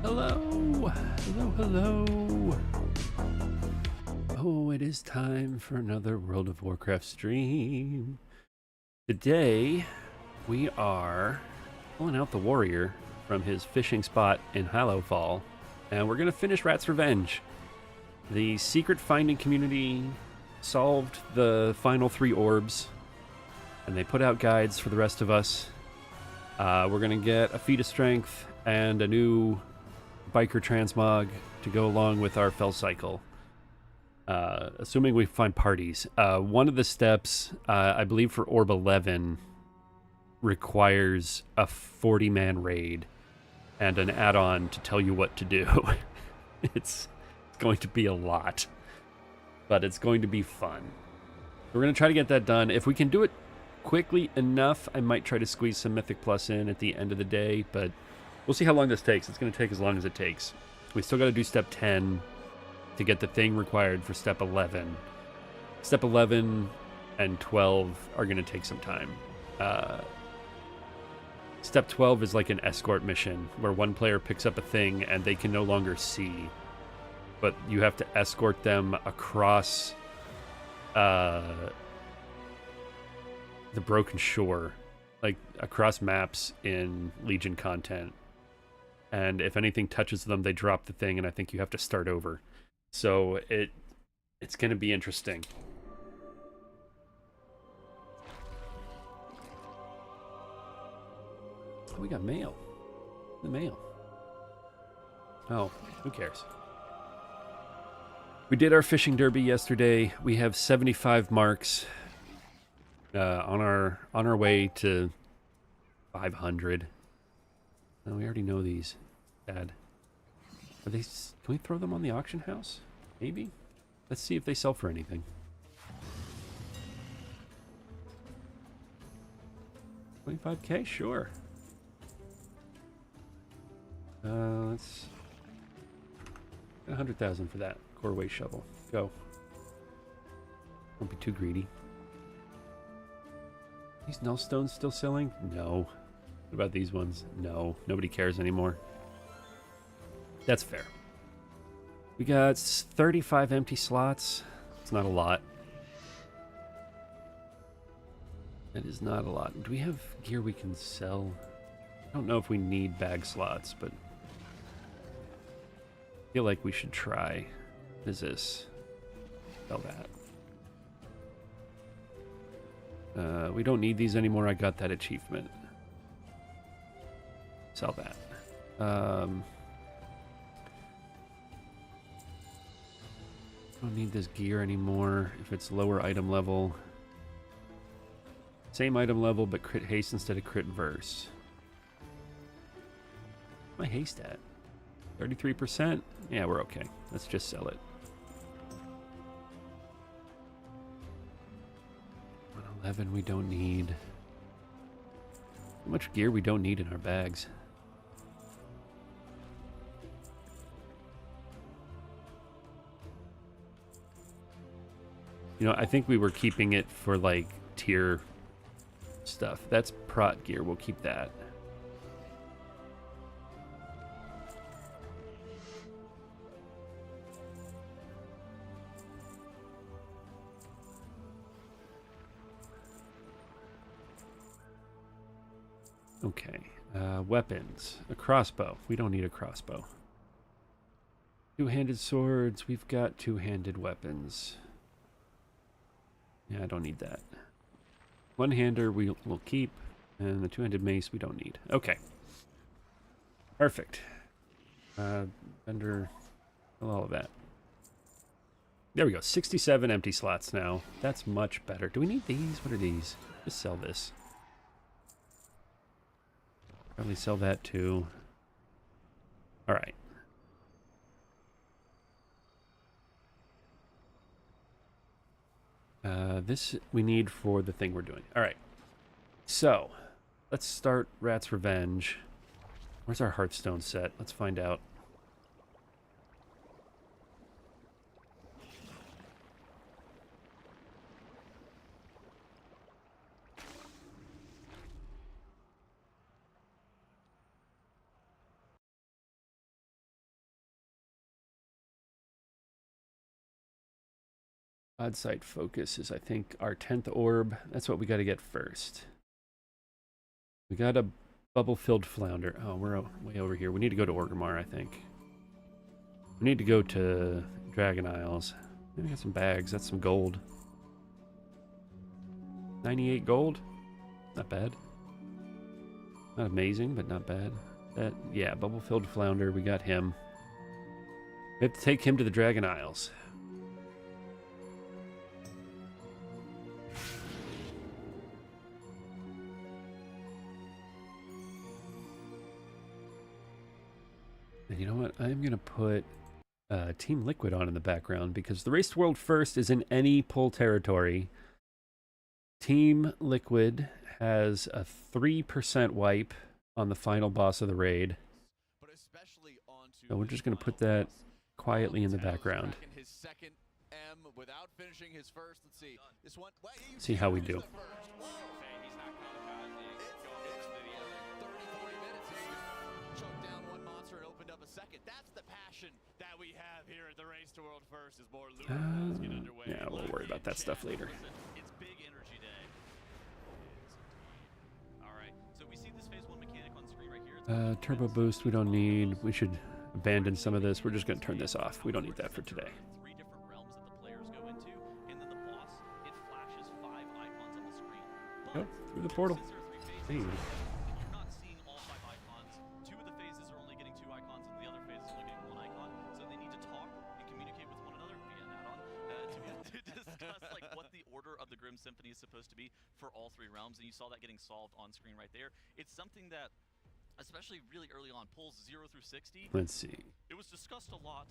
Hello, hello, hello. Oh, it is time for another World of Warcraft stream. Today, we are pulling out the warrior from his fishing spot in Hallowfall, and we're going to finish Ratt's Revenge. The secret finding community solved the final 3 orbs, and they put out guides for the rest of us. We're going to get a feat of strength and a new biker transmog to go along with our fell cycle. Assuming we find parties. One of the steps, I believe for Orb 11, requires a 40-man raid and an add-on to tell you what to do. It's going to be a lot, but it's going to be fun. We're going to try to get that done. If we can do it quickly enough, I might try to squeeze some Mythic Plus in at the end of the day, but we'll see how long this takes. It's going to take as long as it takes. We still got to do step 10 to get the thing required for step 11. Step 11 and 12 are going to take some time. Step 12 is like an escort mission where one player picks up a thing and they can no longer see, but you have to escort them across the Broken Shore, like across maps in Legion content. And if anything touches them, they drop the thing, and I think you have to start over. So it's going to be interesting. Oh, we got mail. The mail. Oh, who cares? We did our fishing derby yesterday. We have 75 marks on our way to 500. Oh, we already know these. Dad. Are they? Can we throw them on the auction house? Maybe? Let's see if they sell for anything. $25K? Sure. Let's get 100,000 for that core waste shovel. Go. Don't be too greedy. These null stones still selling? No. What about these ones? No. Nobody cares anymore. That's fair. We got 35 empty slots. It's not a lot. That is not a lot. Do we have gear we can sell? I don't know if we need bag slots, but I feel like we should try. What is this? Sell that. We don't need these anymore. I got that achievement. Sell that. Don't need this gear anymore if it's lower item level. Same item level, but crit haste instead of crit verse. What's my haste at? 33%? Yeah, we're okay. Let's just sell it. 111 we don't need. How much gear we don't need in our bags? You know, I think we were keeping it for, like, tier stuff. That's prot gear. We'll keep that. Okay. Weapons. A crossbow. We don't need a crossbow. Two-handed swords. We've got two-handed weapons. Yeah, I don't need that. One-hander we'll keep, and the two-handed mace we don't need. Okay. Perfect. Vendor, all of that. There we go. 67 empty slots now. That's much better. Do we need these? What are these? Just sell this. Probably sell that too. All right. This we need for the thing we're doing. All right. So, let's start Ratt's Revenge. Where's our Hearthstone set? Let's find out. Odd sight focus is, I think, our 10th orb. That's what we got to get first. We got a bubble-filled flounder. Oh, we're way over here. We need to go to Orgrimmar, I think. We need to go to Dragon Isles. Maybe got some bags. That's some gold. 98 gold? Not bad. Not amazing, but not bad. Yeah, bubble-filled flounder. We got him. We have to take him to the Dragon Isles. And you know what? I'm going to put Team Liquid on in the background because the Race to World First is in any pull territory. Team Liquid has a 3% wipe on the final boss of the raid. So we're just going to put that quietly in the background. See how we do. That's the passion that we have here at the Race to World First is more ludicrous get underway. Yeah, we'll worry about that stuff later. It's big energy day. All right, so we see this phase 1 mechanic on screen right here. Turbo boost we don't need. We should abandon some of this. We're just going to turn this off. We don't need that for today. 3 different realms that the players go into, and then the boss, it flashes 5 icons on the screen. Go through the portal. Hey. You're not seeing all 5 icons. 2 of the phases are only getting 2 icons, and the other phase is only getting 1 icon. So they need to talk and communicate with one another via an add-on to discuss like what the order of the Grim Symphony is supposed to be for all 3 realms. And you saw that getting solved on screen right there. It's something that, especially really early on, pulls 0 through 60. Let's see. It was discussed a lot.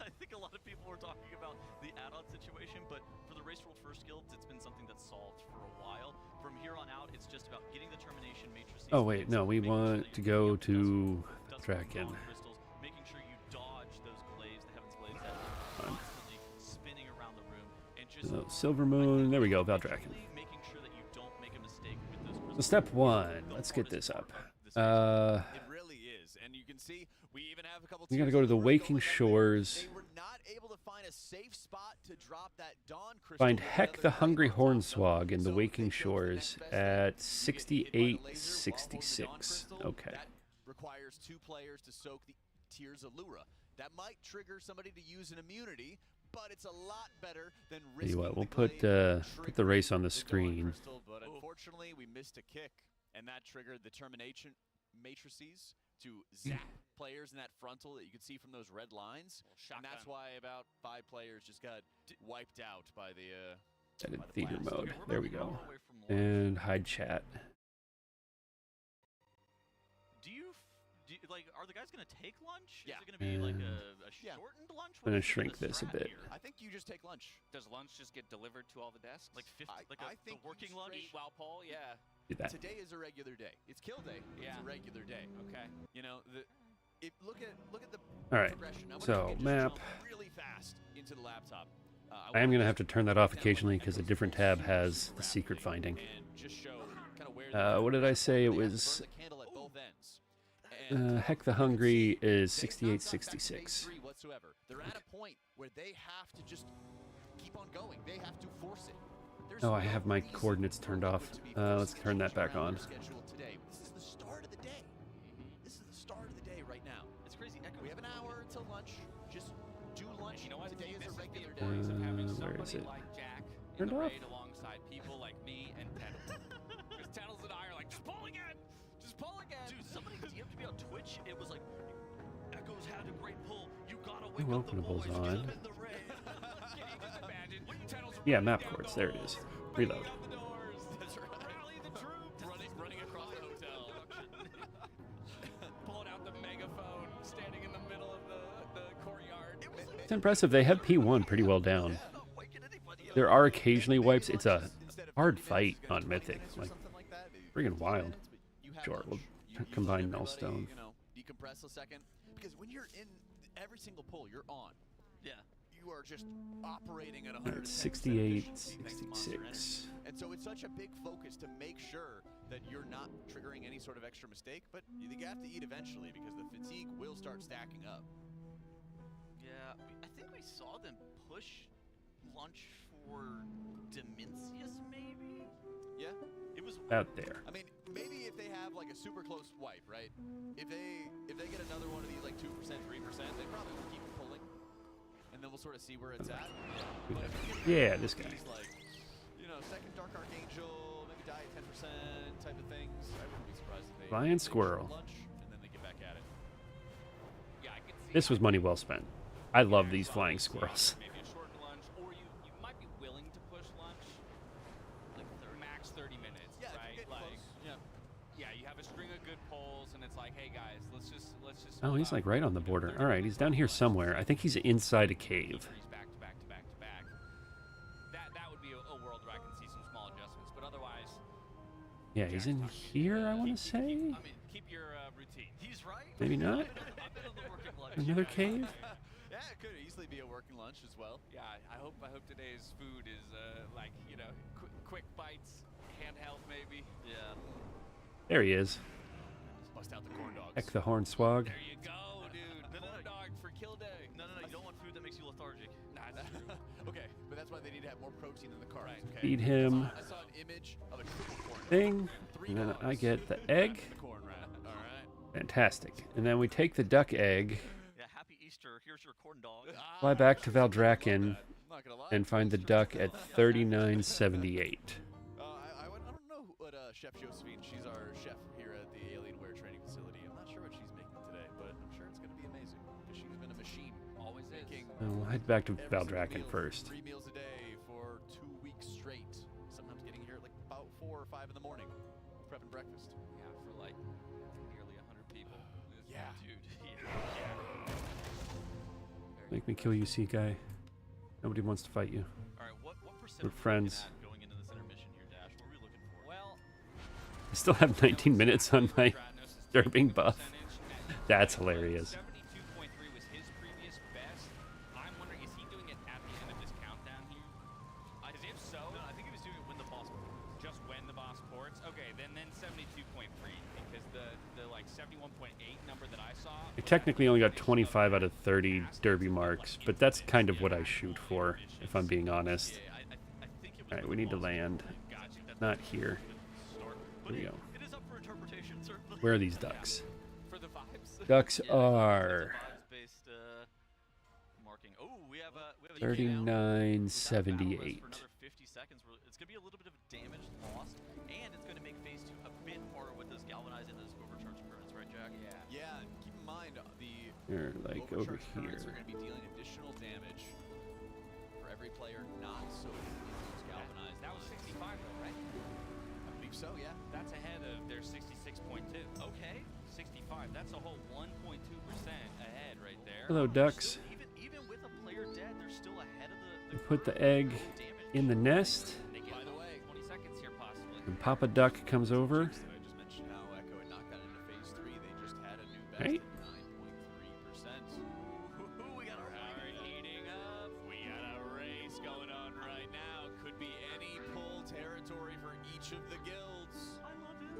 I think a lot of people were talking about the add-on situation, but for the Race World First guilds, it's been something that's solved for a while. From here on out, it's just about getting the termination matrices. Oh wait, no, we want to go to Draken. Making sure you dodge those glaives, the Heaven's Glaives that are constantly spinning around the room, and just Silver Moon. There we go, Valdraken. making sure that you don't make a mistake with those crystals. So step 1. Let's get this up. It really is, and you can see we even have a couple. We gotta go to the Waking Shores. They were not able to find a safe spot to drop that dawn crystal. Find Heck the Hungry Hornswog in the Waking Shores at 6866. Okay. That requires 2 players to soak the Tears Allura. That might trigger somebody to use an immunity, but it's a lot better than risking. Tell you what, we'll put the race on the screen. But unfortunately, we missed a kick, and that triggered the termination matrices to zap players in that frontal that you could see from those red lines. And that's why about 5 players just got wiped out by the Edit theater mode. There we go. And hide chat. Do you like, are the guys going to take lunch? Yeah. Is it going to be like a shortened lunch? I'm going to shrink this a bit. I think you just take lunch. Does lunch just get delivered to all the desks? Like 50, I think the working lunch? Eat while poll, yeah. Do that. Today is a regular day. It's kill day. Yeah. It's a regular day. Okay. You know, look at the All right. progression. I wonder So, if we can just map. jump really fast into the laptop. I am going to have to turn that off occasionally because a different tab has the secret finding. And just show kind of where What did I say? It was burn the candle at both ends. And Heck the Hungry is they've not got back to 6866. phase 3 whatsoever. They're at a point where they have to just keep on going. They have to force it. There's Oh, I no have my reason coordinates turned for off. it to be Let's forced turn that to change back around on. their schedule today. This is the start of the day. This is the start of the day right now. It's crazy. We have an hour until lunch. Just do lunch. You know what? Today is a regular day. Days of having where is somebody it? like Jack in Turned the off? raid alongside people like me and Tettles. Because Tettles and I are like, just pull again! Just pull again! Dude, somebody DM'd me on Twitch. It was like, Echoes had a great pull. You gotta New wake up the openable's boys. on. Get them in the raid. Can you just imagine? Tettles Yeah, running map down chords. the There it hall, is. banging Reload. down the doors. That's right. Rally the troops. Running across the hotel. Pulling out the megaphone, standing in the middle of the courtyard. It's impressive. They have P1 pretty well down. There are occasionally wipes. It's a hard fight on Mythic. Like, friggin' wild. Sure, we'll combine Nullstone. You know, decompress a second. Because when you're in every single pull, you're on. Yeah. You are just operating at 100%. 68, 66. And so it's such a big focus to make sure that you're not triggering any sort of extra mistake, but you have to eat eventually because the fatigue will start stacking up. Yeah, I think we saw them push lunch or Dimensius, maybe? Yeah. It was Out there. I mean, maybe if they have like a super close wipe, right? If they get another one of these like 2%, 3%, they probably will keep pulling, and then we'll sort of see where it's at. But if you get Yeah, one this of guy. these, like, you know, second Dark Archangel, maybe die at 10% type of things, I wouldn't be surprised if they Flying take squirrel. lunch and then they get back at it. Yeah, I could see This was money well spent. I love these flying squirrels. maybe a short lunch, or you might be willing to push lunch, like max 30 minutes, Yeah, if right? you get Like, close. Yeah. yeah, you have a string of good polls, and it's like, hey guys, let's just. Oh, hold he's up. like right on the You know, border. 30 All right, he's down here lunch, somewhere. I think he's inside a cave. He's back to back to back to back. That would be a world where I can see some small adjustments, but otherwise. Yeah, he's in here, I want to say. I mean, keep your routine. He's right. Maybe not. I've been on the working lunch. Another cave? Yeah, it could easily be a working lunch as well. Yeah, I hope today's food is like, you know, quick bites, handheld maybe. Yeah. There he is. Bust out the corn dogs. Heck the hornswog. There you go, dude. Corn dog for kill day. No, you don't want food that makes you lethargic. Nah, that's true. Okay, but that's why they need to have more protein in the carbs. Right. Okay. Feed him I saw an image of a triple corn dog. thing, Three and then I dogs. get the egg. The corn rat. All right. Fantastic. And then we take the duck egg, Yeah, happy Easter. Here's your corn dog. fly back to I'm sure she's gonna love Valdrakken, that. I'm not gonna lie. and find the duck at 3978. I don't know what Chef Josephine. She's our chef here at the Alienware Training Facility. I'm not sure what she's making today, but I'm sure it's going to be amazing because she's been a machine. Always is. Making We'll head back to every single Valdrakken meal, first. 3 meals a day for 2 weeks straight. Sometimes getting here at like about 4 or 5 in the morning, prepping breakfast. Yeah, for like nearly 100 people. Yeah. Dude. Make me kill you, sea guy. Nobody wants to fight you. All right, what percent We're are we friends. looking at going into this intermission here, Dash? What are we looking for? Well, I still have 19 minutes on my disturbing buff. That's hilarious. 72.3 was his previous best. I'm wondering, is he doing it at the end of this countdown here? Because if so, No, I think he was doing it when the boss. just when the boss ports. Okay, then 72.3, because the like 71.8 number that I saw. I technically only got 25 out of 30 derby marks, but that's kind of what I shoot for, if I'm being honest. Yeah, I think it was. All right, when we the need to boss land. Gotcha. Not here. start. But Here we it- go. It is up for interpretation, certainly. Where are these ducks? For the vibes. Ducks Yeah, are vibes-based, marking. Oh, we have a 3978. For another 50 seconds. It's going to be a little bit of a damaged loss, and it's going to make phase 2 a bit harder with those galvanized and those overcharged currents, right, Jack? Yeah. Yeah, and keep in mind the They're like over overcharged currents here. are going to be dealing additional damage for every player not so galvanized. That was 65 though, right? I believe so, yeah. That's ahead of their 66.2. Okay. 65. That's a whole 1.2% ahead right there. Hello, ducks. Even with a player dead, they're still ahead of We the put the curve. egg No damage. in the nest, They get By the way, 20 seconds here possibly. and Papa Duck comes over. That I just mentioned how Echo had knocked that into phase 3. They just had a new best Right. of 9.3%. Ooh, we got our Are heating up. We got a race going on right now. Could be any pull territory for each of the guilds. I love it.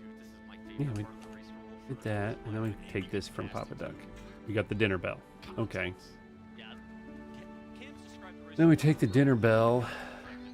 Dude, this is my Yeah, favorite we part of the race for Wolf. did that, and then we take this from Papa Duck. We got the dinner bell. Okay. Yeah. Cam's described the race. Then we take the dinner bell,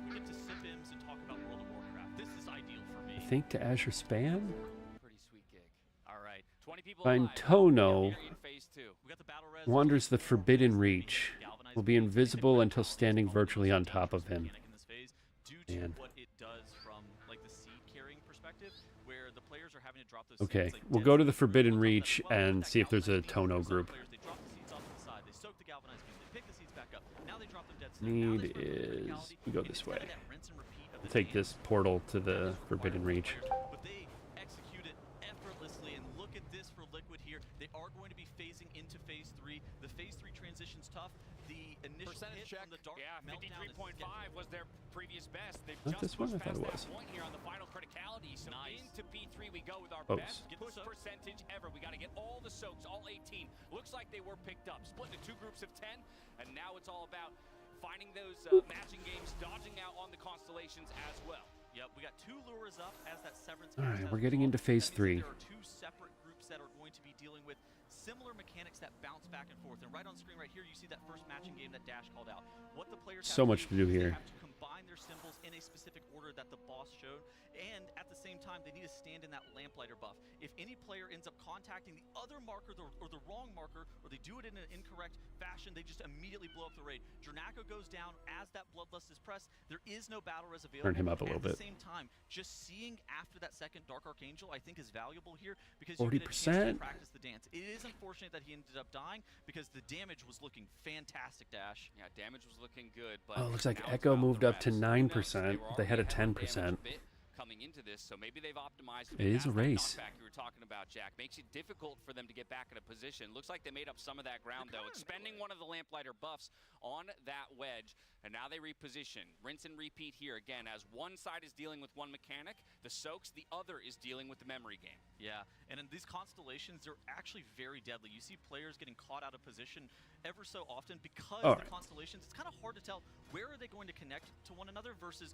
We get to sip ims and talk about World of Warcraft. This is ideal for me. I think to Azure Span. Pretty sweet gig. All right. 20 people Find alive. Tono. Here in phase 2. We got the battle res. Wanders the Forbidden Reach. Will be invisible until standing virtually on top of him. In this phase, due to Man. what it does from like the seed carrying perspective, where the players are having to drop those Okay, seeds, like we'll dead go to the seeds, Forbidden on top of that Reach as well. and With that see if there's a galvanized beam, Tono some group. players, they drop the seeds off to the side, they soak the galvanized beam, they pick the seeds back up. Now they drop them dead center. Now Need they spread the is criticality, we go and this it's kinda way. that rinse and repeat of We'll the take dance. this portal to That the is required Forbidden from the Reach. players, but they execute it effortlessly, and look at this for Liquid here. They are going to be phasing into phase 3. The phase 3 transition's tough. The initial Percentage hit check. from the dark Yeah, meltdown is 53.5 was their previous best. They've Not just this one? pushed I thought it past was. that point here on the final criticality. So Nice. into P3 we go with our Close. best Get the push soak. percentage ever. We got to get all the soaks, all 18. Looks like they were picked up. Split into 2 groups of 10, and now it's all about finding those matching games, dodging out on the constellations as well. Yep, we got 2 lures up as that Severance. All Cast right, has we're getting resolved. into phase That means 3. that there are 2 separate groups that are going to be dealing with similar mechanics that bounce back and forth. And right on screen right here, you see that first matching game that Dash called out. What the players So have much to do is they here. have to combine their symbols in a specific order that the boss showed, and at the same time, they need to stand in that lamplighter buff. If any player ends up contacting the other marker or the wrong marker, or they do it in an incorrect fashion, they just immediately blow up the raid. Dranako goes down as that Bloodlust is pressed. There is no battle res available. Turn him up a little At bit. the same time, just seeing after that second Dark Archangel, I think is valuable here because 40%. you get a chance to practice the dance. It is unfortunate that he ended up dying because the damage was looking fantastic, Dash. Yeah, damage was looking good, but Oh, it looks like now it's Echo about moved the up to rest. 9%. They had a They were already 10%. damaged a bit coming into this, so maybe they've optimized. It is a race. Knockback you were talking about, Jack, makes it difficult for them to get back in a position. Looks like they made up some of that ground though, expending one of the Lamplighter buffs on that wedge, and now they reposition. Rinse and repeat here again, as one side is dealing with one mechanic, the soaks, the other is dealing with the memory game. Yeah, and in these constellations, they're actually very deadly. You see players getting caught out of position ever so often because the constellations, it's kind of hard to tell where are they going to connect to one another versus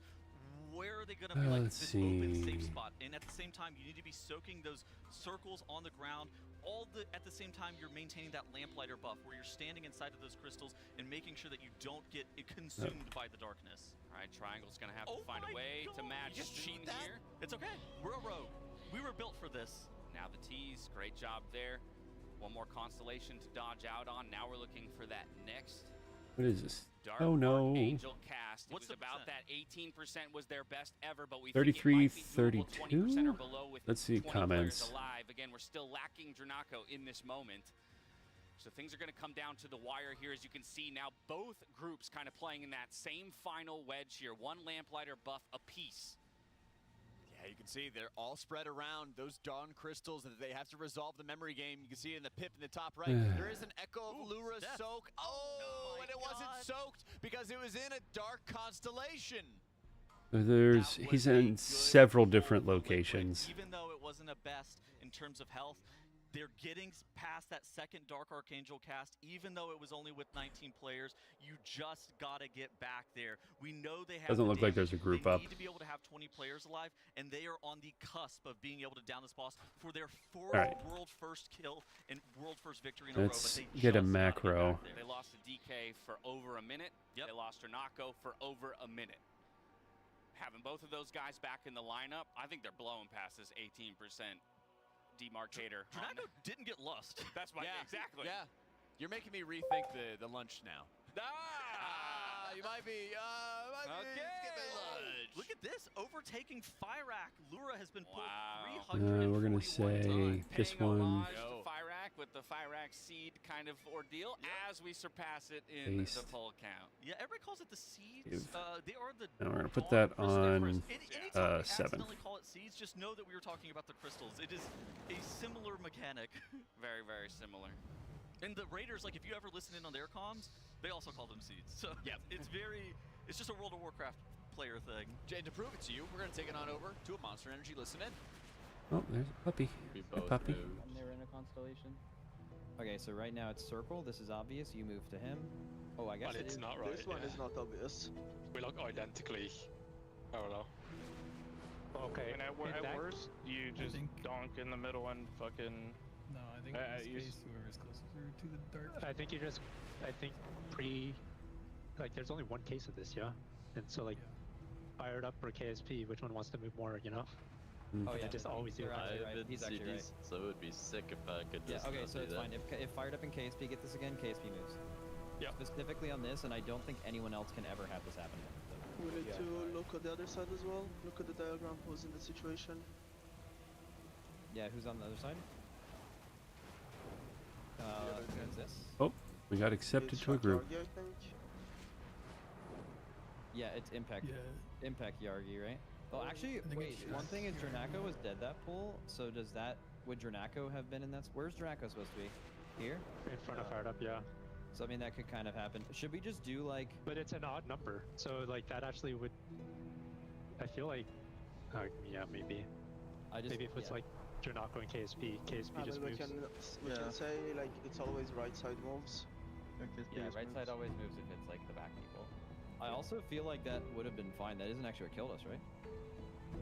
where are they going to be like this open safe spot. And at the same time, you need to be soaking those circles on the ground. At the same time, you're maintaining that lamplighter buff where you're standing inside of those crystals and making sure that you don't get consumed by the darkness. All right, Triangle's going to have to find a way to match Sheen here. It's okay. We're a rogue. We were built for this. Now the tease, great job there. One more constellation to dodge out on. Now we're looking for that next. What is this? Dark Oh no. Archangel cast. What's it was about that 18% was their best ever, but we 33, think it might be doable 20% or below with Let's see 20 comments. players alive. Again, we're still lacking Dranako in this moment. So things are going to come down to the wire here. As you can see now, both groups kind of playing in that same final wedge here. One Lamplighter buff apiece. Yeah, you can see they're all spread around those dawn crystals that they have to resolve the memory game. You can see it in the pip in the top right. There is an Echo of Lura's soak. Oh, and it wasn't soaked because it was in a dark constellation. He's in several different locations. Even though it wasn't a best in terms of health, they're getting past that second Dark Archangel cast, even though it was only with 19 players. You just got to get back there. We know they have. Doesn't look like there's a group up. They need to be able to have 20 players alive, and they are on the cusp of being able to down this boss for their fourth world first kill and world first victory in a row. Let's get a macro. They lost to DK for over a minute. They lost Dranako for over a minute. Having both of those guys back in the lineup, I think they're blowing past this 18% demarcator. Dranako didn't get lust. That's my exactly. Yeah, you're making me rethink the lunch now. You might be. Skipping lunch. Look at this, overtaking Fyrak. Lura has been pulled 341 we're gonna say times. this one. Fyrak with the Fyrak seed kind of ordeal as we surpass it in the poll count. Yeah, everybody calls it the seeds. They are the. Now we're gonna put that on Anytime we 7. accidentally call it seeds, just know that we were talking about the crystals. It is a similar mechanic. Very, very similar. And the Raiders, like if you ever listen in on their comms, they also call them seeds. So yeah, it's just a World of Warcraft player thing. Jay, to prove it to you, we're going to take it on over to a Monster Energy. Listen in. Oh, there's a puppy. A puppy. And they were in a constellation. Okay, so right now it's circle. This is obvious. You move to him. Oh, I guess but it's not right. This one is not obvious. We look identically parallel. Okay, and at worst, you just donk in the middle and fucking. No, I think in this case, whoever's closer to the dark. I think you just, like, there's only one case of this, yeah? And so, like, fired up or KSP, which one wants to move more, you know? Oh, yeah, just always do right. He's actually right. So it would be sick if I could just okay, so it's fine. If fired up in KSP, get this again, KSP moves. Yeah. Specifically on this, and I don't think anyone else can ever have this happen. We need to look at the other side as well. Look at the diagram, who's in the situation. Yeah, who's on the other side? Who's this? Oh, we got accepted to a group. Yargi, I think. Yeah, it's Impact. Yeah. Impact Yargi, right? Oh, actually, wait. One thing is Dranako was dead that pool. So does that? Would Dranako have been in that? Where's Dranako supposed to be? Here? In front of fired up, yeah. So I mean that could kind of happen. Should we just do like? But it's an odd number, so like that actually would. I feel like, yeah, maybe. Maybe if it's like Dranako and KSP just moves. We can say like it's always right side moves. Yeah, right side always moves if it's like the back people. I also feel like that would have been fine. That isn't actually what killed us, right?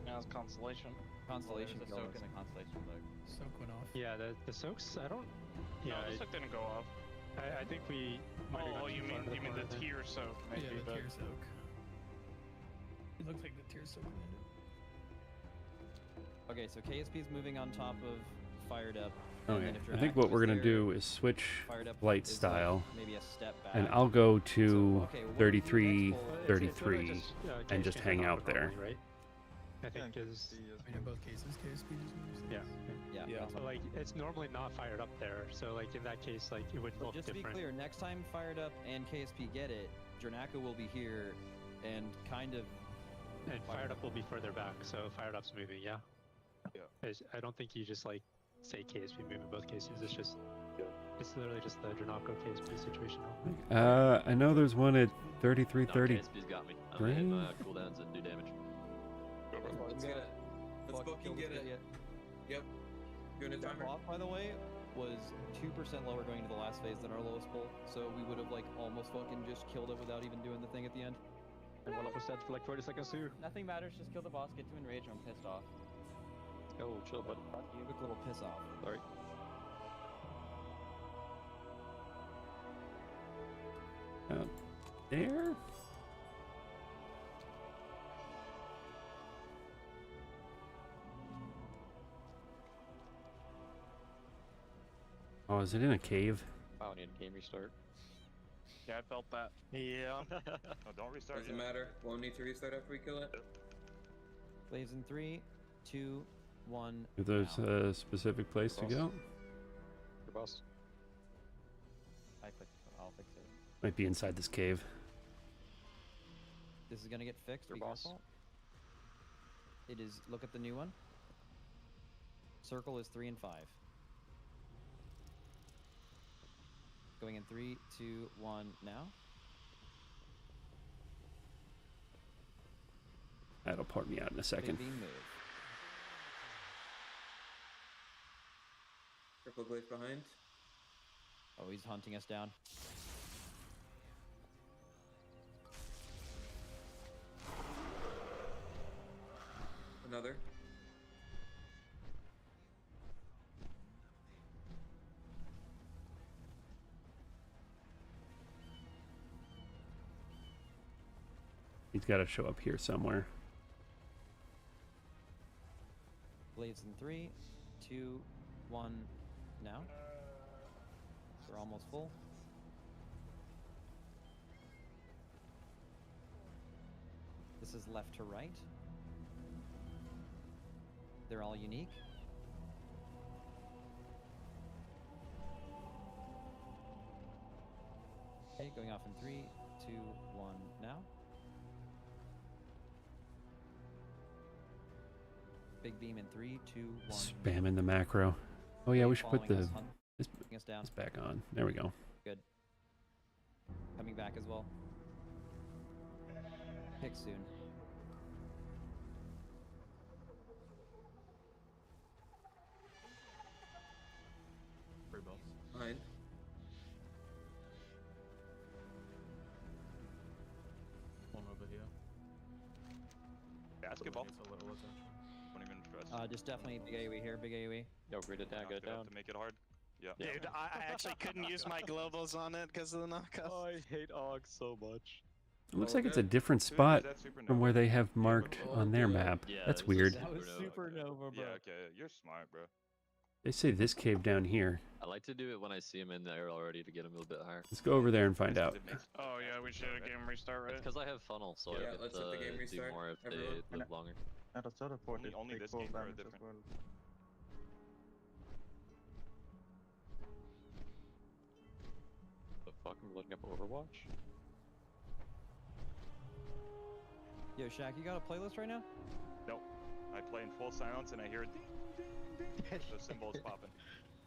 Now it's Constellation. Constellation There's a killed soak us. and a constellation bug. Soak went off. Yeah, the soaks. I don't. Yeah, No, the soak didn't go off. I think we might have Oh, got you too far mean into you mean the corner there. tier soak? Maybe, Yeah, the but tear soak. It looked like the tear soak landed. Okay, so KSP's moving on top of Fired Up. and Okay. then if I think Dranaco what we're is gonna there, do is switch Fired Up flight is, like, style, maybe a step back. and I'll go to So, okay, well, what do we do 33, next? Well, It's 33, really just, and just KSP hang Dranaco out there. normally, right? I think is. I mean, in both cases, KSP just moves. Yeah. Yeah. So like it's normally not fired up there, so like in that case, like it would But look just to be different. clear, next time Fired Up and KSP get it, Dranaco will be here and kind of. And fired up will be further back, so fired up's moving. Yeah. I don't think you just like say KSP move in both cases. It's just. It's literally just the Dranaco KSP situation. I know there's one at 33, No, 30. KSP's got me. I'm gonna hit my cooldowns and do damage. Let's get it. Let's fucking get it. Yep. Doing a That timer. buff, by the way, was 2% lower going into the last phase than our lowest pull, so we would have like almost fucking just killed it without even doing the thing at the end. And 1% for like 40 seconds too. Nothing matters, just kill the boss, get to enrage, I'm pissed off. Oh, chill, bud. Quick little piss off. Sorry. There? Oh, is it in a cave? Wow, I need a game restart. yeah, I felt that. Yeah. Oh, don't restart. Doesn't matter. Won't need to restart after we kill it. Flames in 3, 2, 1. If there's now. a specific place to Boss. go, Your boss. I clicked, I'll fix it. might be inside this cave. This is gonna get fixed. Your Be boss. careful. It is. Look at the new one. Circle is 3 and 5. Going in 3, 2, 1. Now. That'll port me out in a Big second. beam move. Triple glaive behind. Oh, he's hunting us down. Another. He's got to show up here somewhere. Blades in 3, 2, 1. Now. We're almost full. This is left to right. They're all unique. Okay, going off in 3, 2, 1, now. Big beam in 3, 2, 1. Spamming the macro. Oh yeah, we should put Following the us, hunting us down. this back on. There we go. Good. Coming back as well. Pick soon. Free boss. Behind. One over here. Yeah, that's good ball. Don't even trust. Just definitely big AoE here, big AoE. Yo, grid it down, get it down. To make it hard. Yeah. Dude, I actually couldn't use my globals on it because of the knockoff. Oh, I hate Og so much. It looks Oh, like it's a good. different Dude, spot is that supernova? from where they have marked Oh, on their good. map. Yeah, That's this is weird. That was Supernova. supernova, bro. Yeah, okay, you're smart, bro. They say this cave down here. I like to do it when I see him in there already to get him a little bit higher. Let's go over there and find out. Oh yeah, we should have game restart, right? It's because I have funnel, so Yeah, I let's get hit the game to do restart, more if everyone. they live longer. Only this game are different. The fuck, I'm looking up Overwatch? Yo, Shaq, you got a playlist right now? Nope. I play in full silence and I hear ding, ding, ding. The symbols popping.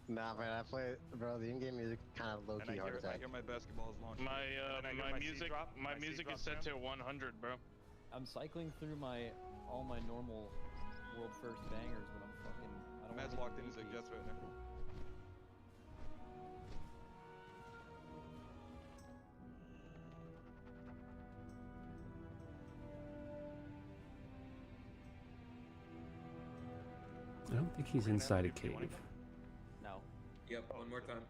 Nah, man, I play, bro. The in-game music kind of And low-key heart I attack. hear my basketballs launching. My And I hear my C music drop, my C music drop is set sound. to 100, bro. I'm cycling through all my normal world first bangers, but I'm fucking. I don't Matt's wanna locked in hit his repeats. Jets right now. I don't think he's inside a cave. No. Yep, one more time.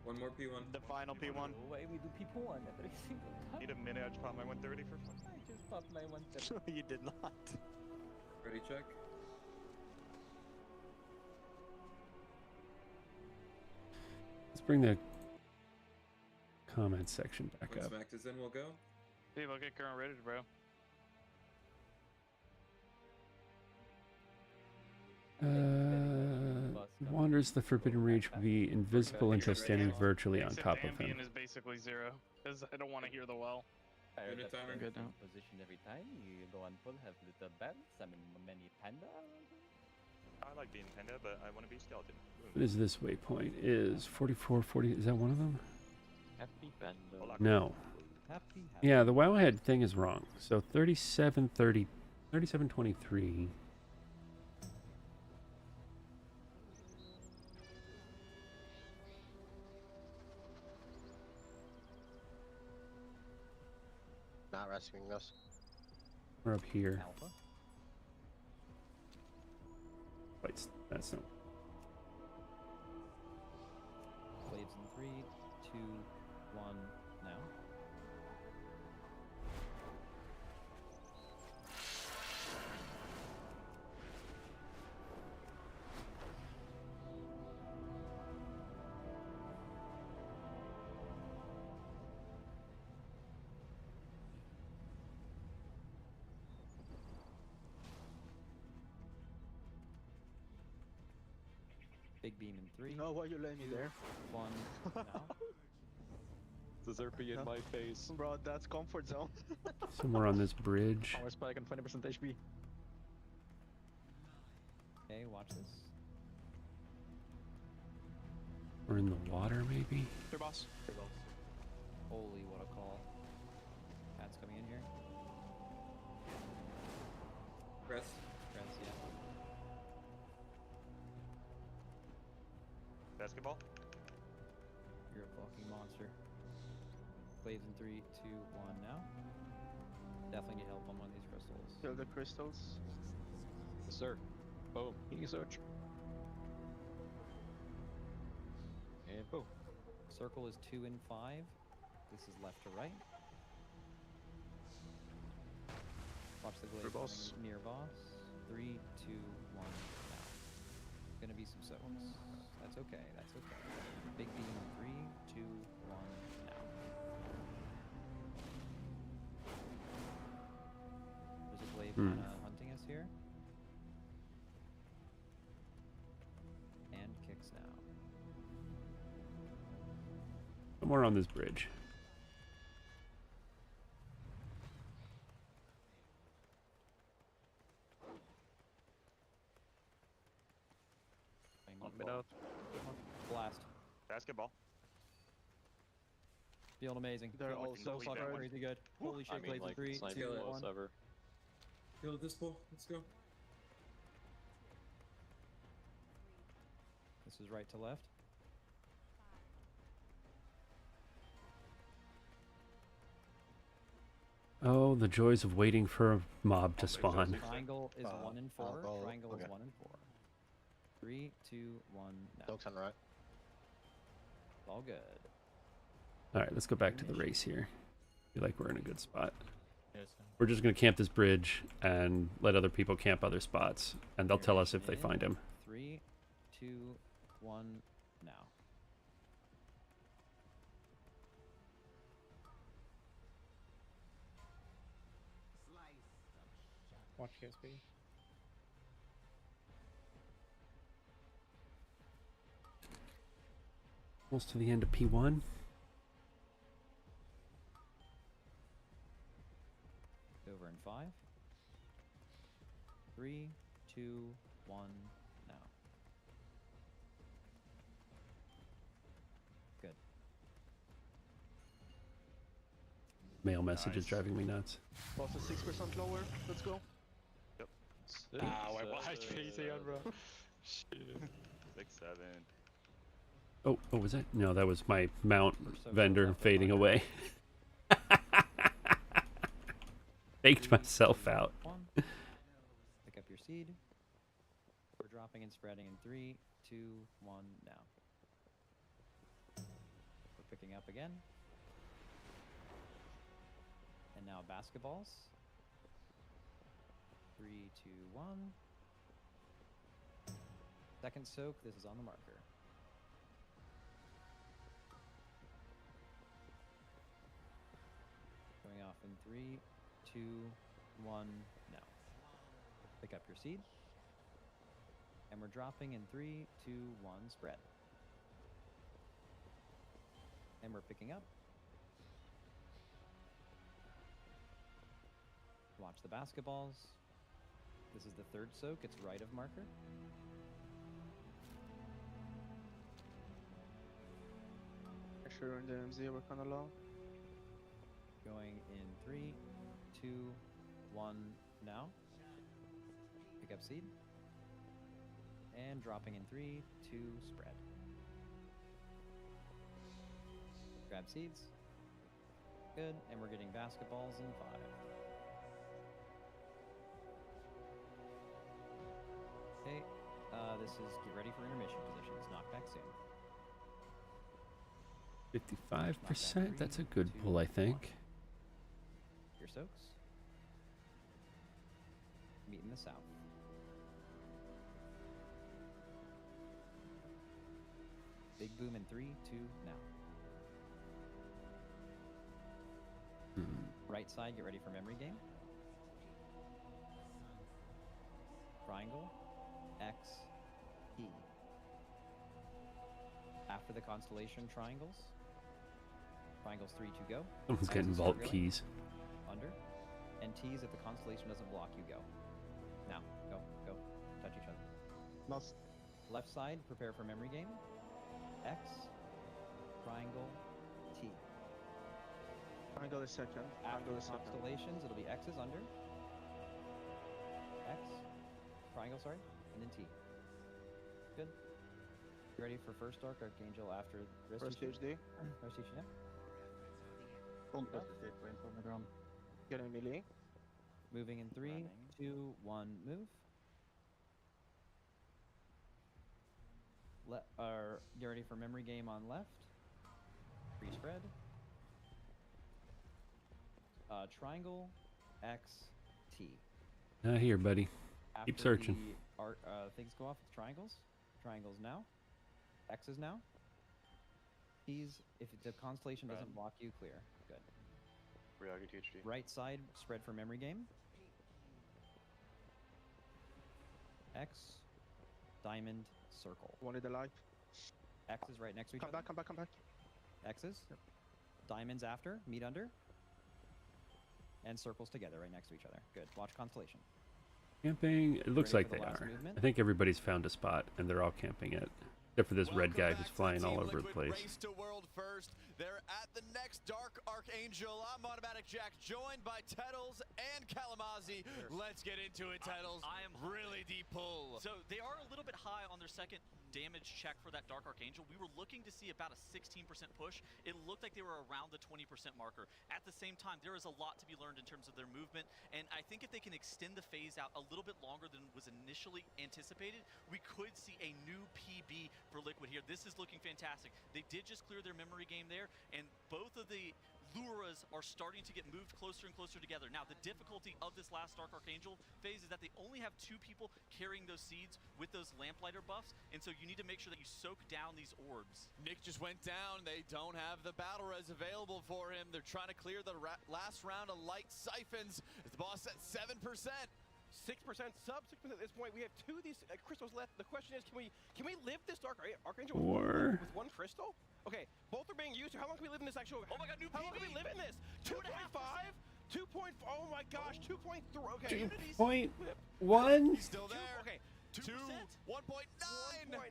One more P1. The final P1. Why we do P1 every single time? Need a minute, I just popped my 130 for fun. I just popped my 130. You did not. Ready, check. Let's bring the comment section back When up. Smacked is in, we'll go. People get current rated, bro. Wanders the Forbidden Reach will be invisible until standing virtually on top of him. Ambient is basically 0, because I don't want to hear the well. Unit timer. Good now. Position every time. You go and pull, have little bells. I mean, many panda. I like being panda, but I want to be skeleton. Boom. What is this waypoint? Is 44, 40, is that one of them? Happy Bando. No. Happy. Yeah, the Wowhead thing is wrong. So 3730, 3723. Not rescuing us. We're up here. Alpha. Wait, that's no. Blades in 3, 2, 1, now. Big beam in 3. No, why you letting me there? 1, now. Zerpy in my face. Bro, that's comfort zone. Somewhere on this bridge. Power spike and 20% HP. Okay, watch this. We're in the water, maybe? Your boss. Holy, what a call. Pat's coming in here. Press. Press, yeah. Basketball. You're a fucking monster. Blades in 3, 2, 1, now. Definitely need help on one of these crystals. Kill the crystals. Yes, sir. Boom. Healing search. And boom. Circle is 2 and 5. This is left to right. Watch the glaive boss. coming near boss. 3, 2, 1, now. Gonna be some soaks. That's okay, that's okay. Big beam in 3, 2, 1, now. There's a glaive kinda hunting us here. And kicks now. Somewhere on this bridge. Blast. Basketball. Feeling amazing. They're Feeling all so so fucking far. crazy good. Holy shit, I mean, blades in like, 3, sniper 2, close 1. ever. Kill this bull. Let's go. This is right to left. Oh, the joys of waiting for a mob to spawn. Triangle is 1 and 4. oh, Triangle is okay. 1 and 4. 3, 2, 1, now. Soaks on right. All good. Alright, let's go back to the race here. Feel like we're in a good spot. We're just gonna camp this bridge and let other people camp other spots, and they'll tell us if they find him. 3, 2, 1, now. Watch KSP. Almost to the end of P1. Over in 5. 3, 2, 1, now. Good. Mail message is driving me nuts. Also 6% lower. Let's go. Yep. Ow, I watched PC on, bro. Shit. 6, 7. Oh, was that? No, that was my mount So vendor left fading behind. away. Faked myself out. 1. Pick up your seed. We're dropping and spreading in 3, 2, 1, now. We're picking up again. And now basketballs. 3, 2, 1. Second soak, this is on the marker. Going off in 3, 2, 1, now. Pick up your seed. And we're dropping in 3, 2, 1, spread. And we're picking up. Watch the basketballs. This is the third soak, it's right of marker. Pressure in the MZ, we're kind of low. Going in 3, 2, 1, now. Pick up seed. And dropping in 3, 2, spread. Grab seeds. Good, and we're getting basketballs in 5. Okay, this is get ready for intermission positions. Knockback soon. 55%. That's a good pull, I think. Your soaks. Meet in the south. Big boom in 3, 2, now. Right side, get ready for memory game. Triangle, X, E. After the constellation triangles. Triangles 3 to go. Someone's getting X's vault are going. keys. Under. And T's if the constellation doesn't block you, go. Now, go, go. Touch each other. Most. Left side, prepare for memory game. X, triangle, T. Triangle is second. After Triangle the is second. constellations, it'll be X's under. X, triangle, sorry, and then T. Good. You ready for first Dark Archangel after rest First stage D. Rest each, yeah. Getting melee. Moving in 3, 2, 1, move. Get ready for memory game on left. Free spread. Triangle, X, T. Not here, buddy. Keep After searching. the things go off with triangles. Triangles now. X's now. T's, if the constellation doesn't block you, clear. Good. Right side, spread for memory game. X, diamond, circle. One in the light. X is right next to each Come other. back, come back, come back. X's. Yep. Diamonds after, meet under. And circles together right next to each other. Good. Watch constellation. Camping? It looks Ready like for they the last are. movement? I think everybody's found a spot and they're all camping it. Except for this red guy who's flying all over the place. Race to world first. They're at the next Dark Archangel. I'm Automatic Jack, joined by Tettles and Kalamazzi. Let's get into it, Tettles. I am really deep pull. So they are a little bit high on their second damage check for that Dark Archangel. We were looking to see about a 16% push. It looked like they were around the 20% marker. At the same time, there is a lot to be learned in terms of their movement, and I think if they can extend the phase out a little bit longer than was initially anticipated, we could see a new PB for Liquid here. This is looking fantastic. They did just clear their memory game there, and both of the Luras are starting to get moved closer and closer together. Now, the difficulty of this last Dark Archangel phase is that they only have 2 people carrying those seeds with those Lamplighter buffs, and so you need to make sure that you soak down these orbs. Nick just went down. They don't have the battle res available for him. They're trying to clear the last round of light siphons. The boss at 7%. 6%, sub 6% at this point. We have 2 of these crystals left. The question is, can we live this Dark Archangel with 1 crystal? Okay, both are being used. How long can we live in this actual? Oh my God, new How long PB? can we live in this? 2.5? 2.5? Oh my gosh, 2.3. Okay. 2.1? He's still there. Okay. 2, 1.9.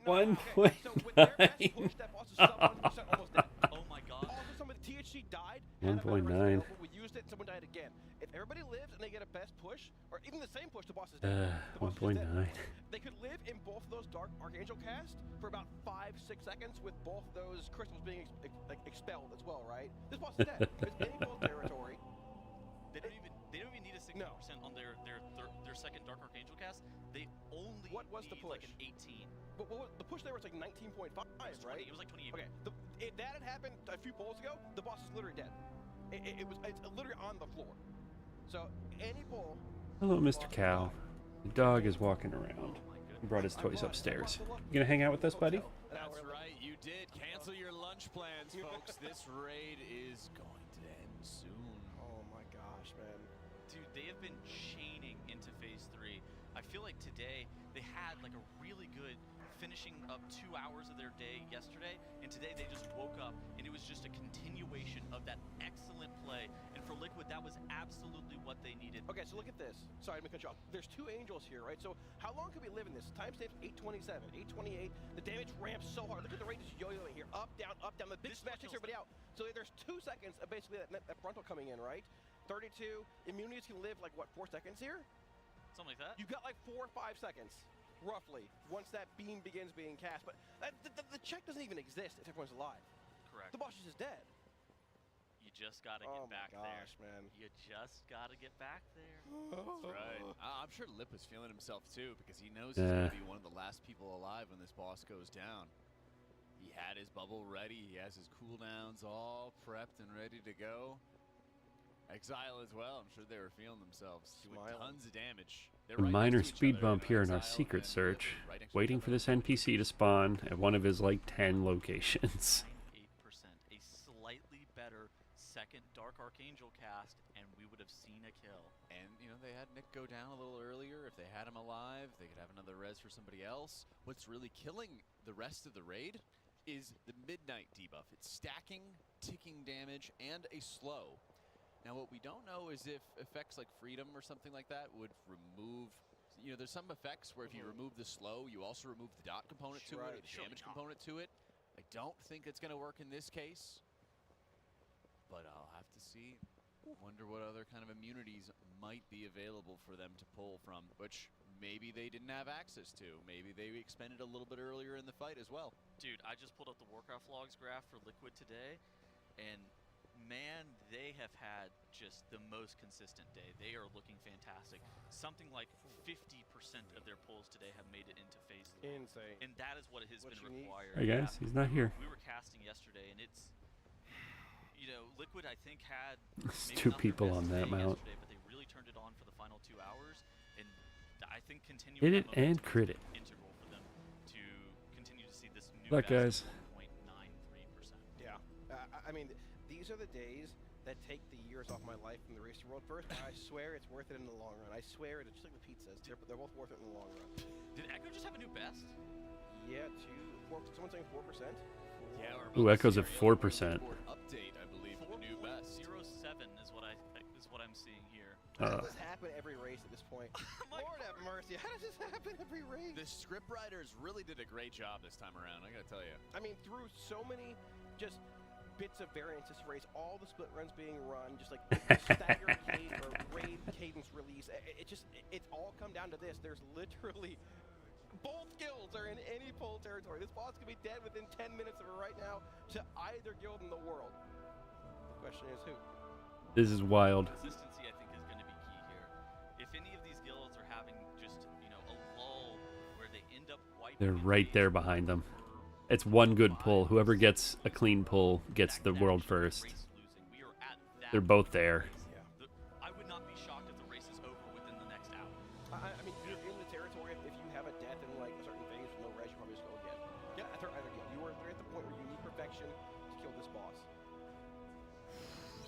1.9. So with their best push, that boss is sub 1% almost dead. Oh my God. Also, some of the THC died. 1.9. We used it and someone died again. If everybody lives and they get a best push, or even the same push, the boss is dead. The boss is 1.9. dead. They could live in both of those Dark Archangel casts for about 5-6 seconds with both those crystals being expelled as well, right? This boss is dead. It's in both territory. They don't even need a 60% on their second Dark Archangel cast, they only What was the need push? like an 18. But the push there was like 19.5, right? It was like 28. Okay, if that had happened a few polls ago, the boss is literally dead. It's literally on the floor. So any poll. Hello, Mr. Cow. The dog is walking around. He brought his toys upstairs. You gonna hang out with us, buddy? That's right, you did. Cancel your lunch plans, folks. This raid is going to end soon. Oh my gosh, man. Dude, they have been chaining into phase 3. I feel like today they had like a really good finishing up 2 hours of their day yesterday, and today they just woke up and it was just a continuation of that excellent play. And for Liquid, that was absolutely what they needed. Okay, so look at this. Sorry, I'm gonna cut you off. There's 2 angels here, right? So how long can we live in this? Timestamp's 827, 828. The damage ramps so hard. Look at the rate just yo-yoing here. Up, down, up, down. The big smash takes everybody out. So there's 2 seconds of basically that frontal coming in, right? 32. Immunities can live like what, 4 seconds here? Something like that. You got like 4 or 5 seconds. Roughly, once that beam begins being cast. But the check doesn't even exist if everyone's alive. Correct. The boss is just dead. You just gotta get back gosh, there. Man. You just gotta get back there. That's right. I'm sure Lip was feeling himself too, because he knows he's going to be one of the last people alive when this boss goes down. He had his bubble ready. He has his cooldowns all prepped and ready to go. Exile as well. I'm sure they were feeling themselves. Doing tons of damage. A minor speed bump here in our secret search. Waiting for this NPC to spawn at one of his like 10 locations. 8%. A slightly better second Dark Archangel cast, and we would have seen a kill. And, you know, they had Nick go down a little earlier. If they had him alive, they could have another res for somebody else. What's really killing the rest of the raid is the Midnight debuff. It's stacking, ticking damage, and a slow. Now, what we don't know is if effects like Freedom or something like that would remove... You know, there's some effects where if you remove the slow, you also remove the dot component to it, or the damage component to it. I don't think it's going to work in this case, but I'll have to see. Wonder what other kind of immunities might be available for them to pull from, which maybe they didn't have access to. Maybe they expended a little bit earlier in the fight as well. Dude, I just pulled up the Warcraft logs graph for Liquid today, and man, they have had just the most consistent day. They are looking fantastic. Something like 50% of their pulls today have made it into phase 3. Insane. And that is what has been required. Hey guys, he's not here. We were casting yesterday, and it's, you know, Liquid I think had There's maybe 2 not their people best on that day mount. yesterday, but they really turned it on for the final 2 hours, and I think continuing Hit it that and momentum crit it. is integral for them to continue to see this new Look, guys. 1.93%. Yeah. I mean, these are the days that take the years off my life from the race to world first, but I swear it's worth it in the long run. I swear it's just like the pizzas. They're both worth it in the long run. Did Echo just have a new best? Yeah, someone's saying 4%? Yeah, Ooh, Echo's at 4%. Update, I believe, for the new best. 4.07 is what I'm seeing here. How does this happen every race at this point? Lord have mercy, how does this happen every race? The script writers really did a great job this time around, I gotta tell you. I mean, through so many just bits of variance this race, all the split runs being run, just like staggered or raid cadence release, it's all come down to this. There's literally both guilds are in any pull territory. This boss could be dead within 10 minutes of it right now to either guild in the world. The question is who? This is wild. Consistency, I think, is going to be key here. If any of these guilds are having just, you know, a lull where they end up wiping... They're right there behind them. It's one good pull. Whoever gets a clean pull gets the world first. They're both there. I would not be shocked if the race is over within the next hour. I mean, you're in the territory. If you have a death in like a certain phase with no res, you probably just go again. Yeah, I think you are at the point where you need perfection to kill this boss.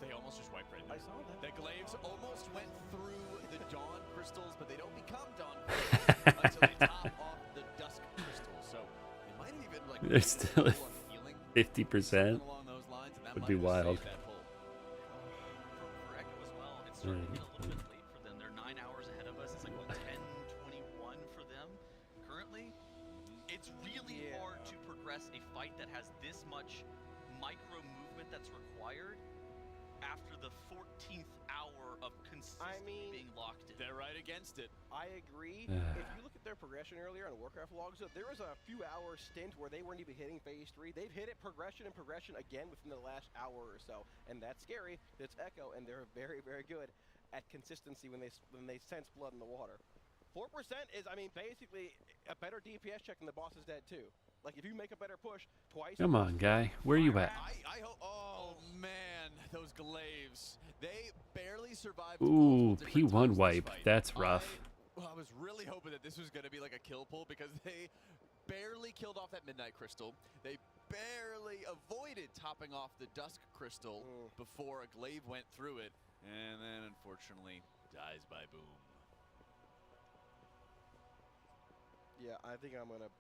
They almost just wiped right there. I saw that. The glaives almost went through the dawn crystals, but they don't become dawn crystals until they top off the dusk crystals. So they might even like. They're still at 50%. Would be wild. For Echo as well, it's starting to get a little bit late for them. They're 9 hours ahead of us. It's like, what, 10:21 for them currently? It's really hard to progress a fight that has this much micro movement that's required after the 14th hour of consistently being locked in. They're right against it. I agree. If you look at their progression earlier on Warcraft logs, there was a few hour stint where they weren't even hitting phase 3. They've hit it progression and progression again within the last hour or so, and that's scary. It's Echo, and they're very, very good at consistency when they sense blood in the water. 4% is, I mean, basically a better DPS check than the boss is dead too. Like if you make a better push twice. Come on, guy. Where are you at? I hope. Oh man, those glaives. They barely survived. Ooh, P1 wipe. That's rough. I was really hoping that this was going to be like a kill pull because they barely killed off that Midnight Crystal. They barely avoided topping off the Dusk Crystal before a glaive went through it. And then unfortunately dies by boom. Yeah, I think I'm going to...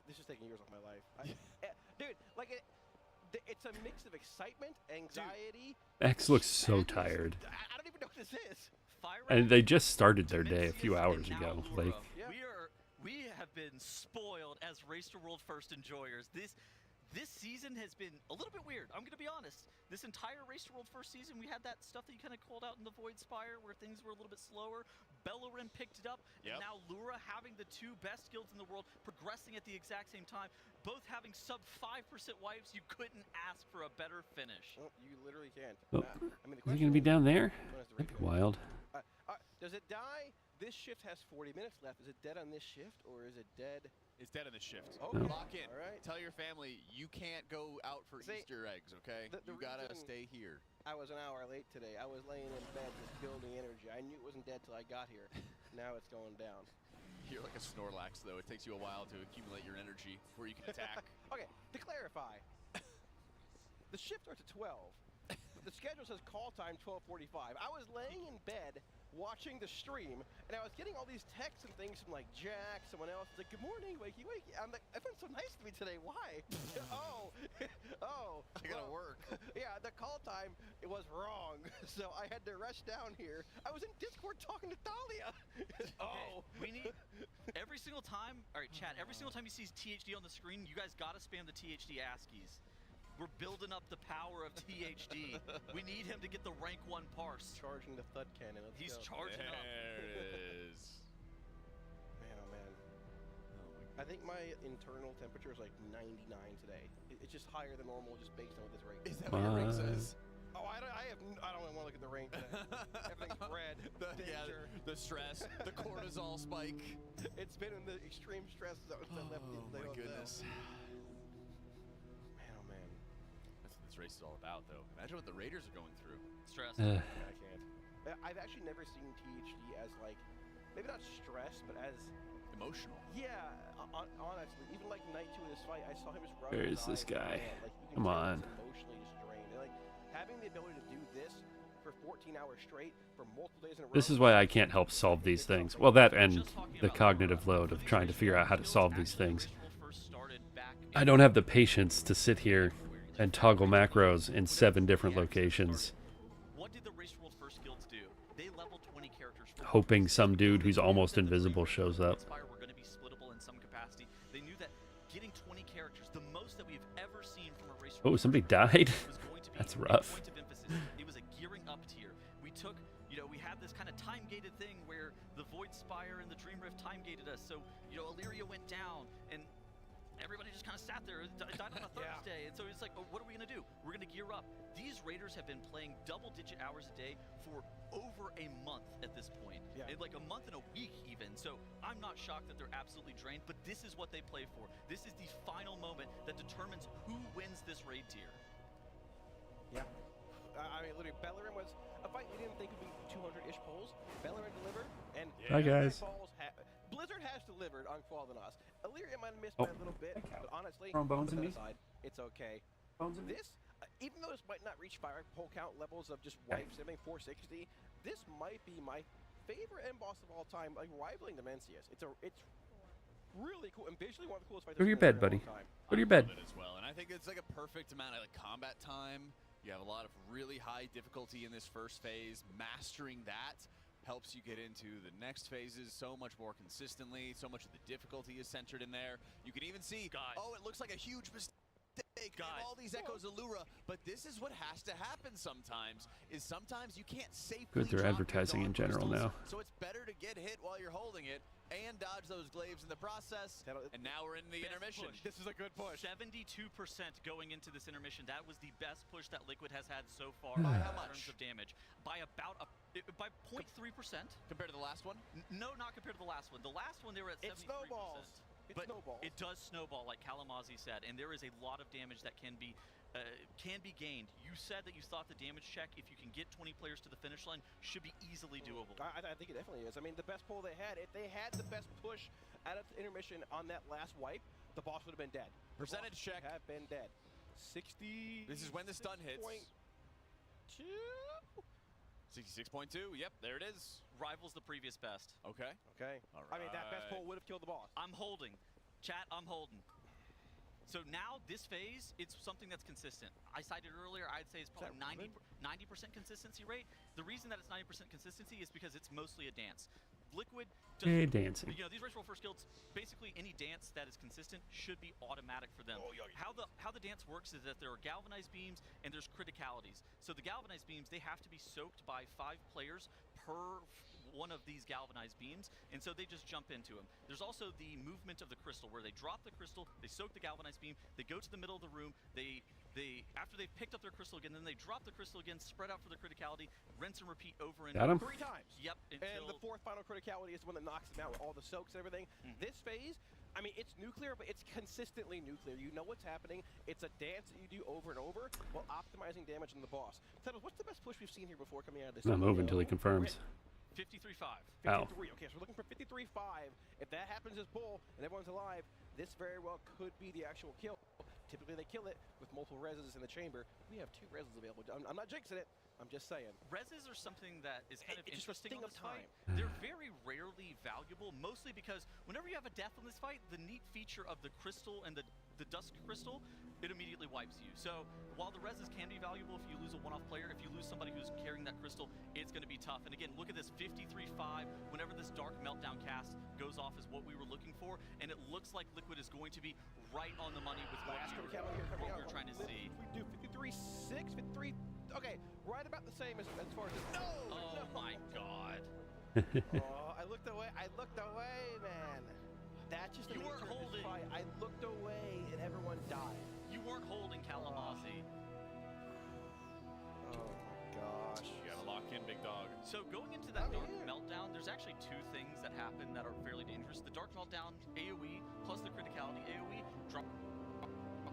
this is taking years off my life. Dude, like it's a mix of excitement, anxiety. X looks so tired. I don't even know what this is. And they just started their day a few hours ago. Like, we have been spoiled as Race to World First enjoyers. This season has been a little bit weird. I'm going to be honest. This entire Race to World First season, we had that stuff that you kind of called out in the Void Spire where things were a little bit slower. Bellerin picked it up, and now Lura having the two best guilds in the world progressing at the exact same time, both having sub 5% wipes. You couldn't ask for a better finish. Well, you literally can't. oh, I mean, is he going to be down there? That'd be wild. Does it die? This shift has 40 minutes left. Is it dead on this shift, or is it dead? It's dead on this shift. Okay. Lock in. All right. Tell your family you can't go out for Easter eggs, okay? You gotta stay here. I was an hour late today. I was laying in bed just building energy. I knew it wasn't dead till I got here. Now it's going down. You're like a Snorlax, though. It takes you a while to accumulate your energy before you can attack. Okay, to clarify, the shift starts at 12. The schedule says call time 12:45. I was laying in bed watching the stream, and I was getting all these texts and things from like Jack, someone else. It's like, good morning, wakey, wakey. I'm like, everyone's so nice to me today. Why? I gotta work. Yeah, the call time, it was wrong. So I had to rush down here. I was in Discord talking to Thalia. We need every single time. All right, chat. Every single time you see THD on the screen, you guys gotta spam the THD ASCIIs. We're building up the power of THD. We need him to get the rank 1 parse. Charging the thud cannon. He's charging up. There it is. Man, oh man. I think my internal temperature is like 99 today. It's just higher than normal, just based on what this rank is. Is that what your rank says? Oh, I don't want to look at the rank today. Everything's red. The stress, the cortisol spike. It's been in the extreme stress zone. Oh my goodness. Race is all about, though. Imagine what the Raiders are going through. Stress. I can't. I've actually never seen THD as like, maybe not stress, but as emotional. Yeah, honestly, even like night 2 of this fight, I saw him just run. Where is this guy? Like, Come on. Emotionally just drained. And, like having the ability to do this for 14 hours straight for multiple days in a row. This is why I can't help solve these things. Well, that and the cognitive load of trying to figure out how to solve these things. I don't have the patience to sit here and toggle macros in 7 different locations. What did the Race World First guilds do? They leveled 20 characters. Hoping some dude who's almost invisible shows up. Were going to be splittable in some capacity. They knew that getting 20 characters, the most that we've ever seen from a Race World. Oh, somebody died? That's rough. Point of emphasis. It was a gearing up tier. We took, we had this kind of time-gated thing where the Void Spire and the Dream Rift time-gated us. So, Illyria went down, and everybody just kind of sat there. It died on a Thursday, and so it's like, oh, what are we gonna do? We're gonna gear up. These Raiders have been playing double-digit hours a day for over a month at this point. Yeah. Like a month and a week even. So I'm not shocked that they're absolutely drained, but this is what they play for. This is the final moment that determines who wins this raid tier. Yeah. I mean, literally, Bellerin was a fight we didn't think would be 200-ish pulls. Bellerin delivered, and Hi guys. Blizzard has delivered on Quel'Danas. Illyria might have missed by a little bit, but honestly, bones in me? aside, it's okay. Bones in me? This, even though this might not reach fire pull count levels of just wipes, everything 460, this might be my favorite end boss of all time, like rivaling Dimensius. It's really cool and visually one of the coolest fights. Go to your bed, buddy. Go to your bed. As well, and I think it's like a perfect amount of combat time. You have a lot of really high difficulty in this first phase. Mastering that helps you get into the next phases so much more consistently. So much of the difficulty is centered in there. You can even see, oh, it looks like a huge mistake. All these echoes of Lura, but this is what has to happen sometimes, sometimes you can't safely Good, they're advertising in general now. So it's better to get hit while you're holding it and dodge those glaives in the process. And now we're in the intermission. Push. This is a good push. 72% going into this intermission. That was the best push that Liquid has had so far. By how in much? terms of damage? By about by 0.3%. Compared to the last one? No, not compared to the last one. The last one they were at 73%. It snowballs. But it does snowball, like Kalamazzi said, and there is a lot of damage that can be gained. You said that you thought the damage check, if you can get 20 players to the finish line, should be easily doable. I think it definitely is. I mean, the best pull they had, if they had the best push out of the intermission on that last wipe, the boss would have been dead. Percentage check. Have been dead. 60. This is when the stun hits. 66.2. Yep, there it is. Rivals the previous best. Okay. Okay. All right. I mean, that best pull would have killed the boss. I'm holding. Chat, I'm holding. So now this phase, it's something that's consistent. I cited earlier, I'd say it's probably 90% consistency rate. The reason that it's 90% consistency is because it's mostly a dance. Liquid does, dancing. You know, these race roll first guilds, basically any dance that is consistent should be automatic for them. How the dance works is that there are galvanized beams and there's criticalities. So the galvanized beams, they have to be soaked by 5 players per one of these galvanized beams, and so they just jump into them. There's also the movement of the crystal, where they drop the crystal, they soak the galvanized beam, they go to the middle of the room, they after they've picked up their crystal again, then they drop the crystal again, spread out for the criticality, rinse and repeat over and over. 3 times. Yep. And the 4th final criticality is the one that knocks them out with all the soaks and everything. This phase, I mean, it's nuclear, but it's consistently nuclear. You know what's happening. It's a dance that you do over and over while optimizing damage on the boss. Tell us, what's the best push we've seen here before coming out of this? Not moving until he confirms. 53.5. 53. Okay, so we're looking for 53.5. If that happens as bull and everyone's alive, this very well could be the actual kill. Typically, they kill it with multiple reses in the chamber. We have 2 reses available. I'm not jinxing it. I'm just saying. Reses are something that is kind of It's just a interesting sting on of this fight. time. They're very rarely valuable, mostly because whenever you have a death on this fight, the neat feature of the crystal and the dusk crystal, it immediately wipes you. So while the reses can be valuable if you lose a one-off player, if you lose somebody who's carrying that crystal, it's going to be tough. And again, look at this 53.5. Whenever this dark meltdown cast goes off is what we were looking for, and it looks like Liquid is going to be right on the money with what we're trying to see. We do 53.6, 53. Okay, right about the same as far as this. No! Oh my god. I looked away, man. That's just the nature of this fight. I looked away and everyone died. You weren't holding Kalamazzi. Oh my gosh. You gotta lock in, big dog. So going into that dark meltdown, there's actually 2 things that happen that are fairly dangerous. The dark meltdown AoE plus the criticality AoE drops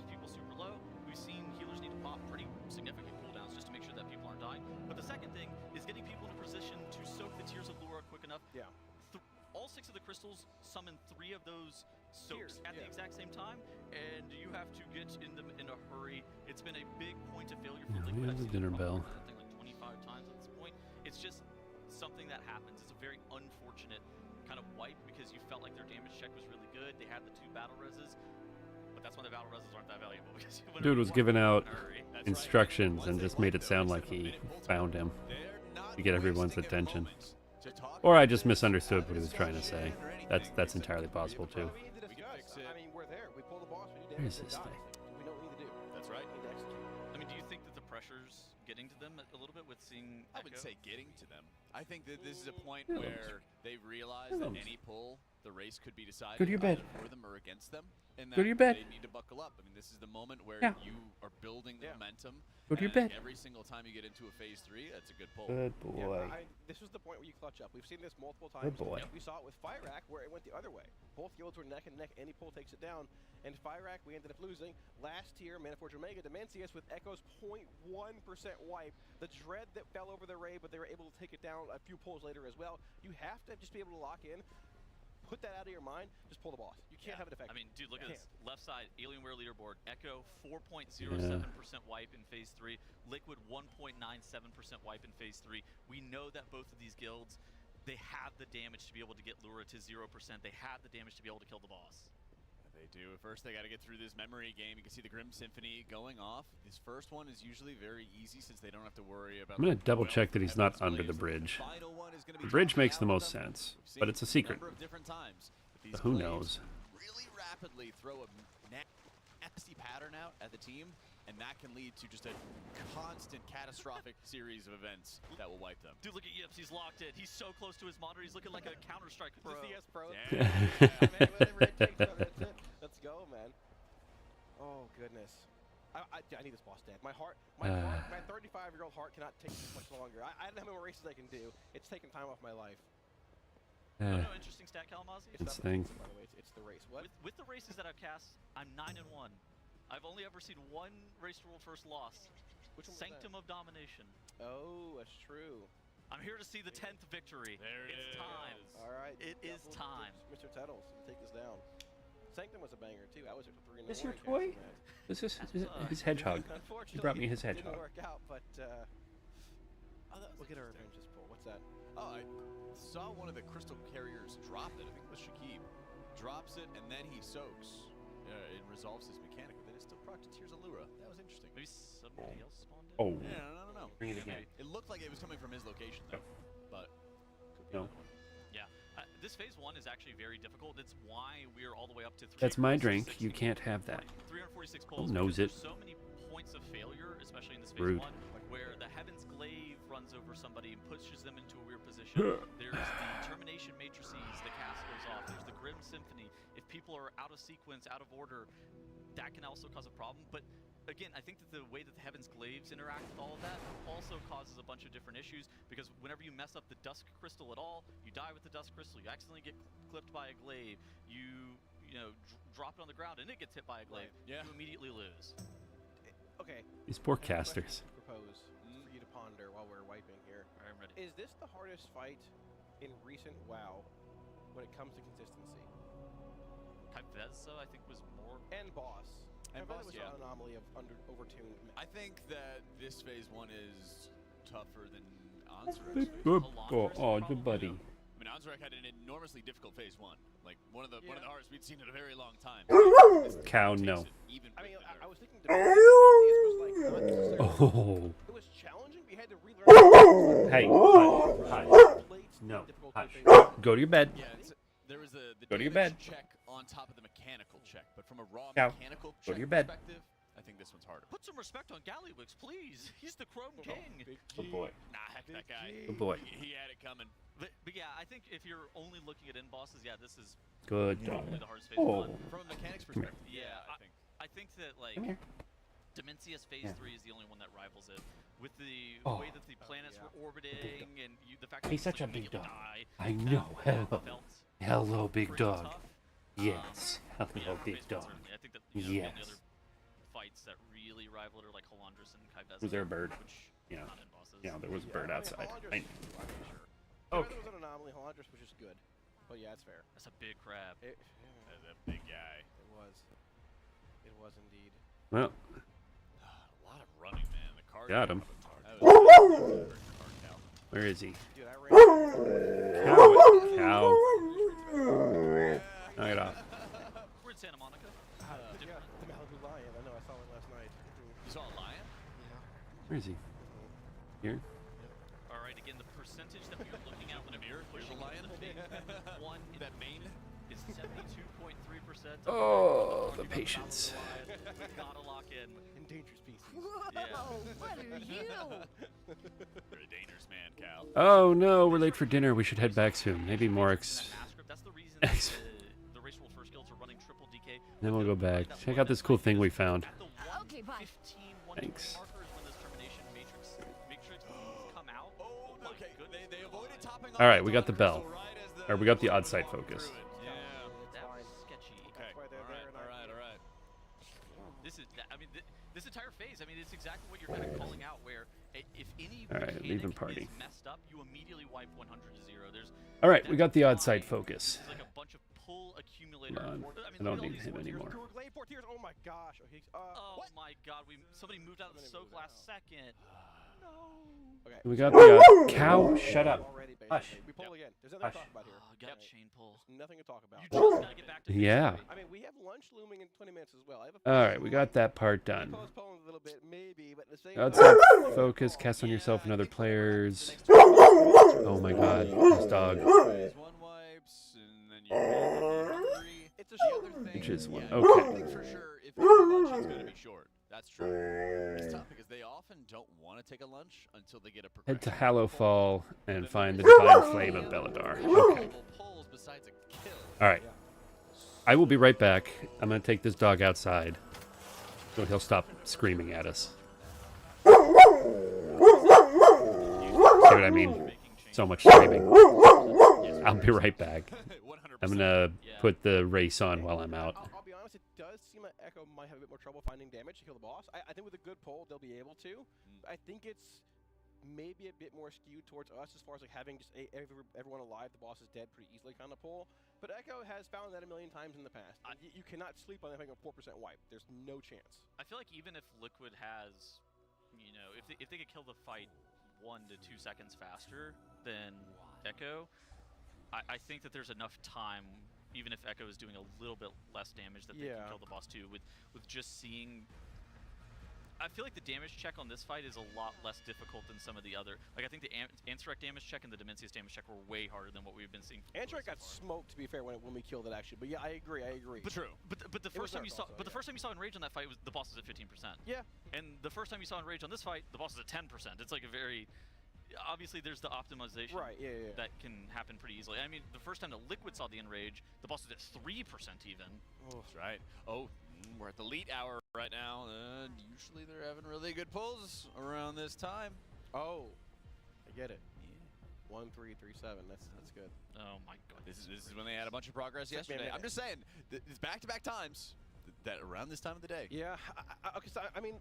people super low. We've seen healers need to pop pretty significant cooldowns just to make sure that people aren't dying. But the second thing is getting people in a position to soak the Tears of Lura quick enough. Yeah. All 6 of the crystals summon 3 of those soaks at the exact same time, and you have to get in them in a hurry. It's been a big point of failure for Liquid. We have the dinner bell. Something like 25 times at this point. It's just something that happens. It's a very unfortunate kind of wipe because you felt like their damage check was really good. They had the 2 battle reses, but that's when the battle reses aren't that valuable. Because Dude was giving out instructions and just made it sound like he found him to get everyone's attention. Or I just misunderstood what he was trying to say. That's entirely possible too. I mean, we're there. We pull the boss. We do Where damage. is this thing? We know what we need to do. That's right. We need to execute. I mean, do you think that the pressure's getting to them a little bit with seeing I wouldn't say getting to them. I think that this is a point Hello. where they realize Hello. that any pull, the race could be decided Go to your bed. either for them or against them. And Go to that your bed. they need to buckle up. I mean, this is the moment where Yeah. you are building the momentum. Go to your and bed. Every single time you get into a phase 3, that's a good pull. Good boy. This was the point where you clutch up. We've seen this multiple times. boy. We saw it with Firac where it went the other way. Both guilds were neck and neck. Any pull takes it down. And Firac, we ended up losing. Last tier, Manaforge Omega, Demencius with Echo's 0.1% wipe. The dread that fell over the raid, but they were able to take it down a few pulls later as well. You have to just be able to lock in. Put that out of your mind, just pull the boss. You can't have it effective. I mean, dude, look at this. Left side, Alienware leaderboard. Echo, 4.07% wipe in phase 3. Liquid, 1.97% wipe in phase 3. We know that both of these guilds, they have the damage to be able to get Lura to 0%. They have the damage to be able to kill the boss. They do. First, they got to get through this memory game. You can see the Grim Symphony going off. This first one is usually very easy since they don't have to worry about. I'm going to double check that he's not under the bridge. The bridge makes the most sense, but it's a secret. Different times, But who knows? Really rapidly throw a nasty see pattern out at the team, and that can lead to just a constant catastrophic series of events that will wipe them. Dude, look at Yips. He's locked in. He's so close to his monitor. He's looking like a Counter-Strike pro. CS pro. Yeah. Man, whatever it takes, that's it. Let's go, man. Oh, goodness. I need this boss dead. My 35-year-old heart cannot take this much longer. I don't know how many races I can do. It's taking time off my life. No, interesting stat, Kalamazoo. It's not the race, by the way. It's the race. What? With the races that I've cast, I'm 9-1. I've only ever seen one race to world first loss. Which one was Sanctum of Domination. Oh, that's true. I'm here to see the 10th victory. It's time. All right. It is time. Mr. Tettles, take this down. Sanctum was a banger too. I was here till 3 in the Is your morning. toy? This is his hedgehog. He brought me his hedgehog. Didn't work out, but we'll get our Avengers pull. What's that? Oh, I saw one of the crystal carriers drop it. I think it was Shakib. Drops it, and then he soaks. It resolves his mechanic, but then it still procs Tears of Lura. That was interesting. Maybe somebody else spawned it? Oh. Yeah, I don't know. Bring it again. It looked like it was coming from his location, though. But no. Yeah. This phase 1 is actually very difficult. That's why we're all the way up to 3. That's my drink. You can't have that. 346 pulls. Knows it. There's so many points of failure, especially in this phase Rude. 1, where the Heaven's Glaive runs over somebody and pushes them into a weird position. There's the Termination Matrices, the cast goes off. There's the Grim Symphony. If people are out of sequence, out of order, that can also cause a problem. But again, I think that the way that the Heaven's Glaives interact with all of that also causes a bunch of different issues, because whenever you mess up the Dusk Crystal at all, you die with the Dusk Crystal. You accidentally get clipped by a glaive. You drop it on the ground and it gets hit by a glaive. Yeah. You immediately lose. Okay. These poor casters. Propose for you to ponder while we're wiping here. All right, I'm ready. Is this the hardest fight in recent WoW when it comes to consistency? Kai'Veza, I think, was more. And boss. And boss, was yeah. an anomaly of overtuned. I think that this phase 1 is tougher than Anzurek. Good buddy. I mean, Anzurek had an enormously difficult phase 1. Like one of the hardest we'd seen in a very long time. Cow, no. I mean, I was thinking was like Oh. it was challenging. We had to relearn. Hey, no. Hush. Go to your bed. Yeah, there was the Go to your bed. check on top of the mechanical check, but from a raw Cow. mechanical Go check to your bed. perspective, I think this one's harder. Put some respect on Gallywix, please. He's the Chrome King. Good boy. Nah, heck that guy. Good boy. He had it coming. But yeah, I think if you're only looking at end bosses, yeah, this is Good probably dog. the hardest phase Oh. 1. From a mechanics Come here. perspective, Yeah, I think. I think that like Come here. Dimensius phase Yeah. 3 is the only one that rivals it. With the Oh. way that the planets were orbiting and the fact that He's you such a like, big immediately dog. die, I that know. Hello. felt Hello, big pretty dog. tough. Yes. Yeah, Hello, for big phase 1 dog. certainly. I think that again, the Yes. other fights that really rival it are like Halandris and Kai'Veza. Was there a bird? Which Yeah. are not end bosses. Yeah, there was a bird outside. Halandris, Okay. There was an anomaly. Halandris was just good. But yeah, it's fair. That's a big crab. That's a big guy. It was. It was indeed. Well, A lot of running, man. The card got him. Where is he? Dude, I ran. Cow. Knock it off. We're in Santa Monica. Yeah, the Malibu Lion. I know. I saw it last night. You saw a lion? Where is he? Here? All right, again, the percentage that we're looking at when Here, we're here's a pushing lion. the big one in That mane? is 72.3%. Oh, the patience. We gotta lock in. Endangered species. Yeah. What are you? You're a dangerous man, Cal. Oh no, we're late for dinner. We should head back soon. Maybe more That's the reason that the race world first guilds are running triple DK. Then we'll go back. Check out this cool thing we found. At the Okay, bye. 1:15, Thanks. markers when this termination matrix come out. Oh, my okay. goodness. They avoided topping All right, we got the bell. Or we got the odd side Walked focus. through it. Yeah. That was sketchy. Okay. That's why they're there. And All right. This is, I mean, this entire phase, I mean, it's exactly what you're kind of calling out, where if any All right, mechanic leaving party. is messed up, you immediately wipe 100 to 0. There's All right, we that got the odd line, side focus. This is like a bunch of pull accumulator. Hold on. I I mean, don't look at all need these him ones here. anymore. Glade 4 tiers. Oh my gosh. Okay. Oh What? my god, somebody moved out of the soak last second. No. Okay. We got the cow. Shut up. Already, basically. Hush. We pull again. There's nothing Hush. to talk about here. Oh, got chain pull. There's nothing to talk about. You just gotta get back to Yeah. I mean, we have lunch looming in 20 minutes as well. I have a All right, we got that part done. postponed a little bit, maybe, but at the same Outside time, focus. Cast on yourself and other players. Oh my god, this dog. Phase 1 wipes, and then you 3. it's a The short other thing, Which is one. yeah, Okay. I think for sure, if they have a lunch, it's going to be short. That's true. It's tough because they often don't want to take a lunch until they get a progression. Head to Hallowfall and find the Divine Flame of Belladar. Okay. Alright. I will be right back. I'm going to take this dog outside so he'll stop screaming at us. See what I mean? So much screaming. I'll be right back. I'm going to put the race on while I'm out. I'll be honest, it does seem like Echo might have a bit more trouble finding damage to kill the boss. I think with a good pull, they'll be able to. I think it's maybe a bit more skewed towards us as far as like having just everyone alive, the boss is dead pretty easily kind of pull. But Echo has found that a million times in the past. You cannot sleep on having a 4% wipe. There's no chance. I feel like even if Liquid has, you know, if they could kill the fight 1 to 2 seconds faster than Echo, I think that there's enough time, even if Echo is doing a little bit less damage, that they can kill the boss too. With just seeing, I feel like the damage check on this fight is a lot less difficult than some of the other. Like I think the Ansurek damage check and the Dimensius damage check were way harder than what we've been seeing. Ansurek got smoked, to be fair, when we killed it actually. But yeah, I agree. But true. But the first time you saw, the first time you saw Enrage on that fight was the boss was at 15%. Yeah. And the first time you saw Enrage on this fight, the boss is at 10%. It's like a very, obviously there's the optimization that can happen pretty easily. I mean, the first time that Liquid saw the Enrage, the boss was at 3% even. Oh, that's right. Oh. We're at the late hour right now, and usually they're having really good pulls around this time. Oh, I get it. 1, 3, 3, 7. That's good. Oh my god. This is when they had a bunch of progress yesterday. I'm just saying, it's back-to-back times that around this time of the day. Yeah. Okay. So I mean,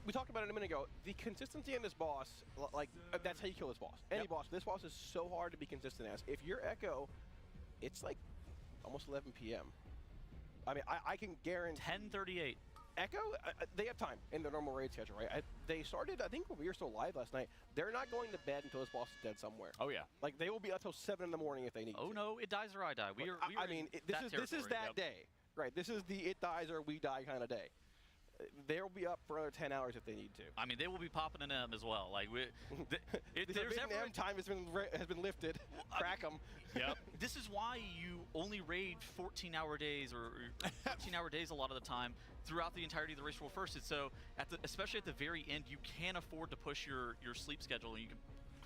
we talked about it a minute ago. The consistency in this boss, like that's how you kill this boss. Any boss. This boss is so hard to be consistent as. If you're Echo, it's like almost 11 p.m. I mean, I can guarantee. 10:38. Echo, they have time in their normal raid schedule, right? They started, I think when we were still live last night, they're not going to bed until this boss is dead somewhere. Oh, yeah. Like, they will be up till 7 in the morning if they need to. Oh, no, it dies or I die. I mean, this is that day, right? This is the it dies or we die kind of day. They'll be up for another 10 hours if they need to. I mean, they will be popping an M as well. Like, there's M time has been lifted. Crack them. Yep. This is why you only raid 14-hour days or 15-hour days a lot of the time throughout the entirety of the race rule first. It's so, especially at the very end, you can afford to push your sleep schedule, and you can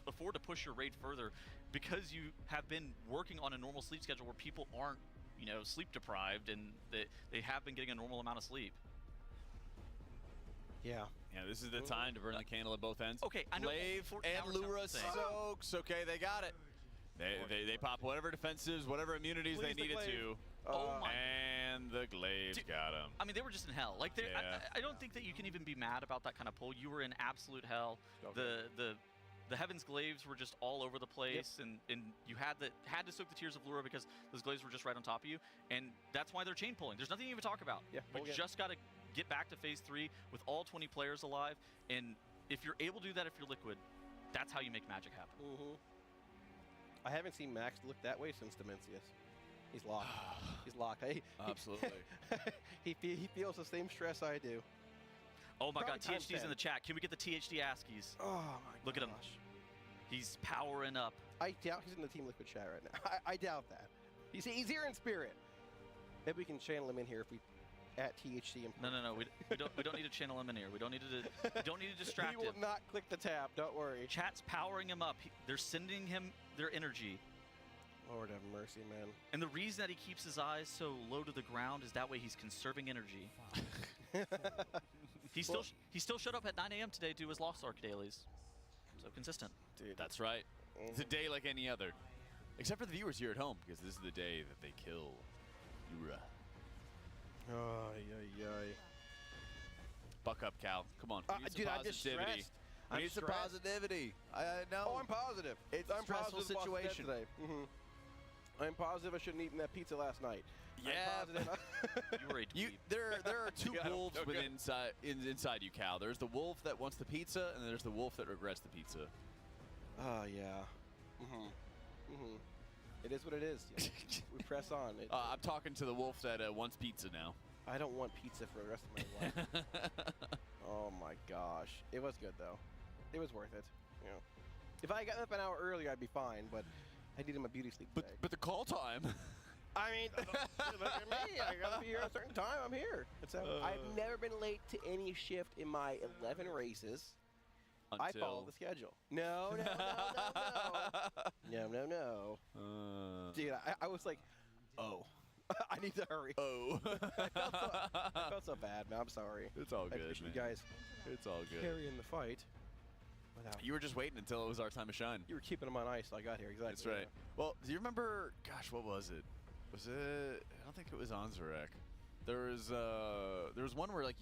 afford to push your raid further because you have been working on a normal sleep schedule where people aren't, you know, sleep deprived, and they have been getting a normal amount of sleep. Yeah. Yeah, this is the time to burn the candle at both ends. Okay, I know. Glaive and Lura soaks. Okay, they got it. They pop whatever defensives, whatever immunities they needed to. And the Glaive got him. I mean, they were just in hell. Like, I don't think that you can even be mad about that kind of pull. You were in absolute hell. The Heaven's Glaives were just all over the place, and you had to soak the Tears of Lura because those Glaives were just right on top of you, and that's why they're chain pulling. There's nothing to even talk about. Yeah, we just got to get back to phase 3 with all 20 players alive, and if you're able to do that if you're Liquid, that's how you make magic happen. I haven't seen Max look that way since Dimensius. He's locked. He's locked. Absolutely. He feels the same stress I do. Oh my god, THD's in the chat. Can we get the THD ASCIIs? Oh my gosh. Look at him. He's powering up. I doubt he's in the Team Liquid chat right now. I doubt that. He's here in spirit. Maybe we can channel him in here if we at THD. No. We don't need to channel him in here. We don't need to distract him. He will not click the tab. Don't worry. Chat's powering him up. They're sending him their energy. Lord have mercy, man. And the reason that he keeps his eyes so low to the ground is that way he's conserving energy. He still showed up at 9 a.m. today to do his Lost Ark dailies. So consistent. Dude, that's right. It's a day like any other. Except for the viewers here at home, because this is the day that they kill Lura. Buck up, Cal. Come on. Dude, I'm just stressed. I need some positivity. I know. Oh, I'm positive. It's a stressful situation. Today. I'm positive I shouldn't have eaten that pizza last night. Yeah. There are two wolves inside you, Cal. There's the wolf that wants the pizza, and there's the wolf that regrets the pizza. Oh, yeah. It is what it is. Yeah. We press on. I'm talking to the wolf that wants pizza now. I don't want pizza for the rest of my life. Oh my gosh. It was good though. It was worth it. You know. If I got up an hour earlier, I'd be fine, but I needed my beauty sleep today. But the call time. I mean, look at me. I gotta be here at a certain time. I'm here. I've never been late to any shift in my 11 races. I follow the schedule. No. Dude, I was like, oh, I need to hurry. Oh. I felt so bad, man. I'm sorry. It's all good, appreciate man. you guys It's all good. carrying the fight. You were just waiting until it was our time to shine. You were keeping them on ice till I got here. Exactly. That's right. Well, do you remember? Gosh, what was it? Was it? I don't think it was Anzarek. There was one where like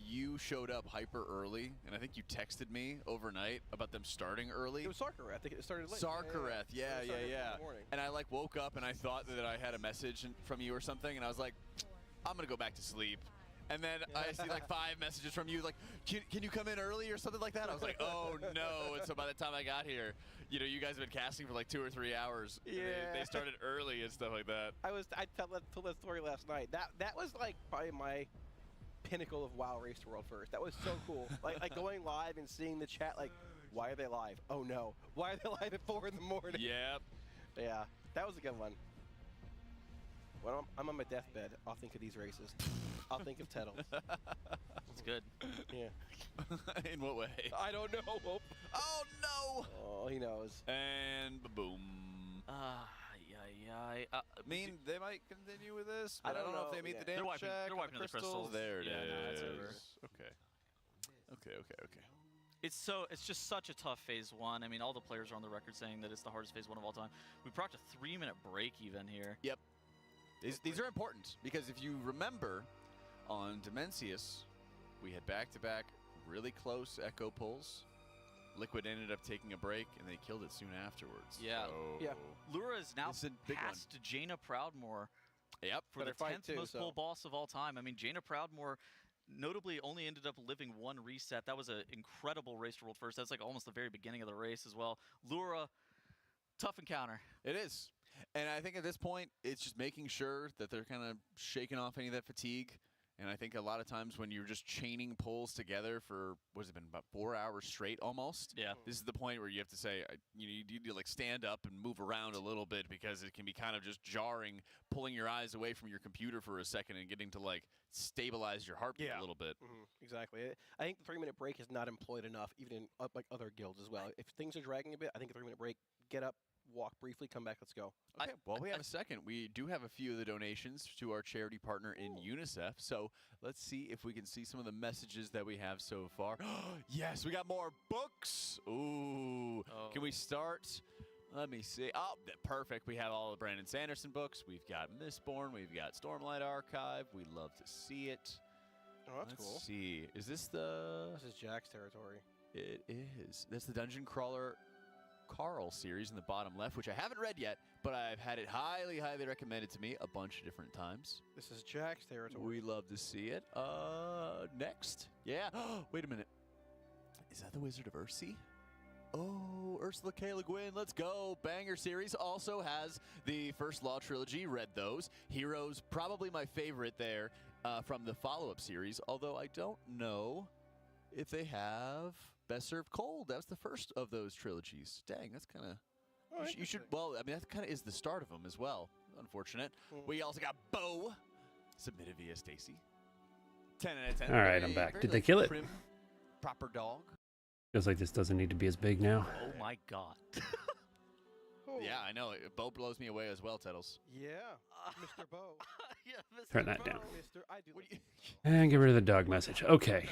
you showed up hyper early, and I think you texted me overnight about them starting early. It was Sarkareth. I think it started late. Sarkareth, yeah. And I like woke up and I thought that I had a message from you or something, and I was like, I'm gonna go back to sleep. And then I see like 5 messages from you, like, can you come in early or something like that? I was like, oh no. And so by the time I got here, you know, you guys have been casting for like 2 or 3 hours. Yeah. They started early and stuff like that. I told that story last night. That was like probably my pinnacle of WoW Race to World First. That was so cool. like going live and seeing the chat, like, why are they live? Oh no. Why are they live at 4 in the morning? Yep. Yeah, that was a good one. When I'm on my deathbed, I'll think of these races. I'll think of Tettles. That's good. Yeah. In what way? I don't know. Oh no! Oh, he knows. And boom. I mean, they might continue with this. I But don't know if they know. meet Yeah. the damage check. They're wiping the crystals. There it Yeah, no, it's is. over. Okay. It's just such a tough phase 1. I mean, all the players are on the record saying that it's the hardest phase 1 of all time. We procced a 3-minute break even here. Yep. These are important because if you remember, on Dimensius, we had back-to-back really close echo pulls. Liquid ended up taking a break, and they killed it soon afterwards. Yeah. So Yeah. Lura is now It's a big one. past Jaina Proudmoore Yep. for the Better fight 10th too, most so. pull boss of all time. I mean, Jaina Proudmoore notably only ended up living 1 reset. That was an incredible race to World First. That's like almost the very beginning of the race as well. Lura, tough encounter. It is. And I think at this point, it's just making sure that they're kind of shaking off any of that fatigue. And I think a lot of times when you're just chaining pulls together for, what has it been, about 4 hours straight almost? Yeah. This is the point where you have to say, you need to like stand up and move around a little bit because it can be kind of just jarring, pulling your eyes away from your computer for a second and getting to like stabilize your heartbeat a little bit. Exactly. I think the 3-minute break is not employed enough, even in like other guilds as well. If things are dragging a bit, I think a 3-minute break, get up, walk briefly, come back, let's go. Okay, well, we have a second. We do have a few of the donations to our charity partner in UNICEF, so let's see if we can see some of the messages that we have so far. Yes, we got more books. Ooh. Can we start? Let me see. Oh, perfect. We have all the Brandon Sanderson books. We've got Mistborn. We've got Stormlight Archive. We love to see it. Oh, that's cool. Let's see. Is this the... This is Jack's territory. It is. That's the Dungeon Crawler Carl series in the bottom left, which I haven't read yet, but I've had it highly, highly recommended to me a bunch of different times. This is Jack's territory. We love to see it. Next. Yeah. Wait a minute. Is that the Wizard of Ursi? Oh, Ursula K. Le Guin, let's go. Banger series also has the First Law trilogy. Read those. Heroes, probably my favorite there from the follow-up series, although I don't know if they have Best Served Cold. That was the first of those trilogies. Dang, that's kind of... you should... Well, I mean, that kind of is the start of them as well. Unfortunate. We also got Bo, submitted via Stacy. 10 out of 10. All right, I'm back. Did they kill it? Prim, proper dog. Feels like this doesn't need to be as big now. Oh my god. Yeah, I know. Bo blows me away as well, Tettles. Yeah, Mr. Bo. Yeah, Mr. Turn that Bo. down. Mr. I do. And get rid of the dog message. Okay.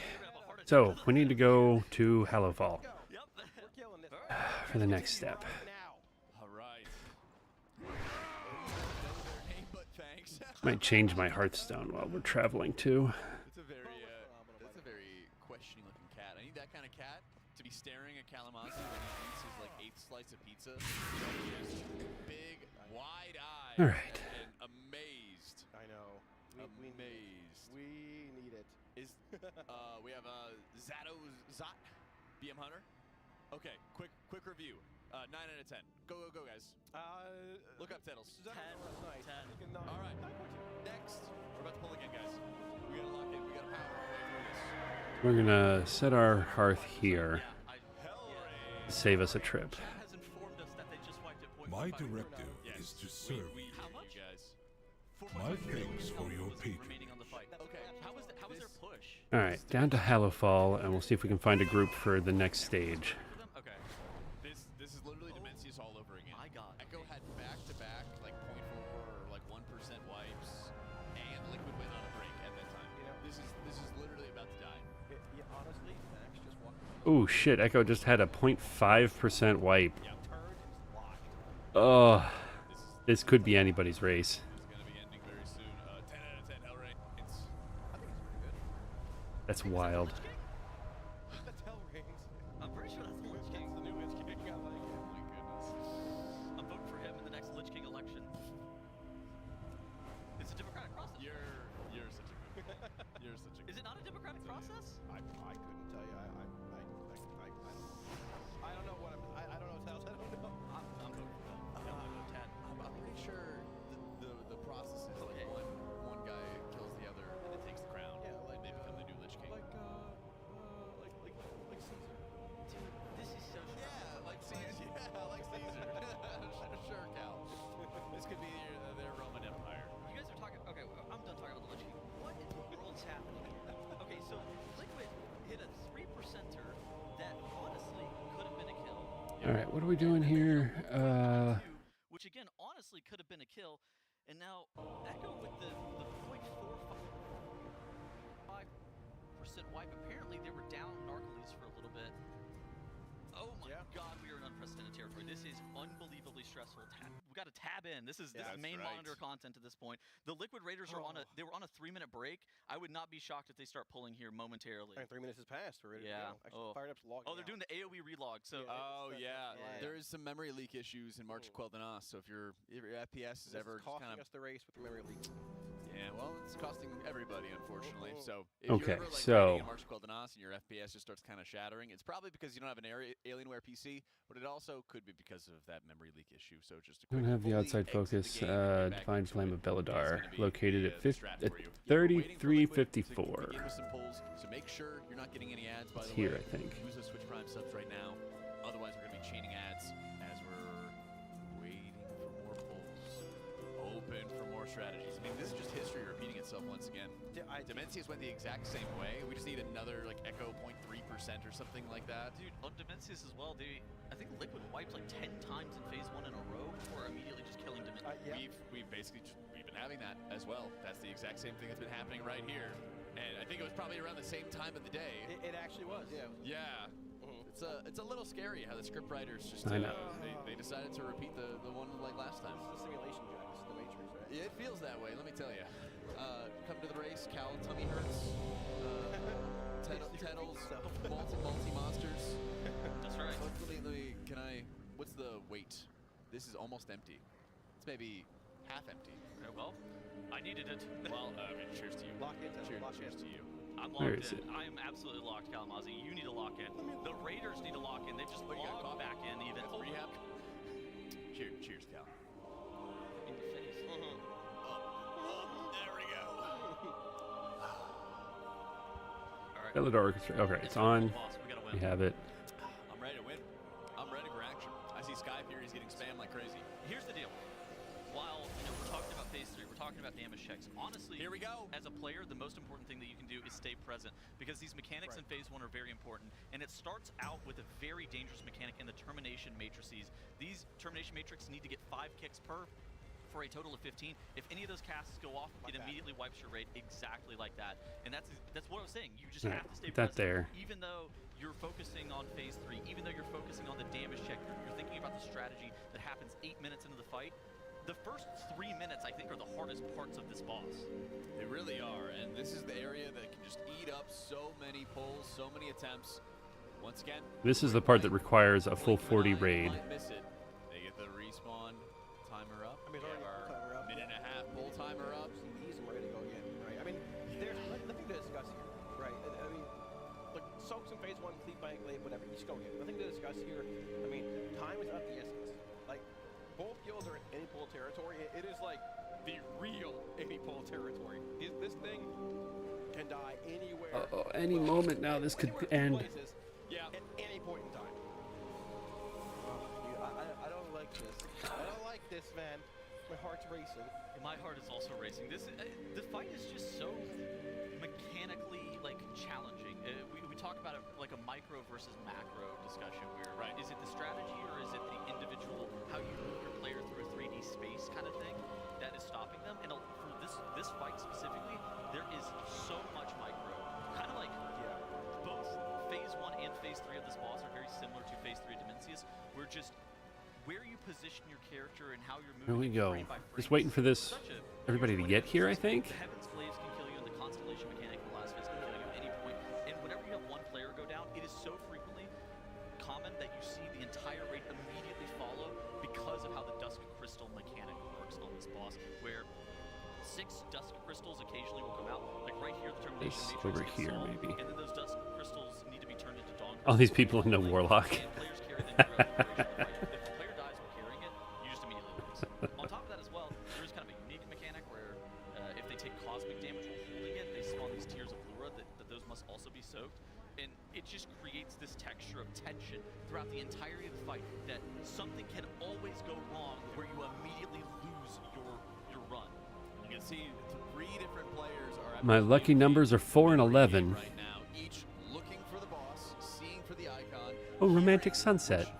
So, we need to go to Hallowfall We're killing this. for the next step. Now. All right. But thanks. Might change my Hearthstone while we're traveling too. It's a very questioning-looking cat. I need that kind of cat to be staring at Kalamazoo when he eats his like 8th slice of pizza. Just big, wide eyes. All right. And amazed. I know. Amazed. We need it. Is we have Zato Zot, BM Hunter. Okay, quick review. 9 out of 10. Go guys. Look up Tettles. 10. 10. All right. Next, we're about to pull again, guys. We gotta lock in. We gotta power our way through this. We're gonna set our hearth here to save us a trip. Has informed us that they just wiped it point My 5. directive Yes. is to serve. We How hear much? you guys. My thanks for your patronage. remaining on the fight. Okay, how was their push? All right, down to Hallowfall, and we'll see if we can find a group for the next stage. Okay. This is literally Dimensius all over again. My God. Echo had back-to-back like 0.4 or like 1% wipes, and Liquid went on a break at that time. You know, this is literally about to die. Yeah, honestly, Max just walked. Oh shit, Echo just had a 0.5% wipe. Yeah, turned and locked. Oh, this could be anybody's race. It's gonna be ending very soon. 10 out of 10 Hell Rain. I think it's pretty good. That's wild. That's Hell Rings. I'm pretty sure that's the Lich King. The new Lich King. I like it. Oh my goodness. I'm voting for him in the next Lich King election. It's a democratic process. You're such a good one. You're such a good Is it not a democratic process? I couldn't tell you. I don't know what I don't know Tails. I don't know. I'm voting for him. I'm voting for 10. I'm pretty sure the process is like one guy kills the other and then takes the crown. Yeah, like they become the new Lich King. Like Caesar. Dude, this is so Like Caesar. Yeah, like Caesar. Sure, Cal. This could be their Roman Empire. You guys are talking. Okay, I'm done talking about the Lich King. What in the world's happening here? Okay, so Liquid hit a 3%er that honestly could have been a kill. All right, what are we doing here? Which again, honestly, could have been a kill. And now Echo with the 0.45% wipe. Apparently, they were down Narcoles for a little bit. Oh my God, we are in unprecedented territory. This is unbelievably stressful. We got to tab in. This is main monitor content at this point. The Liquid Raiders are they were on a 3-minute break. I would not be shocked if they start pulling here momentarily. And 3 minutes has passed. We're ready to go. Actually, fired up's logging. Oh, they're doing the AOE relog. So There is some memory leak issues in March of Quel'Danas. So if your FPS is ever costing kind of us the race with the memory leak. Yeah, well, it's costing everybody, unfortunately. So if Okay, you're ever, like, so- riding in March of Quel'Danas and your FPS just starts kind of shattering, it's probably because you don't have an Alienware PC, but it also could be because of that memory leak issue. So just a Don't quick have the fully outside exit focus. the game and get back Divine into Flame it. of Beladar, It's gonna be located the at strat for you. We're waiting for Liquid to 3354. begin with some pulls, so make sure you're not getting any ads, by It's the way. here, I think. Use those Switch Prime subs right now. Otherwise, we're going to be chaining ads as we're waiting for more pulls. Open for more strategies. I mean, this is just history repeating itself once again. Dimensius went the exact same way. We just need another, like, Echo 0.3% or something like that. Dude, on Dimensius as well, I think Liquid wiped like 10 times in phase 1 in a row before immediately just killing Dimensius. We've basically we've been having that as well. That's the exact same thing that's been happening right here. And I think it was probably around the same time of the day. It actually was, yeah. Yeah. It's a little scary how the script writers just I know. they decided to repeat the one like last time. This is the simulation, Jack. This is the Matrix, right? Yeah, it feels that way, let me tell you. Come to the race, Cal, tummy hurts, Tettles, multi monsters. That's right. What's the weight? This is almost empty. It's maybe half empty. Well, I needed it. Well, cheers to you. Lock in, Cheers to you. I'm Where locked is in. it? I am absolutely locked, Kalamazoo. You need to lock in. The Raiders need to lock in. They've just logged back in even. Rehab. Cheers, Cal. In the face. There we go. All right. Beladar Orchestra. Okay, it's on. We gotta win. We have it. I'm ready to win. I'm ready for action. I see Sky Fury's getting spammed like crazy. Here's the deal. While we're talking about phase 3, we're talking about damage checks. Honestly, here we go. As a player, the most important thing that you can do is stay present because these mechanics in phase 1 are very important. And it starts out with a very dangerous mechanic in the termination matrices. These termination matrices need to get 5 kicks per for a total of 15. If any of those casts go off, it immediately wipes your raid exactly like that. And that's what I was saying. You just have to stay That present. there. Even though you're focusing on phase 3, even though you're focusing on the damage check, you're thinking about the strategy that happens 8 minutes into the fight. The first 3 minutes, I think, are the hardest parts of this boss. They really are, and this is the area that can just eat up so many pulls, so many attempts. Once again, This is the part that requires a full 40 raid. might miss it. They get the respawn timer up. I mean, we have our timer up. minute and a half pull timer up. CDs and we're ready to go again, right? I mean, there's nothing to discuss here, right? I mean, like, soaks in phase 1, cleat blank blade, whatever, you just go again. Nothing to discuss here. I mean, time is of the essence. Like, both guilds are in any pull territory. It is like the real any pull territory. This thing can die anywhere. Any moment now, this could end. Places, at any point in time. Dude, I don't like this. I don't like this, man. My heart's racing. My heart is also racing. This the fight is just so mechanically like challenging. We talk about it like a micro versus macro discussion where is it the strategy or is it the individual how you move your player through a 3D space kind of thing that is stopping them? And for this fight specifically, there is so much micro. Kind of like both phase 1 and phase 3 of this boss are very similar to phase 3 of Dimensius. We're just where you position your character and how you're moving. Here we go. Frame by frame. Just waiting for this everybody to get here, I think. The Heaven's Glaives can kill you, and the Constellation mechanic in the last phase can kill you at any point. And whenever you have one player go down, it is so frequently common that you see the entire raid immediately follow because of how the Dusk Crystal mechanic works on this boss, where 6 Dusk Crystals occasionally will come out. Like right here, the Termination This Matrix over gets here, solved, maybe. and then those Dusk Crystals need to be turned into Dawn All these Crystals. people in a Warlock. And players carry them throughout the duration of the fight. If the player dies while carrying it, you just immediately lose. On top of that as well, there is kind of a unique mechanic where if they take cosmic damage while holding it, they spawn these tears of Lura that those must also be soaked. And it just creates this texture of tension throughout the entirety of the fight that something can always go wrong where you immediately lose your run. You can see 3 different players are My lucky numbers are 4 and 11. right now, each looking for the boss, seeing for the icon. Oh, Romantic Sunset.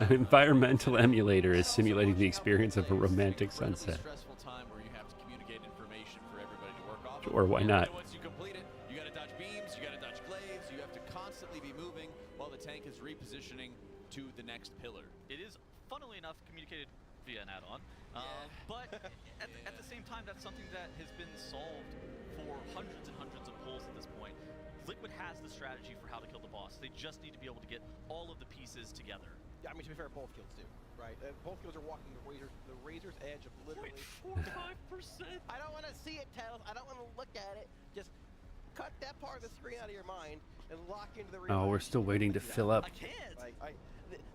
An environmental emulator is simulating the experience of a romantic sunset. Stressful time where you have to communicate information for everybody to work off. Sure, why not? And once you complete it, you got to dodge beams, you got to dodge glaives, you have to constantly be moving while the tank is repositioning to the next pillar. It is, funnily enough, communicated via an add-on, but at the same time, that's something that has been solved for hundreds and hundreds of pulls at this point. Liquid has the strategy for how to kill the boss. They just need to be able to get all of the pieces together. Yeah, I mean, to be fair, both guilds do, right? Both guilds are walking the razor's edge of literally 0.45%. I don't want to see it, Tails. I don't want to look at it. Just cut that part of the screen out of your mind and lock into the real. Oh, we're still waiting to fill up. I can't.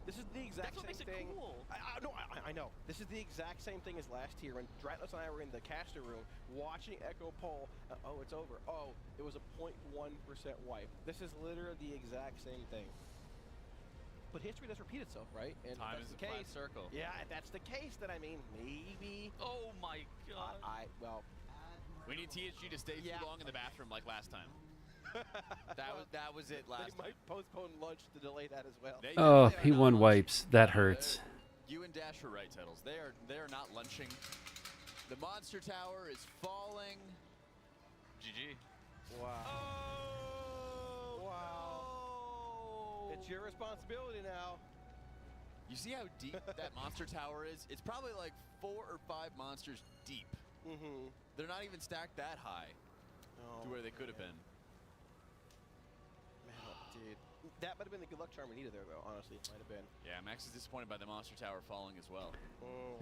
This is the exact same thing. Cool. I know. This is the exact same thing as last year when Drattnos and I were in the caster room watching Echo pull. Oh, it's over. Oh, it was a 0.1% wipe. This is literally the exact same thing. But history does repeat itself, right? And Time that's is the a flat case. circle. Yeah, if that's the case, then I mean, maybe. Oh my God. Well. We need THG to stay too long in the bathroom like last time. that was it last They might postpone lunch to delay that as well. Oh, P1 wipes. That hurts. You and Dash are right, Tuttles. They are not lunching. The monster tower is falling. GG. Wow. Oh, wow. It's your responsibility now. You see how deep that monster tower is? It's probably like 4 or 5 monsters deep. Mm-hmm. They're not even stacked that high to where they could have been. Dude, that might have been the good luck charm we needed there, though. Honestly, it might have been. Yeah, Max is disappointed by the monster tower falling as well. Oh,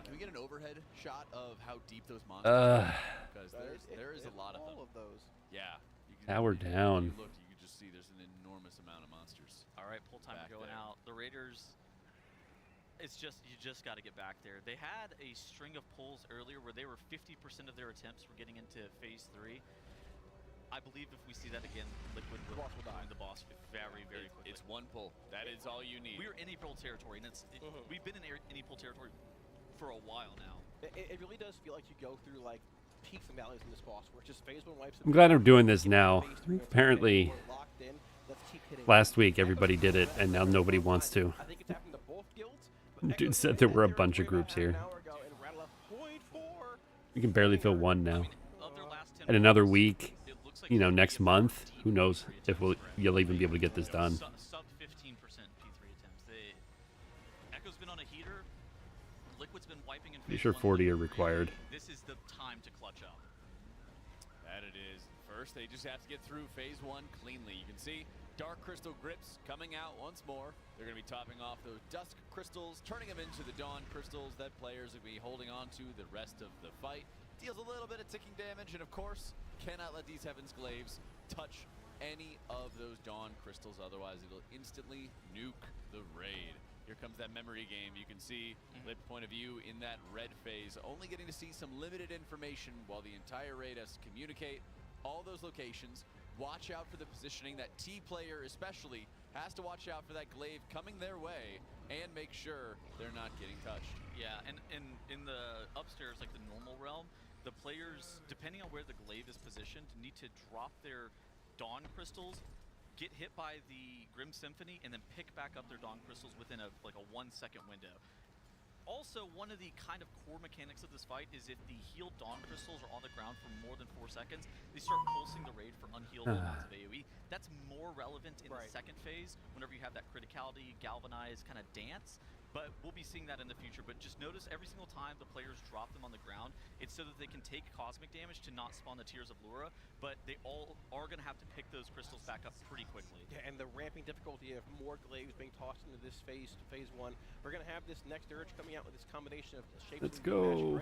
Can we get an overhead shot of how deep those monsters are? Because there is a lot of them. All of those. Yeah. Tower down. Look, you can just see there's an enormous amount of monsters. All right, pull time going out. The Raiders. It's just, you just got to get back there. They had a string of pulls earlier where they were 50% of their attempts were getting into phase 3. I believe if we see that again, Liquid will die. The boss very, very quickly. It's one pull. That is all you need. We're in April territory, and we've been in April territory for a while now. It really does feel like you go through like peaks and valleys in this boss, where it's just phase 1 wipes. I'm glad I'm doing this now. Apparently, last week everybody did it, and now nobody wants to. I think it's happened to both guilds. Dude said there were a bunch of groups here. We can barely fill one now. In another week, you know, next month, who knows if you'll even be able to get this done. Sub 15% P3 attempts. Echo's been on a heater. Liquid's been wiping in. Pretty sure 40 are required. This is the time to clutch up. That it is. First, they just have to get through phase 1 cleanly. You can see Dark Crystal Grips coming out once more. They're going to be topping off those Dusk Crystals, turning them into the Dawn Crystals that players will be holding on to the rest of the fight. Deals a little bit of ticking damage, and of course, cannot let these Heaven's Glaives touch any of those Dawn Crystals, otherwise it'll instantly nuke the raid. Here comes that memory game. You can see Lip's point of view in that red phase, only getting to see some limited information while the entire raid has to communicate all those locations, watch out for the positioning. That T player especially has to watch out for that glaive coming their way and make sure they're not getting touched. Yeah, and in the upstairs, like the normal realm, the players, depending on where the glaive is positioned, need to drop their Dawn Crystals, get hit by the Grim Symphony, and then pick back up their Dawn Crystals within a 1 second window. Also, one of the kind of core mechanics of this fight is if the healed Dawn Crystals are on the ground for more than 4 seconds, they start pulsing the raid for unhealed amounts of AoE. That's more relevant in the second phase, whenever you have that criticality, galvanize kind of dance. But we'll be seeing that in the future. But just notice every single time the players drop them on the ground, it's so that they can take cosmic damage to not spawn the Tears of Lura, but they all are going to have to pick those crystals back up pretty quickly. Yeah, and the ramping difficulty of more glaives being tossed into this phase, phase 1. We're going to have this next urge coming out with this combination of shapes. Let's go.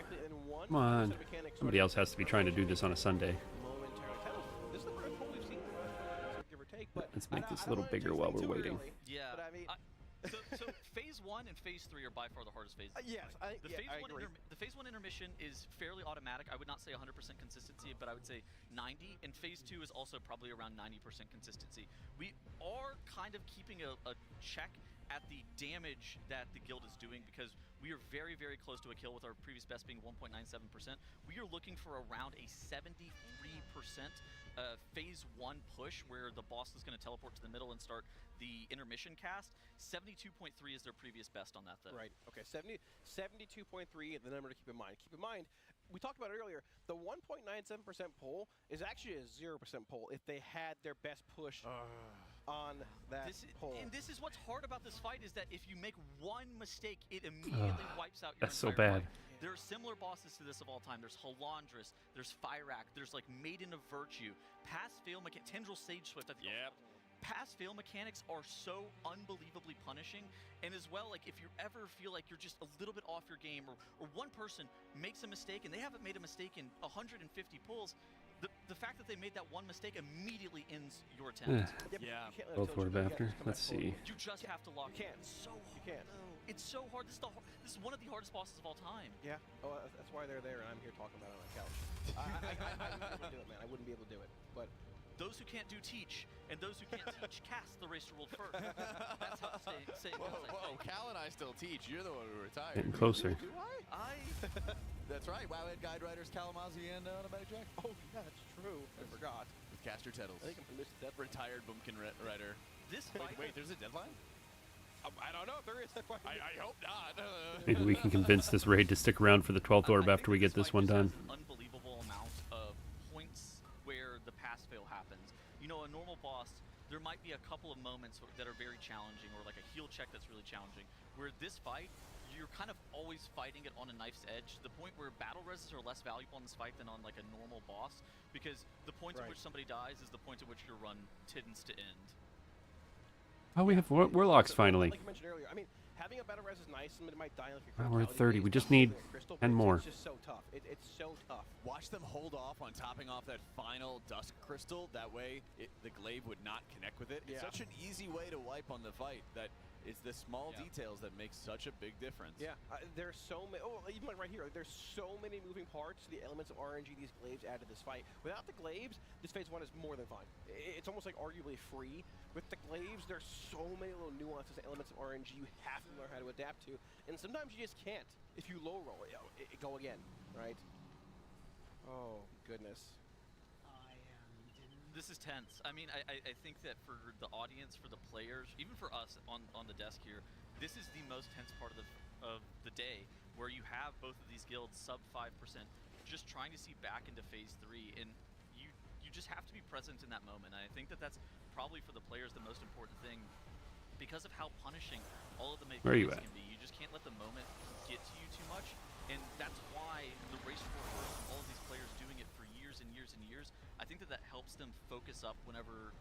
Come on. Somebody else has to be trying to do this on a Sunday. This is the first one we've seen, give or take. But Let's make this a little bigger while we're waiting. Yeah. But I mean, so phase 1 and phase 3 are by far the hardest phases. Yes, I agree. The phase 1 intermission is fairly automatic. I would not say 100% consistency, but I would say 90. And phase 2 is also probably around 90% consistency. We are kind of keeping a check at the damage that the guild is doing because we are very, very close to a kill with our previous best being 1.97%. We are looking for around a 73% phase 1 push where the boss is going to teleport to the middle and start the intermission cast. 72.3 is their previous best on that though. Right, okay, 72.3 is the number to keep in mind. Keep in mind, we talked about it earlier, the 1.97% pull is actually a 0% pull if they had their best push on that pull. And this is what's hard about this fight is that if you make one mistake, it immediately wipes out your That's so entire bad. fight. There are similar bosses to this of all time. There's Halandris, there's Fyrak, there's like Maiden of Virtue, Pass-Fail Mechanics, Tendril Sage Swift. Pass-fail mechanics are so unbelievably punishing, and as well, like if you ever feel like you're just a little bit off your game, or one person makes a mistake and they haven't made a mistake in 150 pulls, the fact that they made that one mistake immediately ends your attempt. Yeah. Both word after. Let's see. You just have to lock in. It's so hard. You can't. It's so hard. This is one of the hardest bosses of all time. Yeah. Oh, that's why they're there, and I'm here talking about it on the couch. I wouldn't be able to do it, man. I wouldn't be able to do it, but. Those who can't do teach, and those who can't teach cast the race to world first. That's how say Whoa, Cal and I still teach. You're the one who retired. Getting closer. Do I? That's right. WoWhead guide writers Kalamazoo and Automatic Jack. Oh, yeah, that's true. I forgot. With Caster Tettles. I think I'm missed that. Retired Bumpkin writer. This fight. Wait, there's a deadline? I don't know if there is. I hope not. Maybe we can convince this raid to stick around for the 12th orb after we get this one done. Unbelievable amount of points where the pass-fail happens. You know, a normal boss, there might be a couple of moments that are very challenging, or like a heal check that's really challenging. Where this fight, you're kind of always fighting it on a knife's edge, to the point where battle reses are less valuable in this fight than on like a normal boss, because the point at which somebody dies is the point at which your run tends to end. Oh, we have warlocks finally. Like you mentioned earlier, I mean, having a battle res is nice. Somebody might die like a We're at 30. We just need 10 more. It's just so tough. It's so tough. Watch them hold off on topping off that final Dusk Crystal. That way, the glaive would not connect with it. It's such an easy way to wipe on the fight that it's the small details that make such a big difference. Yeah, there's so many. Oh, even like right here, there's so many moving parts to the elements of RNG these glaives add to this fight. Without the glaives, this phase 1 is more than fine. It's almost like arguably free. With the glaives, there's so many little nuances and elements of RNG you have to learn how to adapt to, and sometimes you just can't. If you low roll, go again, right? Oh goodness. This is tense. I mean, I think that for the audience, for the players, even for us on the desk here, this is the most tense part of the day, where you have both of these guilds sub 5%, just trying to see back into phase 3, and you just have to be present in that moment. And I think that that's probably for the players the most important thing, because of how punishing all of the mechanics can be. You just can't let the moment get to you too much, and that's why the race for all of these players doing it for years and years and years. I think that helps them focus up whenever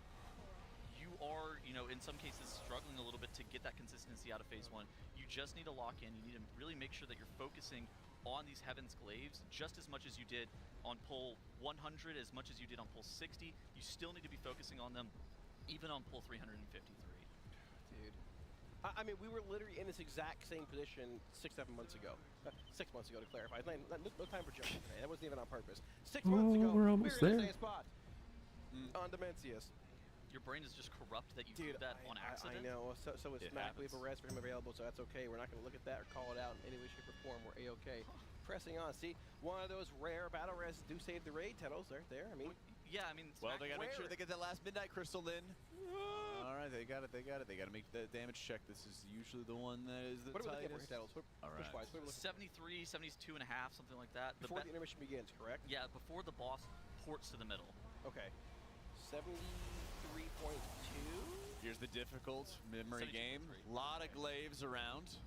you are, you know, in some cases struggling a little bit to get that consistency out of phase 1. You just need to lock in. You need to really make sure that you're focusing on these Heaven's Glaives just as much as you did on pull 100, as much as you did on pull 60. You still need to be focusing on them even on pull 353. Dude. I mean, we were literally in this exact same position 6-7 months ago. 6 months ago, to clarify. No time for joking today. That wasn't even on purpose. 6 months ago, we're almost we were in there. the same spot. on Dimensius. Your brain is just corrupt that you do Dude, that on accident. I know. So is Smack. We have a happens. res for him available, so that's okay. We're not going to look at that or call it out in any way, shape, or form. We're A-okay. Pressing on. See, one of those rare battle res do save the raid tunnels. They're there. I mean, yeah, I mean, well, they got to make sure they get that last Midnight Crystal in. All right, they got it. They got to make the damage check. This is usually the one that is the what are we looking tightest. for hit totals? All right. Push-wise, what are we looking 73, 72 and a half, something like that. before the intermission begins, correct? Yeah, before the boss ports to the middle. Okay. 73.2. Here's the difficult memory game. A lot of glaives around.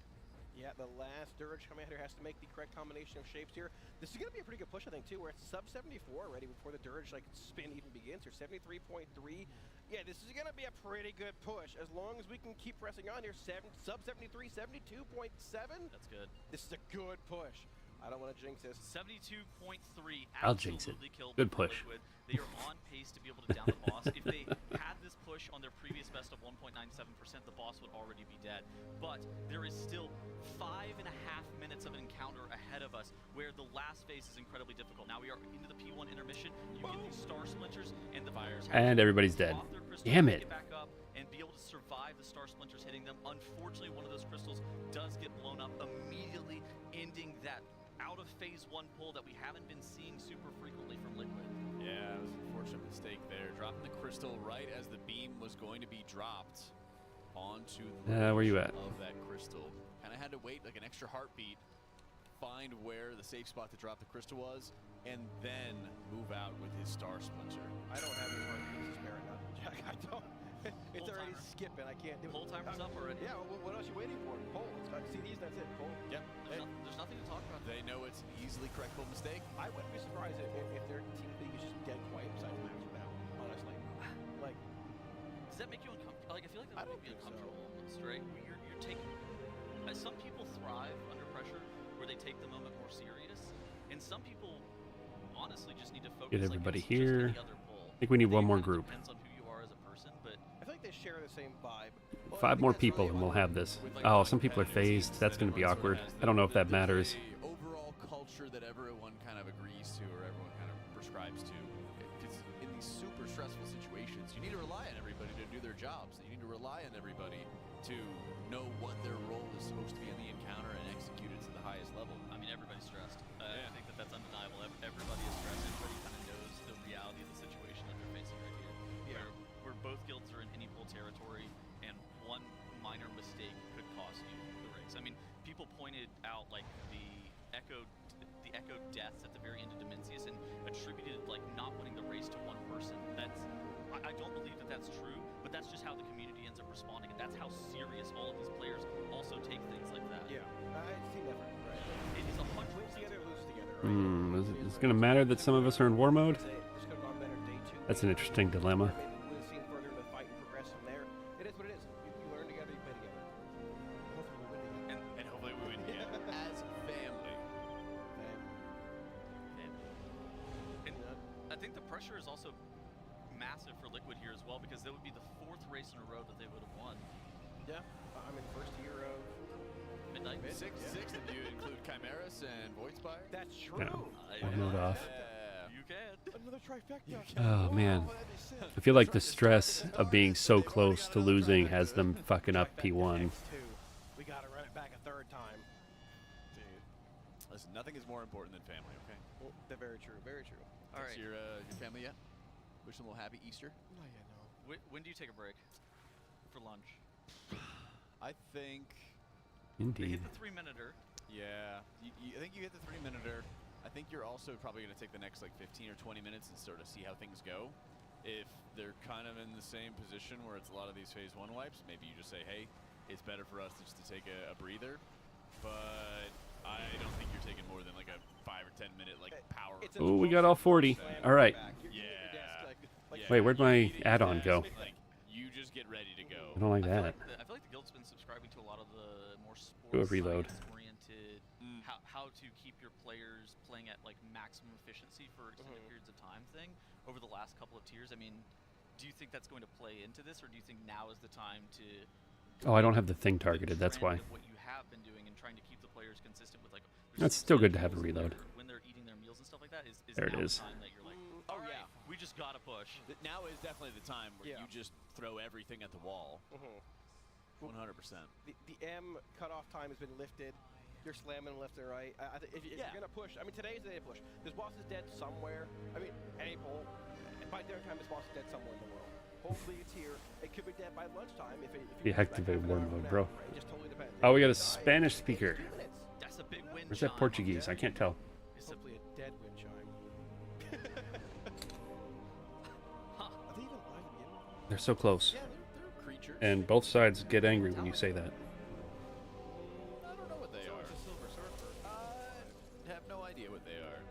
Yeah, the last Dirge coming out here has to make the correct combination of shapes here. This is going to be a pretty good push, I think, too. We're at sub 74 already before the Dirge spin even begins here. 73.3. Yeah, this is going to be a pretty good push as long as we can keep pressing on here. Sub 73, 72.7. That's good. This is a good push. I don't want to jinx this. 72.3. I'll jinx it. Killed Good push. Liquid. They are on pace to be able to down the boss. If they had this push on their previous best of 1.97%, the boss would already be dead. But there is still 5.5 minutes of an encounter ahead of us where the last phase is incredibly difficult. Now we are into the P1 intermission. You get these star splinters and the fires. And everybody's dead. Damn it. Get back up and be able to survive the star splinters hitting them. Unfortunately, one of those crystals does get blown up, immediately ending that out of phase 1 pull that we haven't been seeing super frequently from Liquid. Yeah, it was an unfortunate mistake there. Dropping the crystal right as the beam was going to be dropped onto the where you at? of that crystal. Kind of had to wait like an extra heartbeat, find where the safe spot to drop the crystal was, and then move out with his star splinter. I don't have any heartbeats to spare enough, Jack. I don't. It's already skipping. I can't do it. Pull timer's up already. Yeah, what else are you waiting for? Pull. See these, that's it. Pull. Yep. There's nothing to talk about. They know it's an easily correctable mistake. I wouldn't be surprised if their team league is just dead quiet besides Max for now, honestly. Like, does that make you uncomfortable? Like, I feel like that would make me uncomfortable almost, right? You're taking... some people thrive under pressure where they take the moment more serious, and some people honestly just need to focus. Get everybody like here. Just any other pull. I think we need one more group. Depends on who you are as a person, but I feel like they share the same vibe. 5 more people and we'll have this. Oh, some people are phased. That's going to be awkward. I don't know if that matters. Overall culture that everyone kind of agrees to or everyone kind of prescribes to. Because in these super stressful situations, you need to rely on everybody to do their jobs. You need to rely on everybody to know what their role is supposed to be in the encounter and execute it to the highest level. I mean, everybody's stressed. I think that's undeniable. Everybody is stressed. Everybody kind of knows the reality of the situation that they're facing right here. Where both guilds are in any pull territory, and one minor mistake could cost you the race. I mean, people pointed out like the echo deaths at the very end of Dimensius and attributed like not winning the race to one person. I don't believe that that's true, but that's just how the community ends up responding, and that's how serious all of these players also take things like that. Yeah, it's team effort, right? It is 100% win together, lose together. Is it going to matter that some of us are in war mode? That's an interesting dilemma. And hopefully we win as family. And I think the pressure is also massive for Liquid here as well, because that would be the 4th race in a row that they would have won. Yeah, I'm in first year of Midnight. Sixth if you include Chimeras and Voidspire. That's true. No, I'll move off. You can. Another trifecta. Oh man, I feel like the stress of being so close to losing has them fucking up P1. We gotta run it back a 3rd time. Dude, listen, nothing is more important than family. Okay. Well, they're very true. Very true. All right. Your family yet? Wish them a little happy Easter. Not yet, no. When do you take a break for lunch? I think. Indeed. They hit the 3-minuter. Yeah, I think you hit the 3-minuter. I think you're also probably going to take the next like 15 or 20 minutes and sort of see how things go. If they're kind of in the same position where it's a lot of these phase 1 wipes, maybe you just say, hey, it's better for us just to take a breather. But I don't think you're taking more than like a 5 or 10 minute like power. Oh, we got all 40. All right. Yeah. Wait, where'd my add-on go? Like, you just get ready to go. I don't like that. I feel like the guild's been subscribing to a lot of the more Do a reload. sports-oriented, how to keep your players playing at like maximum efficiency for extended periods of time thing over the last couple of tiers. I mean, do you think that's going to play into this, or do you think now is the time to? Oh, I don't have the thing targeted. That's why. What you have been doing and trying to keep the players consistent with like. That's still good to have a reload. When they're eating their meals and stuff like that, is there it now is. the time that you're like, all right, we just gotta push. Now is definitely the time where Yeah. you just throw everything at the wall. 100%. The M cutoff time has been lifted. You're slamming left and right. If you're gonna push, I mean, today's the day to push. This boss is dead somewhere. I mean, any poll. By dinner time, this boss is dead somewhere in the world. Hopefully it's here. It could be dead by lunchtime if you Deactivate war mode, bro. Right? It just totally depends. Oh, we got a Spanish speaker. That's a big win. Where's that Portuguese? I can't tell. It's simply a dead wind chime. Are they even live again? They're so close. Yeah, they're creatures. And both sides get angry when you say that. I don't know what they are. It's a silver surfer. I have no idea what they are.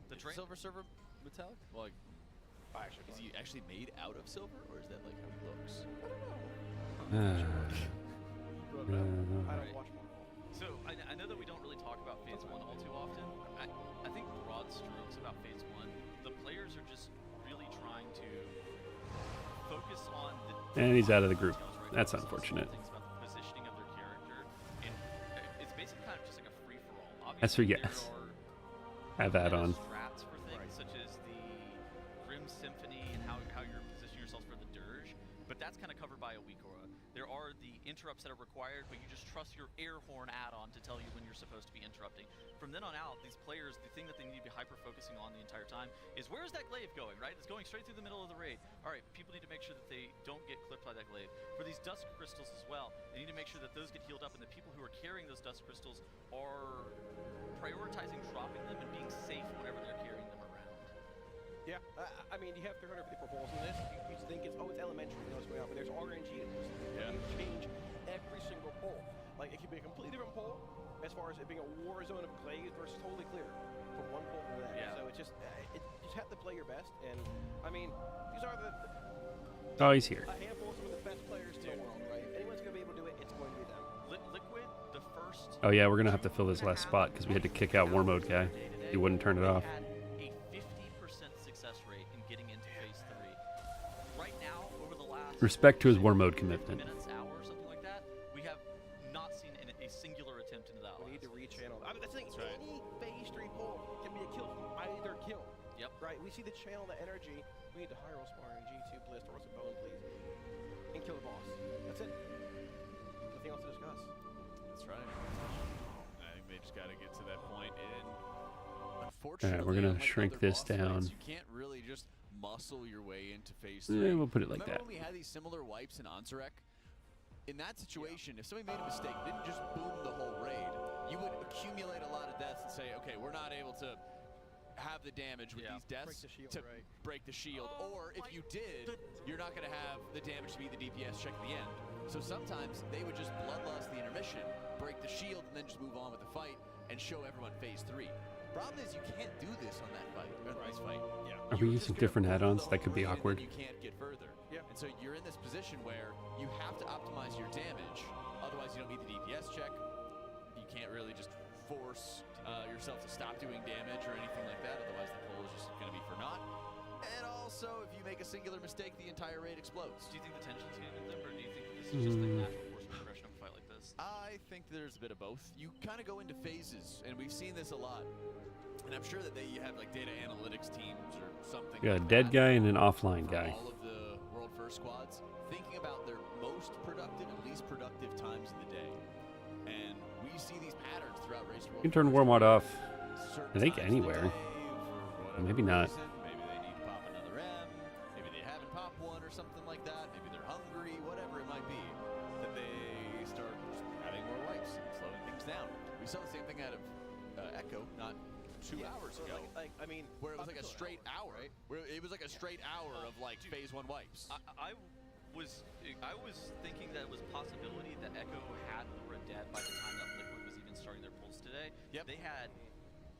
The Is silver surfer metallic? Well, like, is he actually made out of silver, or is that like how he looks? I don't know. I don't watch Marvel. So I know that we don't really talk about Phase 1 all too often. I think broad strokes about Phase 1, the players are just really trying to focus on the And he's out of the group. That's unfortunate. things about the positioning of their character, and it's basically kind of just like a free-for-all. That's for Obviously, yes. there are Have that on. strats for things such as the Grim Symphony and how you're positioning yourselves for the Dirge, but that's kind of covered by a weak aura. There are the interrupts that are required, but you just trust your air horn add-on to tell you when you're supposed to be interrupting. From then on out, these players, the thing that they need to be hyper-focusing on the entire time is where is that glaive going, right? It's going straight through the middle of the raid. All right, people need to make sure that they don't get clipped by that glaive. For these dust crystals as well, they need to make sure that those get healed up, and the people who are carrying those dust crystals are prioritizing dropping them and being safe whenever they're carrying them around. Yeah, I mean, you have 350 proposals in this. You think it's elementary, you know what's going on, but there's RNG in this. Yeah. You change every single poll. Like, it could be a completely different poll as far as it being a war zone of glaives versus totally clear from one poll to the next. Yeah. So it's just, you just have to play your best. And, I mean, these are Oh, he's here. a handful of some of the best players in the world, right? If anyone's going to be able to do it, it's going to be them. Liquid, the first... Oh yeah, we're gonna have to fill this last spot because we had to kick out war mode guy. He wouldn't turn it off. Had a 50% success rate in getting into Phase 3. Right now, over the last... Respect to his war mode commitment. minutes, hours, something like that, we have not seen a singular attempt into that. We need to rechannel. I mean, that's the thing. Any Phase 3 poll can be a kill from either kill. Yep. Right? We see the channel, the energy. We need to hire Spar and G2 Bliss, throw some bone, please. And kill the boss. That's it. Nothing else to discuss. That's right. I think they just got to get to that point. And unfortunately, we're gonna unlike shrink other this boss fights, down. you can't really just muscle your way into Phase Yeah, 3. we'll put it like Remember that. when we had these similar wipes in Anzarek? In that situation, if somebody made a mistake, didn't just boom the whole raid, you would accumulate a lot of deaths and say, okay, we're not able to have the damage with these deaths to break the shield. Or if you did, you're not going to have the damage to be the DPS check at the end. So sometimes they would just bloodlust the intermission, break the shield, and then just move on with the fight and show everyone Phase 3. Problem is, you can't do this on that fight, or this fight. Yeah. Are we using different add-ons? That could be awkward. You can't get further. Yeah. And so you're in this position where you have to optimize your damage, otherwise you don't meet the DPS check. You can't really just force yourself to stop doing damage or anything like that, otherwise the poll is just going to be for naught. And also, if you make a singular mistake, the entire raid explodes. Do you think the tension's getting to them, or do you think that this is just the natural course of progression of a fight like this? I think there's a bit of both. You kind of go into phases, and we've seen this a lot. And I'm sure that you have like data analytics teams or something. We got a like dead that guy and an offline for guy. all of the World First squads, thinking about their most productive and least productive times of the day. And we see these patterns throughout Race to You can World turn war mode off. Certain I think times of the anywhere. day for whatever Maybe not. reason. Maybe they need to pop another M. Maybe they haven't popped one or something like that. Maybe they're hungry, whatever it might be. That they start just having more wipes and slowing things down. We saw the same thing out of Echo not 2 hours ago. I mean, where it was like a straight hour, right? Where it was like a straight hour of like Phase 1 wipes. I was thinking that it was a possibility that Echo had Lura dead by the time that Liquid was even starting their pulls today. Yep. They had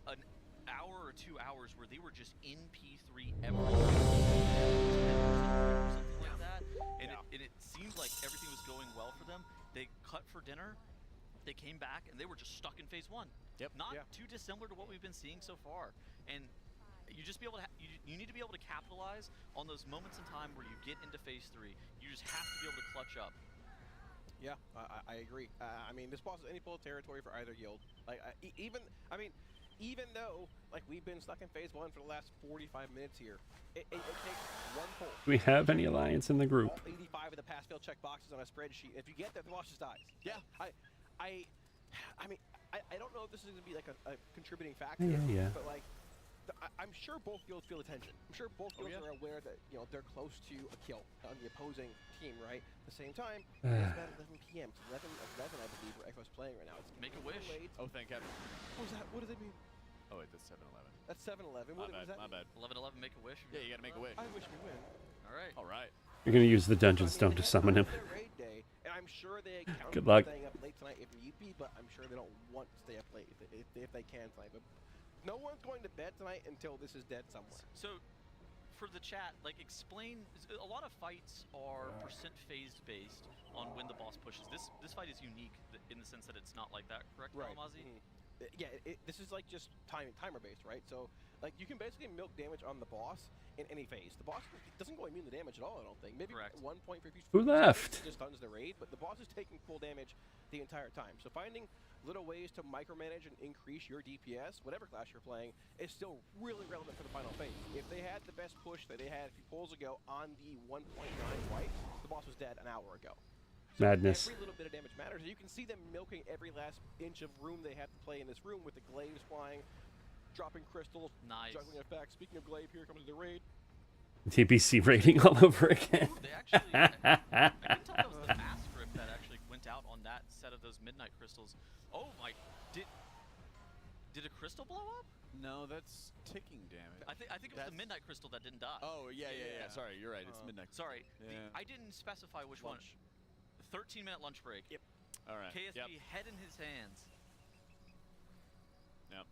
an hour or 2 hours where they were just in P3 every or something like that, and it seemed like everything was going well for them. They cut for dinner. They came back and they were just stuck in Phase 1. Yep. Not too dissimilar to what we've been seeing so far. And you just be able to you need to be able to capitalize on those moments in time where you get into Phase 3. You just have to be able to clutch up. Yeah, I agree. I mean, this boss is any pull territory for either guild. Like even even though, like, we've been stuck in phase 1 for the last 45 minutes here, it takes one pull. Do we have any alliance in the group? All 85 of the pass fail check boxes on a spreadsheet. If you get that, the boss just dies. Yeah. I mean, I don't know if this is going to be like a contributing factor. Yeah. But like, I'm sure both guilds feel attention. I'm sure both guilds are aware that, you know, they're close to a kill on the opposing team, right? At the same time, it's about 11 p.m. It's 11, I believe, where Echo's playing right now. It's Make a wish. late. Oh, thank heaven. What was that? What does it mean? Oh, wait, that's 7-11. That's 7-11. What does that My mean? bad. 11-11, make a wish. Yeah, you gotta make a wish. I wish we win. All right. All right. You're gonna use the dungeon stone to summon him. Raid day, and I'm sure they account Good for luck. staying up late tonight if need be, but I'm sure they don't want to stay up late if they can tonight. But no one's going to bed tonight until this is dead somewhere. So, for the chat, like, explain. A lot of fights are percent phased based on when the boss pushes. This fight is unique in the sense that it's not like that, correct, Right. Almazi? Yeah, this is like just timer based, right? So, like, you can basically milk damage on the boss in any phase. The boss doesn't go immune to damage at all, I don't think. Maybe Correct. 1 point for each. Who left? Just stuns the raid, but the boss is taking full damage the entire time. So finding little ways to micromanage and increase your DPS, whatever class you're playing, is still really relevant for the final phase. If they had the best push that they had a few pulls ago on the 1.9 wipe, the boss was dead an hour ago. So Madness. every little bit of damage matters. You can see them milking every last inch of room they have to play in this room with the glaives flying, dropping crystals, Nice. juggling effects. Speaking of glaive, here comes the raid. TBC rating all over again. Ooh, they actually, I couldn't tell if that was the mass grip that actually went out on that set of those midnight crystals. Oh my, did a crystal blow up? No, that's ticking damage. I think it was the midnight crystal that didn't die. Oh, yeah. Sorry, you're right. It's midnight. Sorry, Yeah. I didn't specify which Lunch. one. 13-minute lunch break. Yep. All right. KSB head in his hands. Yep.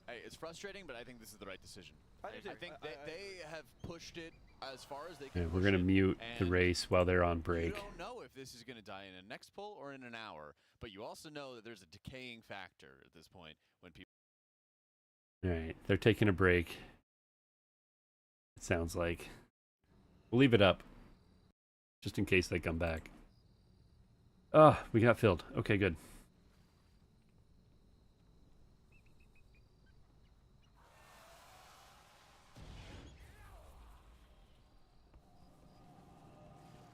Hey, it's frustrating, but I think this is the right decision. I think they have pushed it as far as they Yeah, can. we're push gonna it, mute the and race while they're on break. You don't know if this is going to die in a next pull or in an hour, but you also know that there's a decaying factor at this point when people. All right, they're taking a break. It sounds like. We'll leave it up, just in case they come back. Ah, we got filled. Okay, good.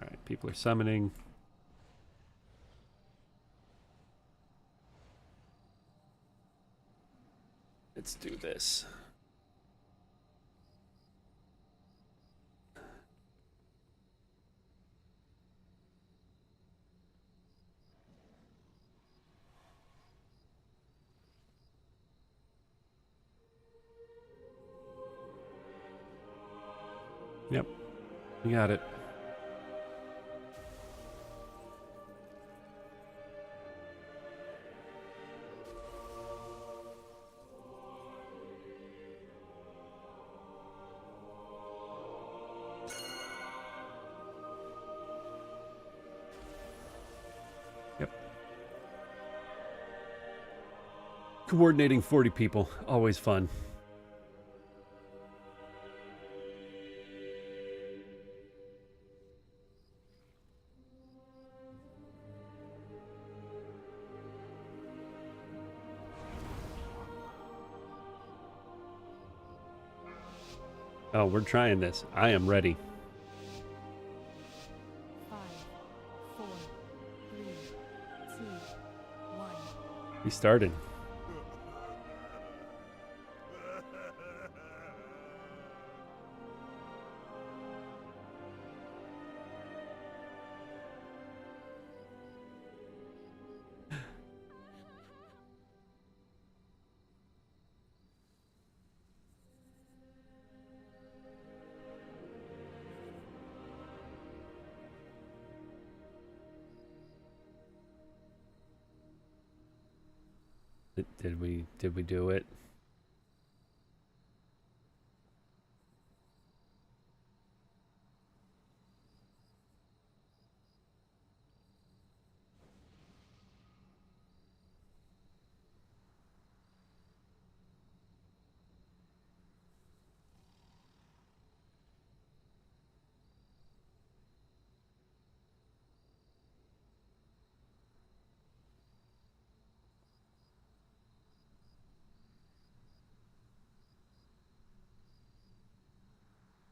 All right, people are summoning. Let's do this. Yep, you got it. Yep. Coordinating 40 people, always fun. Oh, we're trying this. I am ready. 5, 4, 3, 2, 1. We started. Did we do it?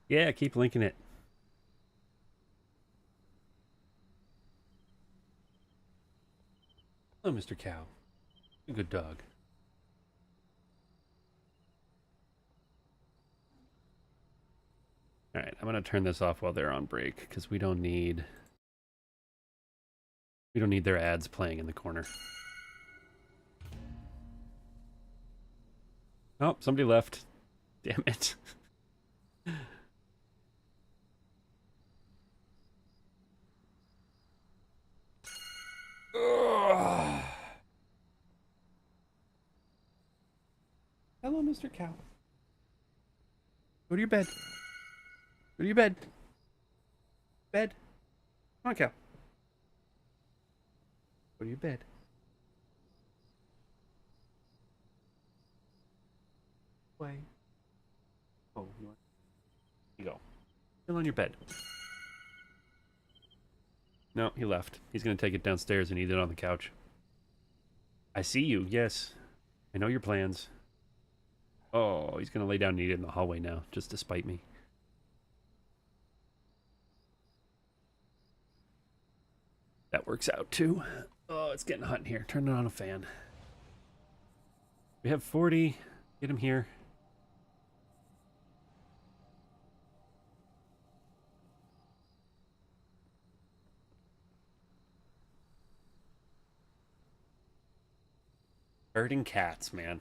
Yeah, keep linking it. Hello, Mr. Cow. A good dog. All right, I'm gonna turn this off while they're on break because we don't need their ads playing in the corner. Oh, somebody left. Damn it. Hello, Mr. Cow. Go to your bed. Go to your bed. Bed. Come on, Cow. Go to your bed. Way. Oh, you go. Still on your bed. No, he left. He's gonna take it downstairs and eat it on the couch. I see you. Yes, I know your plans. Oh, he's gonna lay down and eat it in the hallway now, just to spite me. That works out too. Oh, it's getting hot in here. Turn on a fan. We have 40. Get him here. Herding cats, man.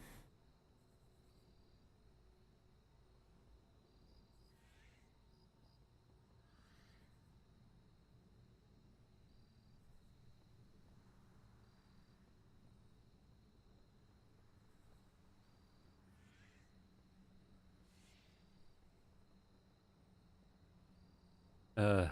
Uh.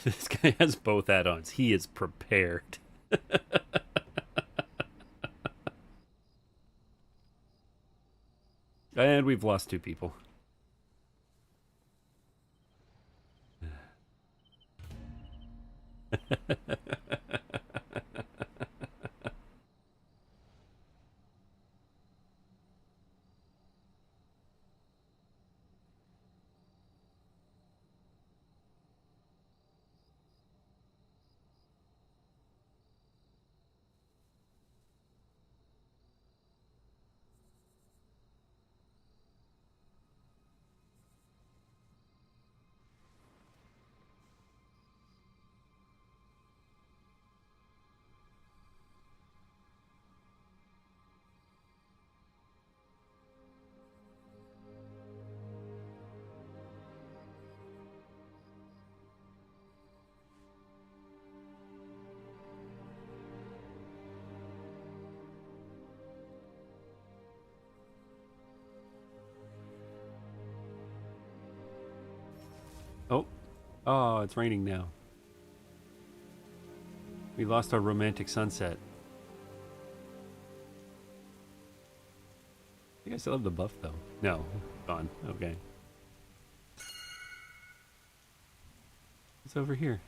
This guy has both add-ons. He is prepared. And we've lost 2 people. Oh, it's raining now. We lost our romantic sunset. I think I still have the buff though. No, gone. Okay. It's over here.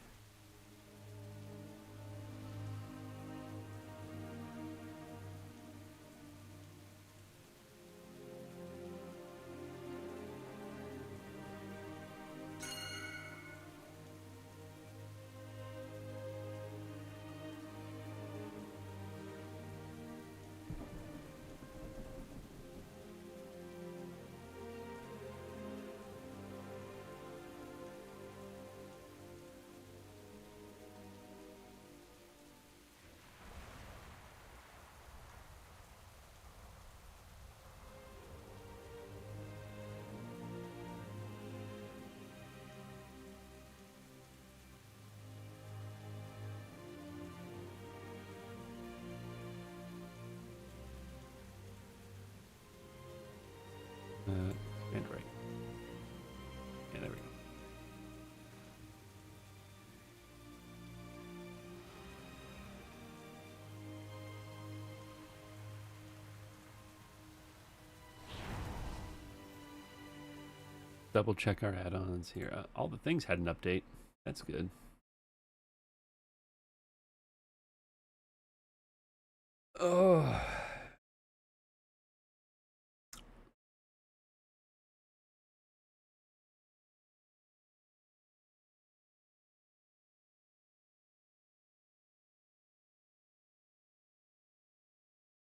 double check our add-ons here. All the things had an update. That's good. Oh.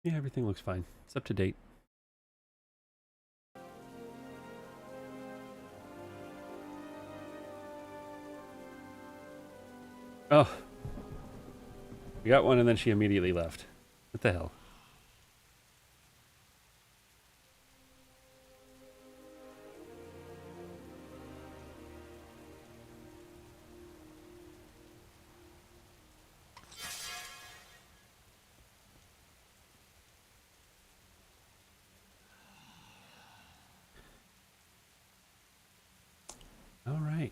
Yeah, everything looks fine. It's up to date. Oh. We got one and then she immediately left. What the hell? All right.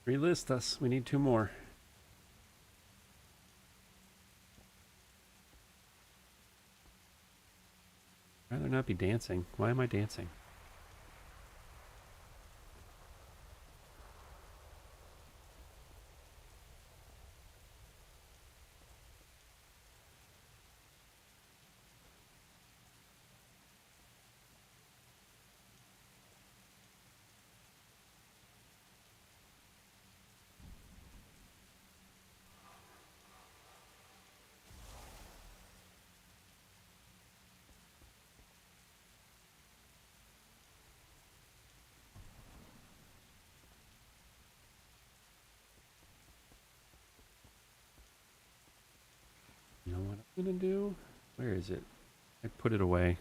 Relist us. We need 2 more. I'd rather not be dancing. Why am I dancing? You know what I'm gonna do? Where is it? I put it away.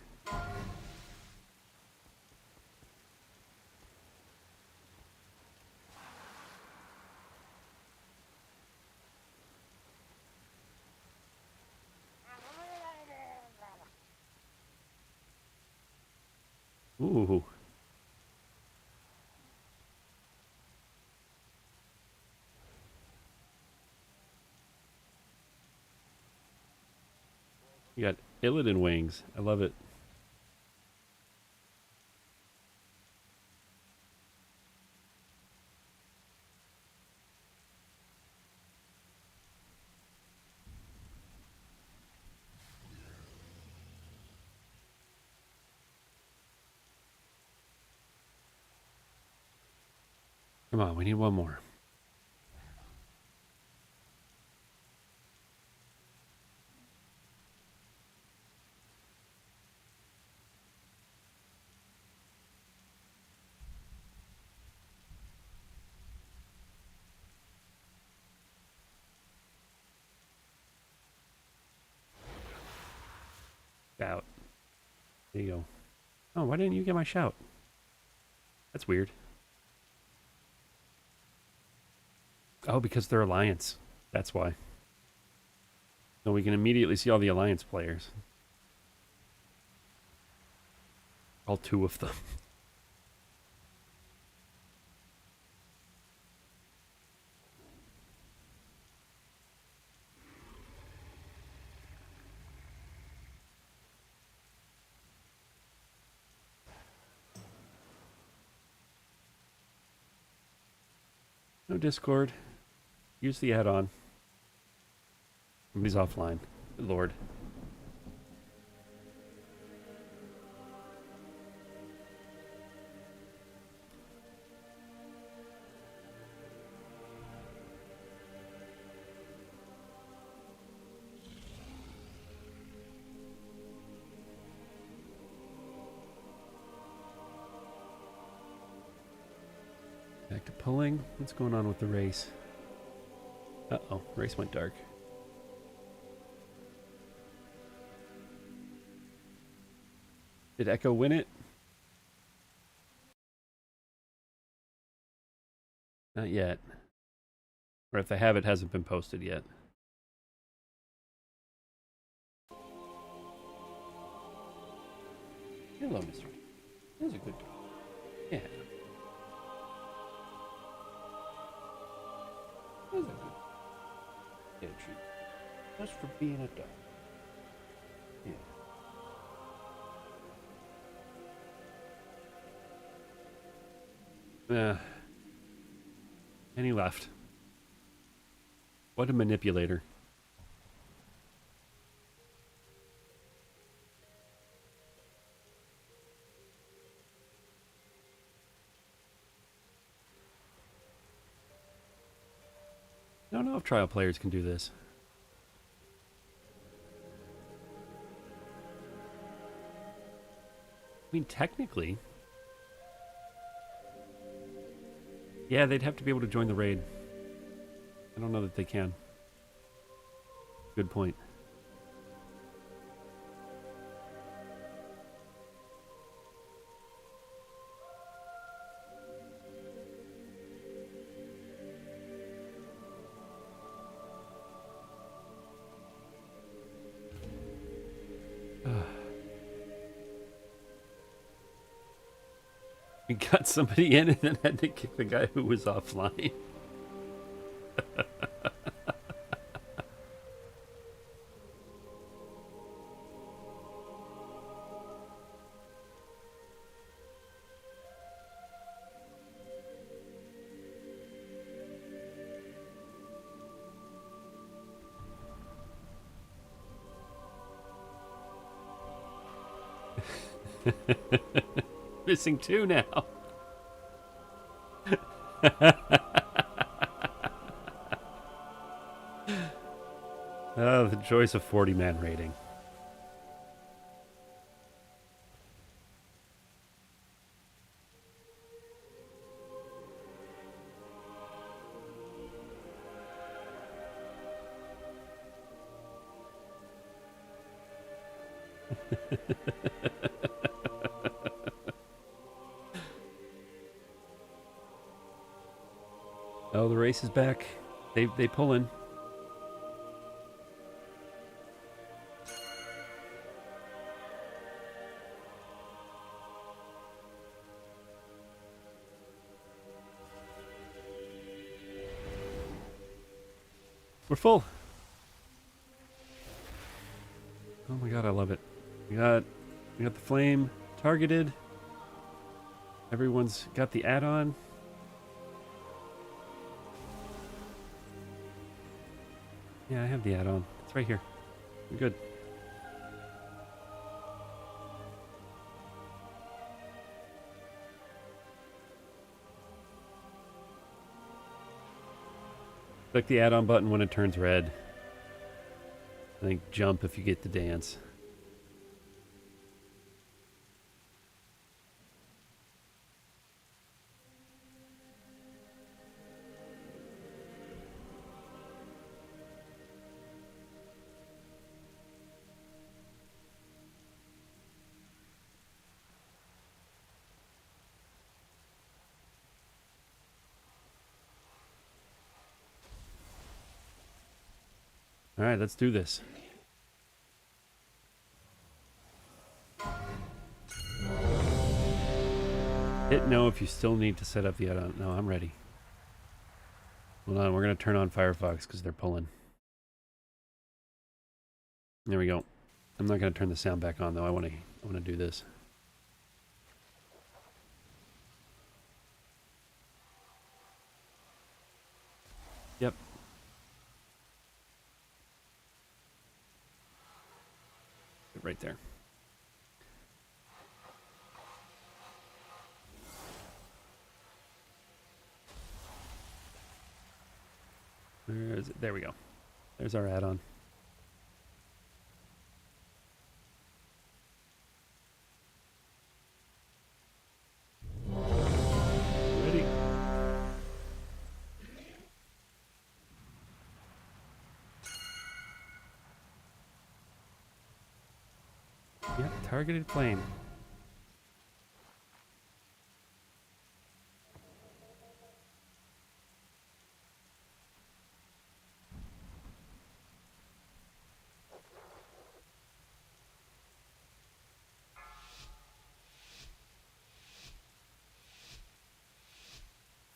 Ooh. You got Illidan wings. I love it. Come on, we need one more. Shout. There you go. Oh, why didn't you get my shout? That's weird. Oh, because they're Alliance. That's why. So we can immediately see all the Alliance players. All 2 of them. No Discord. Use the add-on. Somebody's offline. Good Lord. Back to pulling. What's going on with the race? Uh-oh, race went dark. Did Echo win it? Not yet. Or if they have, it hasn't been posted yet. Hello, Mr. That's a good dog. Yeah. That's a good dog. Get a treat. Just for being a dog. Yeah. And he left. What a manipulator. I don't know if trial players can do this. I mean, technically. Yeah, they'd have to be able to join the raid. I don't know that they can. Good point. We got somebody in and then had to kick the guy who was offline. Missing 2 now. Oh, the joys of 40-man raiding. Oh, the race is back. They pull in. We're full. Oh my god, I love it. We got the flame targeted. Everyone's got the add-on. Yeah, I have the add-on. It's right here. We're good. Click the add-on button when it turns red. I think jump if you get the dance. All right, let's do this. Hit no if you still need to set up the add-on. No, I'm ready. Hold on, we're going to turn on Firefox because they're pulling. There we go. I'm not going to turn the sound back on though. I want to do this. Yep. Right there. Where is it? There we go. There's our add-on. Ready? Yep, targeted flame.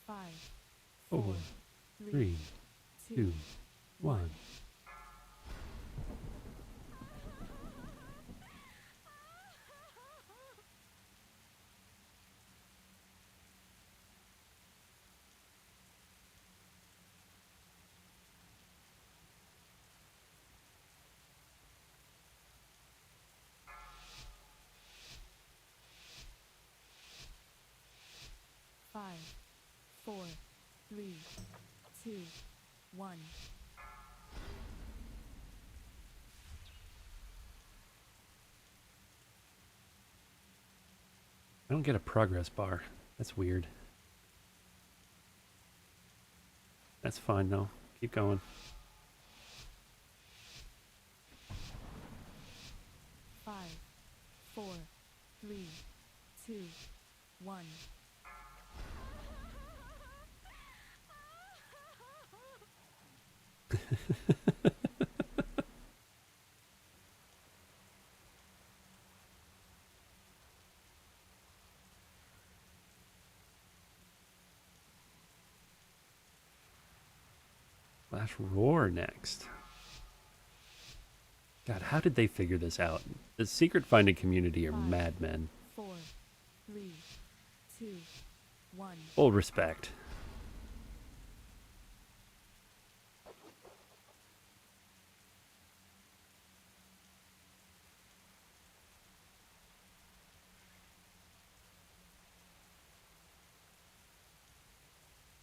Five, Four, four, three, two, one. Five, four, three, two, one. I don't get a progress bar. That's weird. That's fine though. Keep going. Five, four, three, two, one. Flash Roar next. God, how did they figure this out? The secret finding community are madmen. Four, three, two, one. Full respect.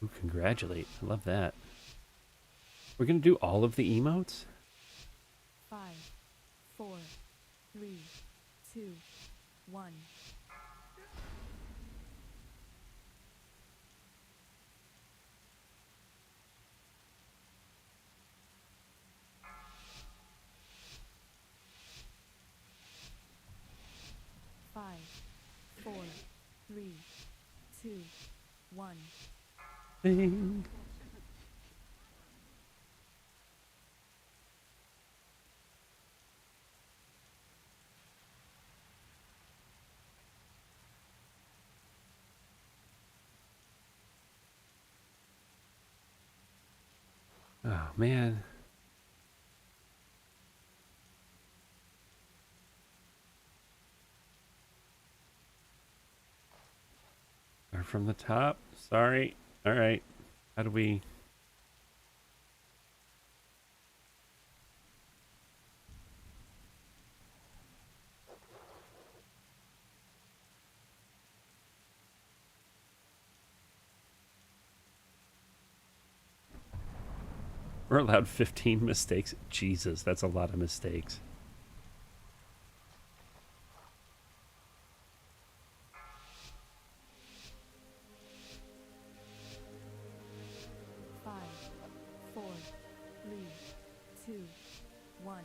Ooh, congratulate. I love that. We're going to do all of the emotes? Five, four, three, two, one. Five, four, three, two, one. Bing. Oh, man. Start from the top. Sorry. All right. How do we... We're allowed 15 mistakes. Jesus, that's a lot of mistakes. Five, four, three, two, one.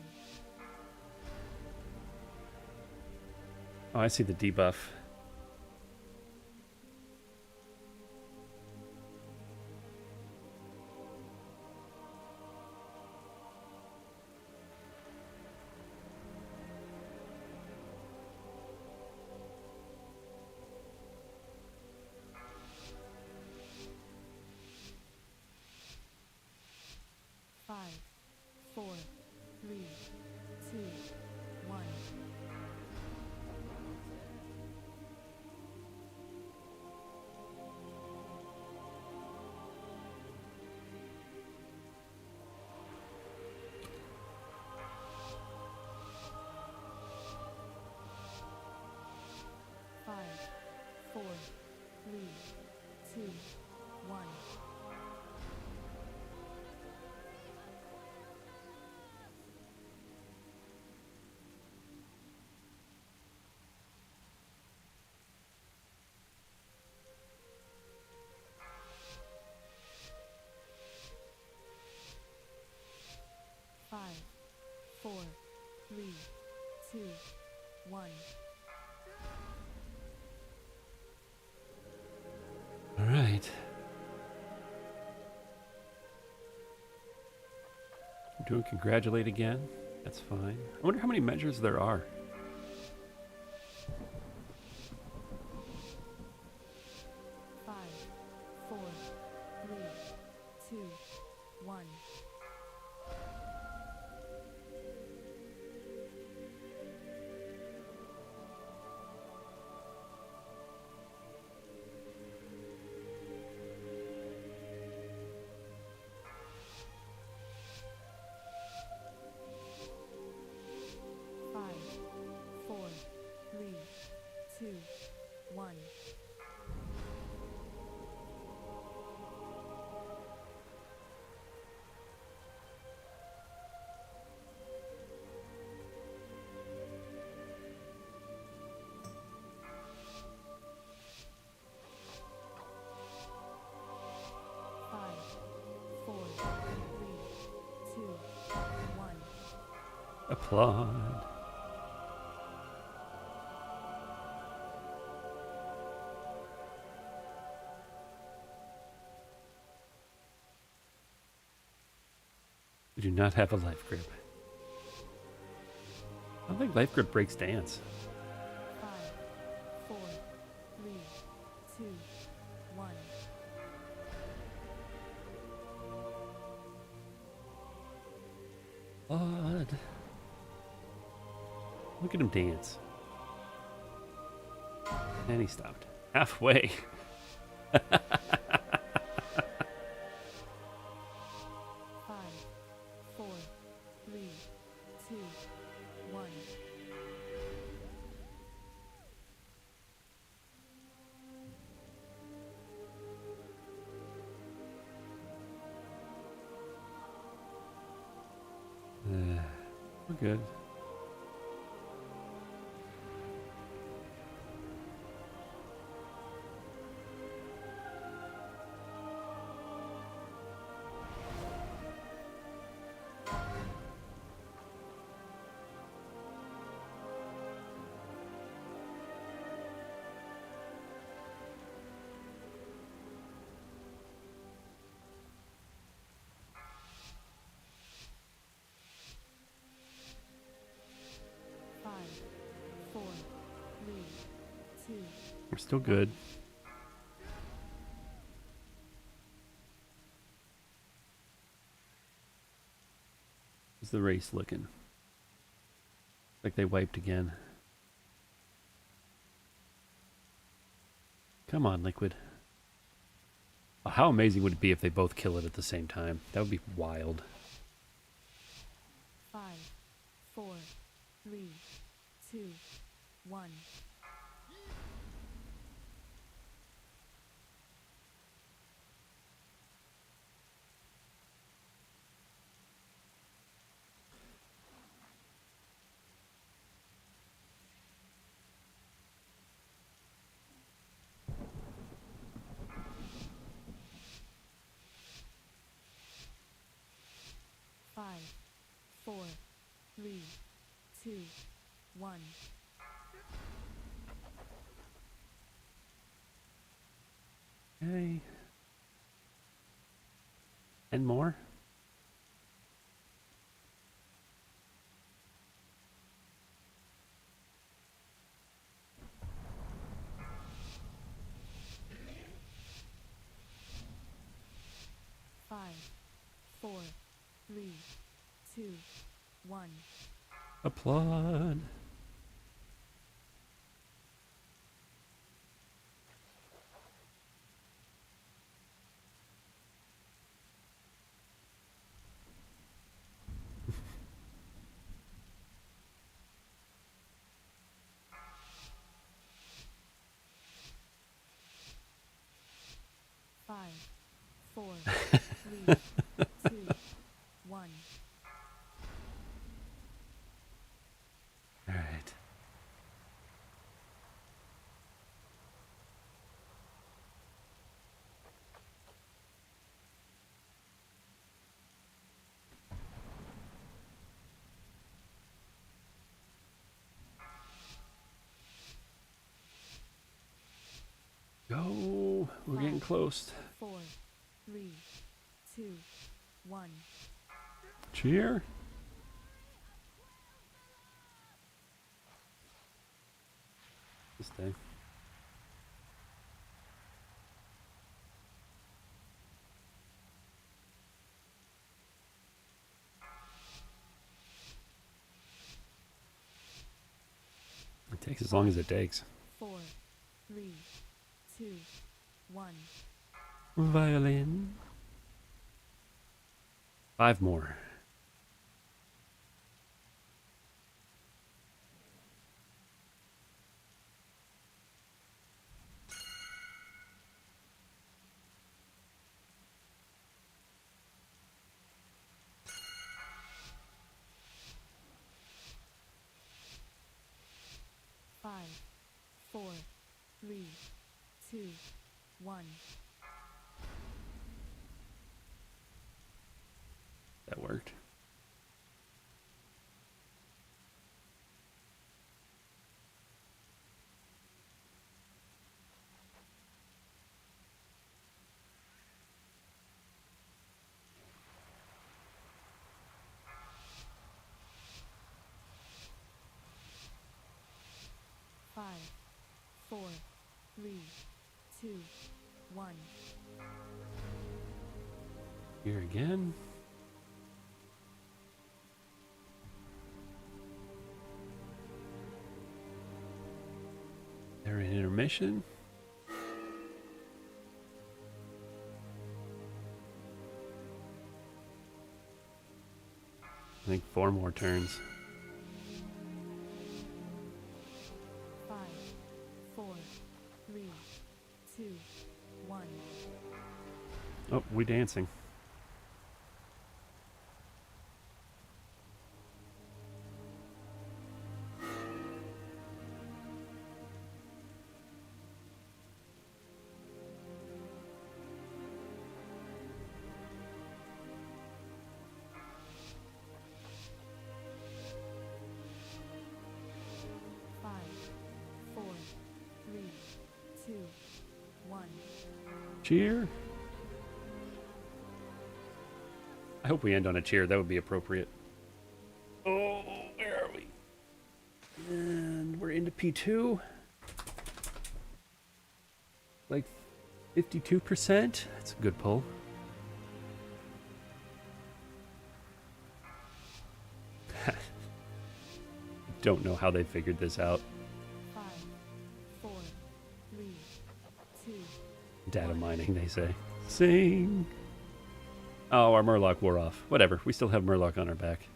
Oh, I see the debuff. Five, four, three, two, one. Five, four, three, two, one. Five, four, three, two, 1. All right. Doing congratulate again. That's fine. I wonder how many measures there are. Five, four, three, two, one. Five, four, three, two, one. Five, four, three, two, one. Applaud. We do not have a life grip. I don't think life grip breaks dance. 5, 4, 3, 2, 1. Applaud. Look at him dance. And he stopped. Halfway. 5, 4, 3, 2, 1. We're good. Five, four, three, two. We're still good. How's the race looking? Like they wiped again. Come on, Liquid. Oh, how amazing would it be if they both kill it at the same time? That would be wild. 5, 4, 3, 2, 1. Five, four, three, two, one. Okay. And more? Five, four, three, two, one. Applaud. Five, four, three, two, one. All right. close. 4, 3, 2, 1. Cheer. This day. It takes as long as it takes. 4, 3, 2, 1. Violin. 5 more. Five, 4, 3, 2, 1. That worked. Five, 4, 3, 2, 1. Here again. They're in intermission. I think 4 more turns. 5, 4, 3, 2, 1. Oh, we dancing. Five, 4, 3, 2, 1. Cheer. I hope we end on a cheer. That would be appropriate. Oh, where are we? And we're into P2. Like 52%. That's a good pull. Don't know how they figured this out. 5, 4, 3, 2. Data mining, they say. Sing. Oh, our Murloc wore off. Whatever. We still have Murloc on our back.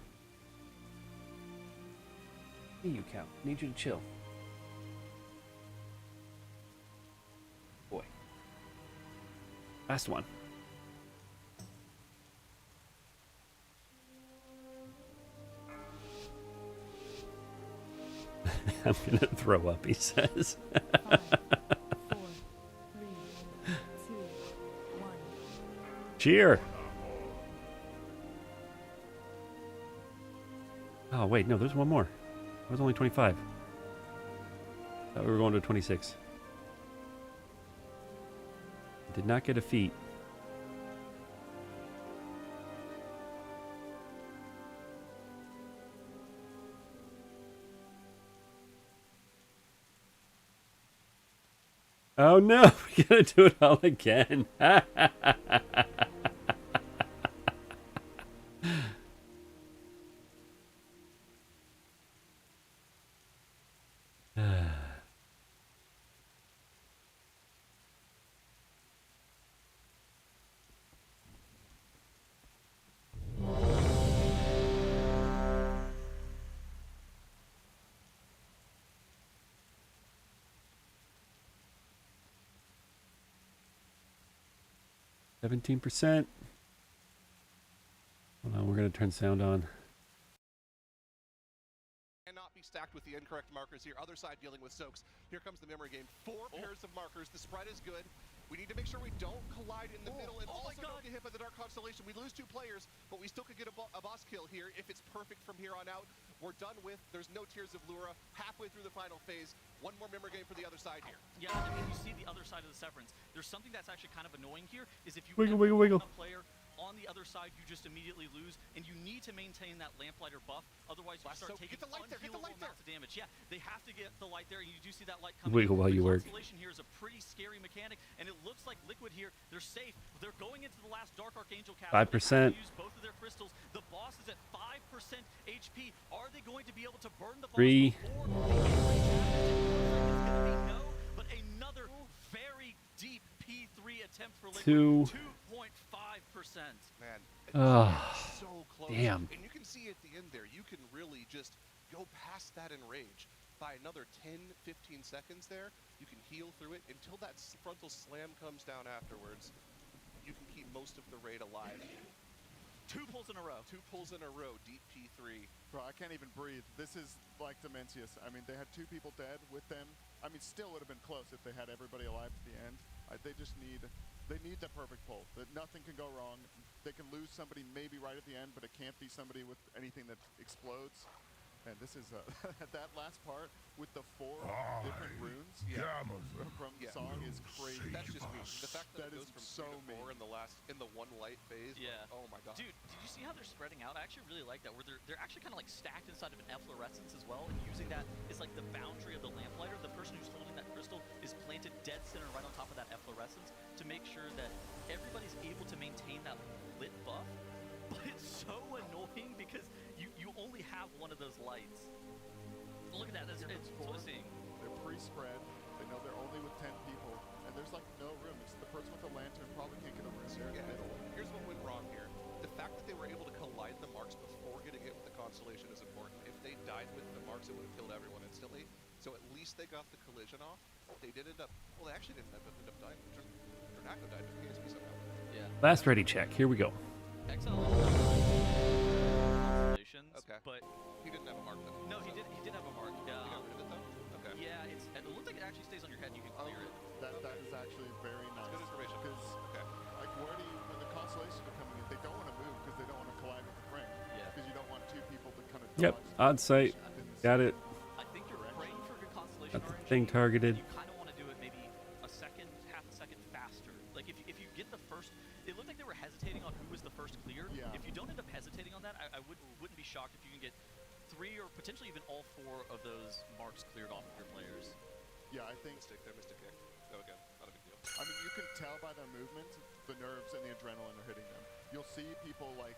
Hey, you cow. Need you to chill. Boy. Last one. I'm gonna throw up, he says. 5, 4, 3, 2, 1. Cheer! Oh, wait, no, there's one more. I was only 25. Thought we were going to 26. Did not get a feat. Oh no, we gotta do it all again. %. Hold on, we're gonna turn sound on. Cannot be stacked with the incorrect markers here. Other side dealing with soaks. Here comes the memory game. 4 pairs of markers. The spread is good. We need to make sure we don't collide in the middle and also don't get hit by the Dark Constellation. We lose 2 players, but we still could get a boss kill here if it's perfect from here on out. We're done with. There's no Tears of Lura. Halfway through the final phase. One more memory game for the other side here. Yeah, I mean, you see the other side of the Severance. There's something that's actually kind of annoying here, is if you Wiggle, ever wiggle, wiggle. a player on the other side, you just immediately lose, and you need to maintain that Lamplighter buff. Otherwise, you start taking unhealable amounts of damage. Yeah, they have to get the light there, and you do see that light coming. Wiggle while you work. Constellation here is a pretty scary mechanic, and it looks like Liquid here, they're safe. They're going into the last Dark Archangel cast. 5%. Use both of their crystals. The boss is at 5% HP. Are they going to be able to burn the boss 3. before it's gonna be no, but another very deep P3 attempt for Liquid. 2. 2.5%. Man, Oh, so close. damn. And you can see at the end there, you can really just go past that in rage. By another 10, 15 seconds there, you can heal through it until that frontal slam comes down afterwards. You can keep most of the raid alive. 2 pulls in a row. 2 pulls in a row, deep P3. Bro, I can't even breathe. This is like Dimensius. I mean, they had 2 people dead with them. I mean, still would have been close if they had everybody alive at the end. They just need the perfect pull. That nothing can go wrong. They can lose somebody maybe right at the end, but it can't be somebody with anything that explodes. And this is that last part with the 4 different runes from the song is crazy. That's just me. The fact that it goes from so 3 to 4 in the one light phase. Yeah. Oh my god. Dude, did you see how they're spreading out? I actually really like that, where they're actually kind of like stacked inside of an efflorescence as well, and using that as like the boundary of the lamplighter. The person who's holding that crystal is planted dead center right on top of that efflorescence to make sure that everybody's able to maintain that lit buff. But it's so annoying because you only have one of those lights. Look at that, it's twisting. They're pre-spread. They know they're only with 10 people, and there's like no room. It's the person with the lantern probably can't get over in there in the middle. Here's what went wrong here. The fact that they were able to collide the marks before getting hit with the Constellation is important. If they died with the marks, it would have killed everyone instantly. So at least they got the collision off. They did end up, well, they actually didn't end up dying. Dernako died with PSP somehow. Yeah. Last ready check. Here we go. Exile okay. But he didn't have a mark though. No, he did have a mark. He got rid of it though? Okay. Yeah, it looks like it actually stays on your head and you can clear it. That is actually very nice. Good information. Because like when the Constellations are coming in, they don't want to move because they don't want to collide with the frame. Yeah. Because you don't want 2 people to kind of Yep. On site. Got it. I think you're praying for good constellation. Got the thing targeted. You kind of want to do it maybe half a second faster. Like if you get the first, it looked like they were hesitating on who was the first clear. Yeah. If you don't end up hesitating on that, I wouldn't be shocked if you can get 3 or potentially even all 4 of those marks cleared off of your players. Yeah, I think Mistake there, missed a kick. Go again, not a big deal. I mean, you can tell by their movement, the nerves and the adrenaline are hitting them. You'll see people like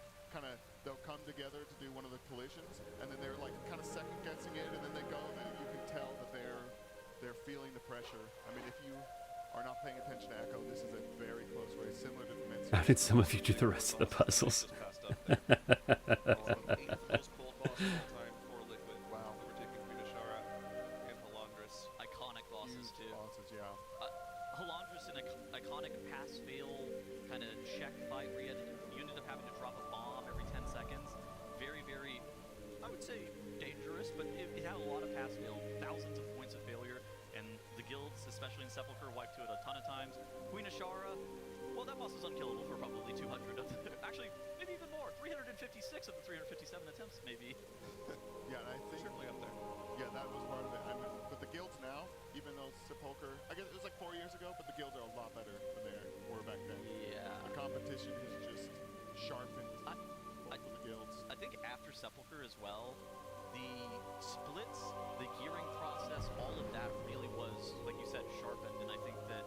they'll come together to do one of the collisions, and then they're like kind of second guessing it, and then they go, and you can tell that they're feeling the pressure. I mean, if you are not paying attention to Echo, this is a very close race, similar to Dimension. How did some of you do the rest of the puzzles? Wow. Overtaking Queen and Halandris. Iconic bosses too. Bosses, yeah. Halandris in an iconic pass-fail kind of check fight where you ended up having to drop a bomb every 10 seconds. Very, very, I would say dangerous, but it had a lot of pass-fail, thousands of points of failure, and the guilds, especially in Sepulchre, wiped to it a ton of times. Queen Ashara, well, that boss was unkillable for probably 200 of the, actually, maybe even more, 356 of the 357 attempts, maybe. Yeah, and I think certainly up there. Yeah, that was part of it. I mean, but the guilds now, even though Sepulchre, I guess it was like 4 years ago, but the guilds are a lot better than they were back then. Yeah. The competition has just sharpened both of the guilds. I think after Sepulchre as well, the splits, the gearing process, all of that really was, like you said, sharpened, and I think that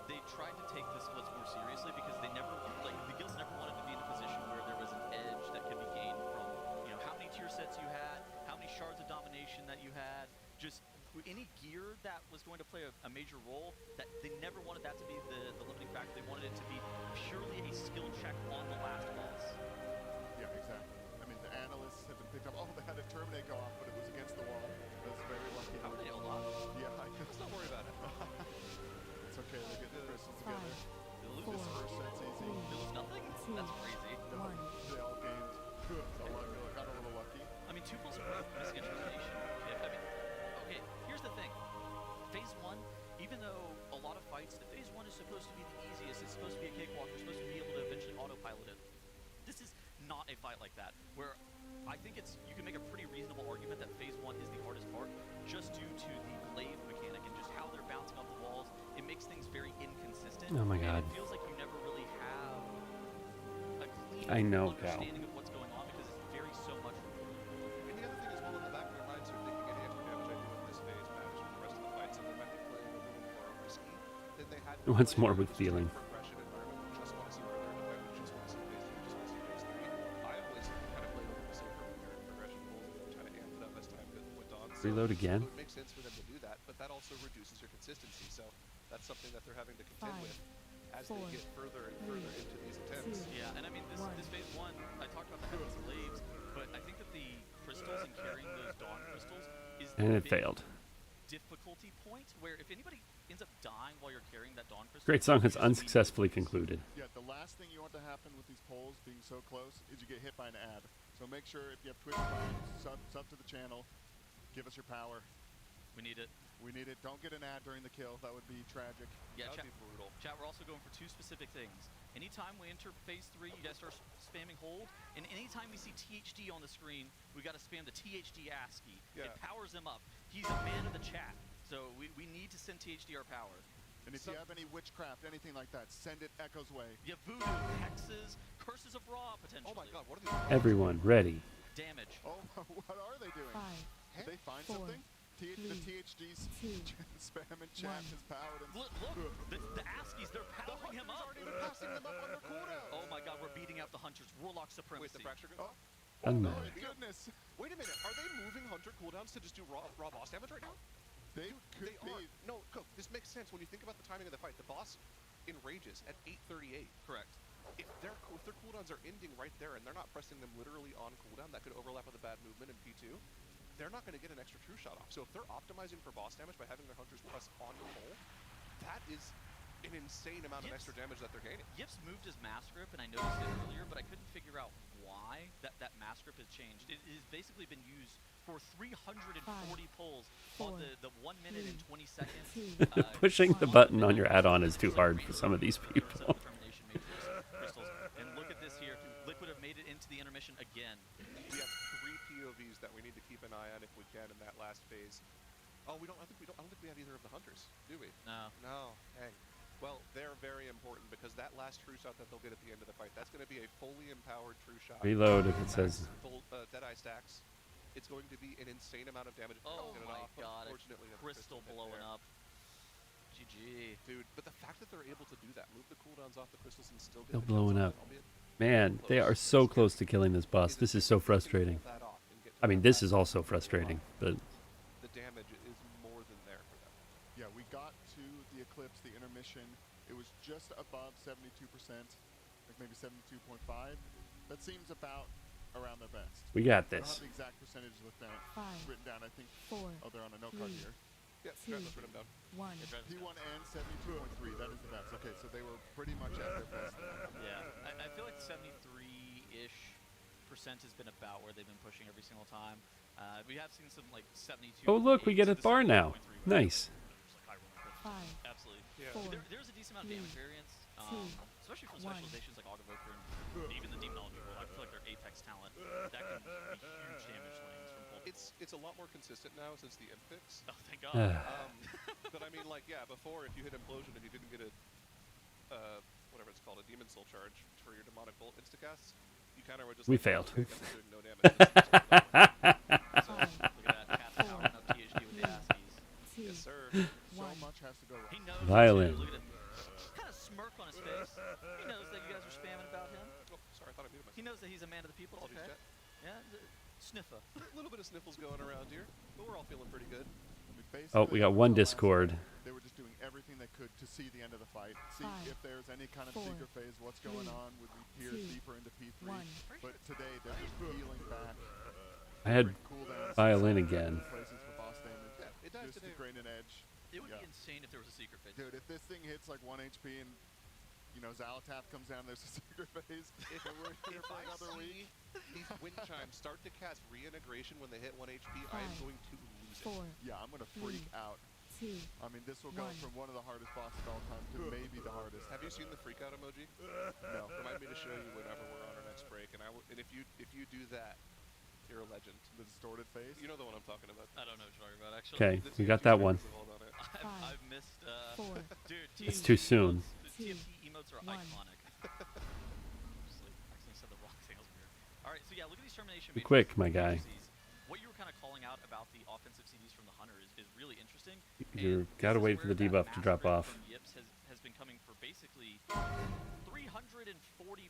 they tried to take the splits more seriously because they never, like, the guilds never wanted to be in a position where there was an edge that could be gained from, you know, how many tier sets you had, how many shards of domination that you had, just any gear that was going to play a major role, that they never wanted that to be the limiting factor. They wanted it to be purely a skill check on the last boss. Yeah, exactly. I mean, the analysts have been picked up. Oh, they had a Terminate go off, but it was against the wall. That was very lucky. How many a lot? Yeah, Let's not worry about it. It's okay, they get the crystals together. This first set's easy. They lose nothing? That's crazy. They all gained. Got a little lucky. I mean, 2 pulls are missing a termination. I mean, okay, here's the thing. Phase 1, even though a lot of fights, the Phase 1 is supposed to be the easiest, it's supposed to be a cakewalk, you're supposed to be a fight like that, where I think you can make a pretty reasonable argument that phase 1 is the hardest part, just due to the glaive mechanic and just how they're bouncing off the walls. It makes things very inconsistent. Oh my God. And it feels like you never really have a clean I know, Cal. understanding of what's going on because it varies so much. And the other thing as well, in the back of their minds, they're thinking any extra damage I do in this phase matters for the rest of the fight, so they might be playing a little more risky than they had. Once more with feeling. Progression environment. We just want to see where they're defending. We just want to see phase 2. We just want to see phase 3. I always kind of played a little safer when we were in progression pulls and try to amp it up as time went on. So Reload again. it makes sense for them to do that, but that also reduces your consistency. So that's something that they're having to contend with as they get further and further into these attempts. Yeah, and I mean, this phase 1, I talked about the heavy glaives, but I think that the crystals and carrying those dawn crystals is the And it big failed. difficulty point, where if anybody ends up dying while you're carrying that dawn crystal... Great song has unsuccessfully concluded. Yeah, the last thing you want to happen with these polls being so close is you get hit by an ad. So make sure if you have Twitch Prime, sub to the channel, give us your power. We need it. We need it. Don't get an ad during the kill. That would be tragic. Yeah, That would be brutal. Chat, we're also going for 2 specific things. Anytime we enter phase 3, you guys start spamming hold, and anytime we see THD on the screen, we got to spam the THD ASCII. Yeah. It powers him up. He's a man of the chat, so we need to send THD our power. And if you have any witchcraft, anything like that, send it Echo's way. You have voodoo, hexes, curses of Ra, potentially. Oh my God, what are these? Everyone ready. Damage. Oh, what are they doing? 5, Did they find 4, something? The 3, THD's 2, spam and chat 1. has powered him. Look, the ASCIIs, they're powering him up. Aren't even passing them up on their cooldown. Oh my God, we're beating out the hunters. Warlock supremacy. Wait, the fracture gun? Oh Unmatched. my goodness. Wait a minute, are they moving Hunter cooldowns to just do raw boss damage right now? They could They be. are. No, Cook, this makes sense when you think about the timing of the fight. The boss enrages at 8:38. Correct. If their cooldowns are ending right there and they're not pressing them literally on cooldown, that could overlap with a bad movement in P2. They're not going to get an extra true shot off. So if they're optimizing for boss damage by having their hunters press on the pole, that is an insane amount of extra damage that they're gaining. Yips moved his mass grip, and I noticed it earlier, but I couldn't figure out why that mass grip has changed. It has basically been used for 340 pulls on the 1 minute and 20 seconds. Pushing the button on your add-on is too hard for some of these people. Determination crystals. And look at this here. Liquid have made it into the intermission again. We have 3 POVs that we need to keep an eye on if we can in that last phase. Oh, I don't think we have either of the hunters, do we? No. No. Dang. Well, they're very important because that last true shot that they'll get at the end of the fight, that's going to be a fully empowered true shot. Reload if it says. Full Deadeye stacks. It's going to be an insane amount of damage. Oh get it my off. God! Unfortunately, the Crystal blowing up. GG. Dude, but the fact that they're able to do that, move the cooldowns off the crystals and still get Still the blowing kills up. off, albeit Man, they are so close to killing this boss. This is so frustrating. I mean, this is also frustrating, but the damage is more than there for them. Yeah, we got to the Eclipse, the intermission. It was just above 72%, like maybe 72.5. That seems about around their best. we got I don't this. have the exact percentage written down. I think. 4, Oh, they're on a note card here. Yeah, let's write them down. 1. P1 and 72.3. That is the best. Okay, so they were pretty much at their best. Yeah, I feel like 73-ish % has been about where they've been pushing every single time. We have seen some like 72. Oh, look, we get a bar now. Nice. Absolutely. Yeah. There's a decent amount of damage variance, especially from 1. specializations like Autovoker and even the Demonology World. I feel like they're apex talent. That can be huge damage swings from pull. It's a lot more consistent now since the imp fix. Oh, thank God. But I mean, like, yeah, before if you hit Implosion and you didn't get a whatever it's called, a Demon Soul charge for your Demonic Bolt instacasts, you kind of were just We like, failed. okay, I guess I'm doing no damage. So, look at that. Cat powering up THD with the ASCIIs. Yes, sir. So much has to go wrong. He knows. Violin. Look at him. Kind of smirk on his face. He knows that you guys are spamming about him. Oh, sorry, I thought I muted myself. He knows that he's a man of the people. Apologies, Okay. chat. Yeah. Sniffer. A little bit of sniffles going around here, but we're all feeling pretty good. Oh, we got one the last Discord. fight, they were just doing everything they could to see the end of the fight, see 5, if there's any kind of 4, secret phase, what's going 3, on, would we peer 2, deeper into P3. 1. But today, they're just peeling back. I had cooldowns, violin again. places for boss damage, Yeah, it dies just today. to create an edge. It would Yeah. be insane if there was a secret phase. Dude, if this thing hits like 1 HP and, you know, Zalataf comes down, there's a secret phase, If we're here for another week. These wind chimes start to cast reintegration when they hit 1 HP, I am 5, going to lose 4, it. Yeah, I'm gonna freak 3, out. 2. I mean, this will go 1. from one of the hardest bosses of all time to maybe the hardest. Have you seen the freak out emoji? No. Remind me to show you whenever we're on our next break, and and if you do that, you're a legend. The distorted face. You know the one I'm talking about. I don't know what you're talking about, actually. Okay, we got that one. I've missed, dude, It's too soon. TFT emotes are iconic. Just like, accidentally said the wrong thing, that was weird. Alright, so yeah, look at these termination Be mages. quick, my guy. What you were kind of calling out about the offensive CDs from the Hunter is really interesting. You gotta wait for the debuff to drop off. Yips has been coming for basically 340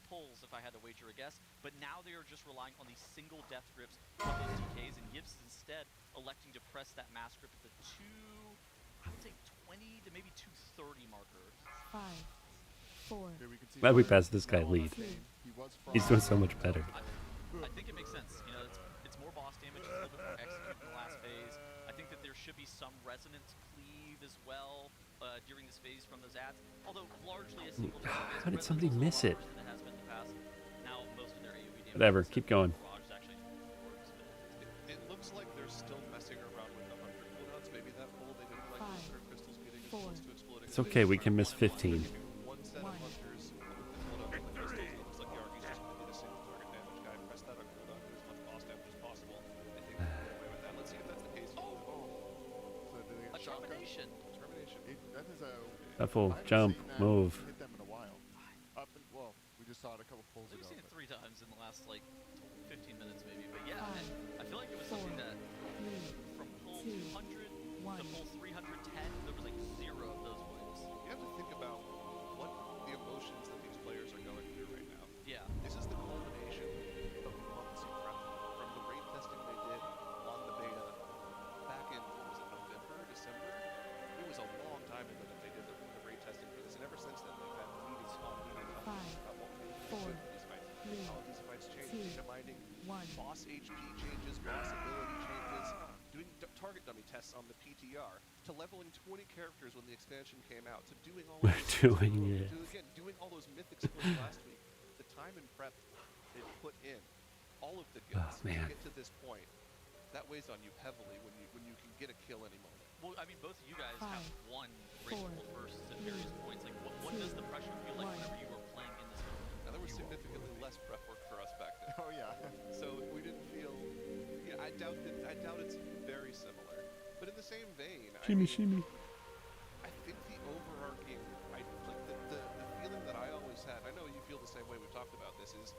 pulls, if I had to wager a guess, but now they are just relying on these single death grips of those DKs, and Yips is instead electing to press that mass grip at the I would say 20 to maybe 230 marker. 5, 4. Glad we passed this guy lead. He's doing so much better. I think it makes sense. You know, it's more boss damage, it's a little bit more execute in the last phase. I think that there should be some resonance cleave as well during this phase from those ads. Although largely a single How did somebody miss it? than it has been in the past. Now most of their AoE damage. Whatever, keep going. It looks like they're still messing around with the 100 cooldowns. Maybe that pull they didn't like their crystals getting close to exploding. It's okay, we can miss 15. One set of hunters with the cooldown on the crystals. It looks like the Argy's just going to be the single target damage guy. Press that on cooldown, do as much boss damage as possible. I think they can get away with that. Let's see if that's the case. So do they get A termination. That is a Shuffle, jump, move. hit them in a while. Well, we just saw it a couple pulls We've ago. seen it 3 times in the last like 15 minutes maybe, but yeah, I feel like it was something that from pull 200 to pull 310, there was like 0 of those waves. You have to think about what the emotions that these players are going through right now. Yeah. This is the culmination of months of prep from the raid testing they did on the beta back in, what was it, November, December? It was a long time ago that they did the raid testing for this, and ever since then they've had meetings on meetings on meetings about what we can do with these fights. How these fights change, data mining, boss HP changes, boss ability changes, doing target dummy tests on the PTR, to leveling 20 characters when the expansion came out, to doing all We're doing it. doing all those mythic splits last week. The time and prep they put in, all of the guilds to get to this point, that weighs on you heavily when you can get a kill any moment. Well, I mean, both of you guys have won raceful bursts at various points. Like, what does the pressure feel like whenever you were playing in this mode? Now, there was significantly less prep work for us back then. Oh yeah. So we didn't feel. Yeah, I doubt it's very similar. But in the same vein, Shimmy. I think the overarching, the feeling that I always had. I know you feel the same way. We've talked about this. Is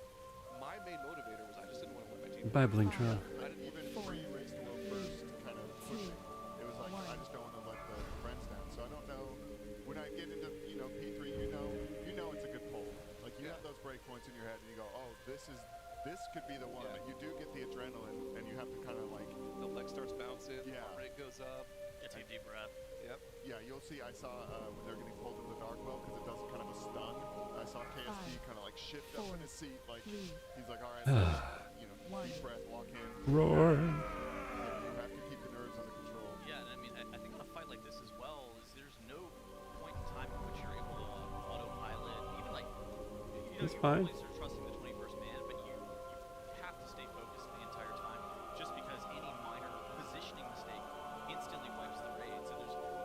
my main motivator was I just didn't want to win my team. Bye, Blingtron. I didn't even pre-race to world first kind of pushing. It was like I just don't want to let the friends down. So I don't know. When I get into P3, you know it's a good pull. Like you have those breakpoints in your head, and you go, oh, this could be the one. But you do get the adrenaline, and you have to kind of like the leg starts bouncing. Yeah. The rate goes up. Take a deep breath. Yep. Yeah, you'll see. I saw when they're getting pulled in the dark well because it does kind of a stun. I saw KSP kind of like shift up in his seat, like he's like, all right, deep breath, walk in, roar. You have to keep the nerves under control. Yeah, and I mean, I think on a fight like this as well, is there's no point in time in which you're able to autopilot, even like It's fine. Are trusting the 21st man, but you have to stay focused the entire time, just because any minor positioning mistake instantly wipes the raid. So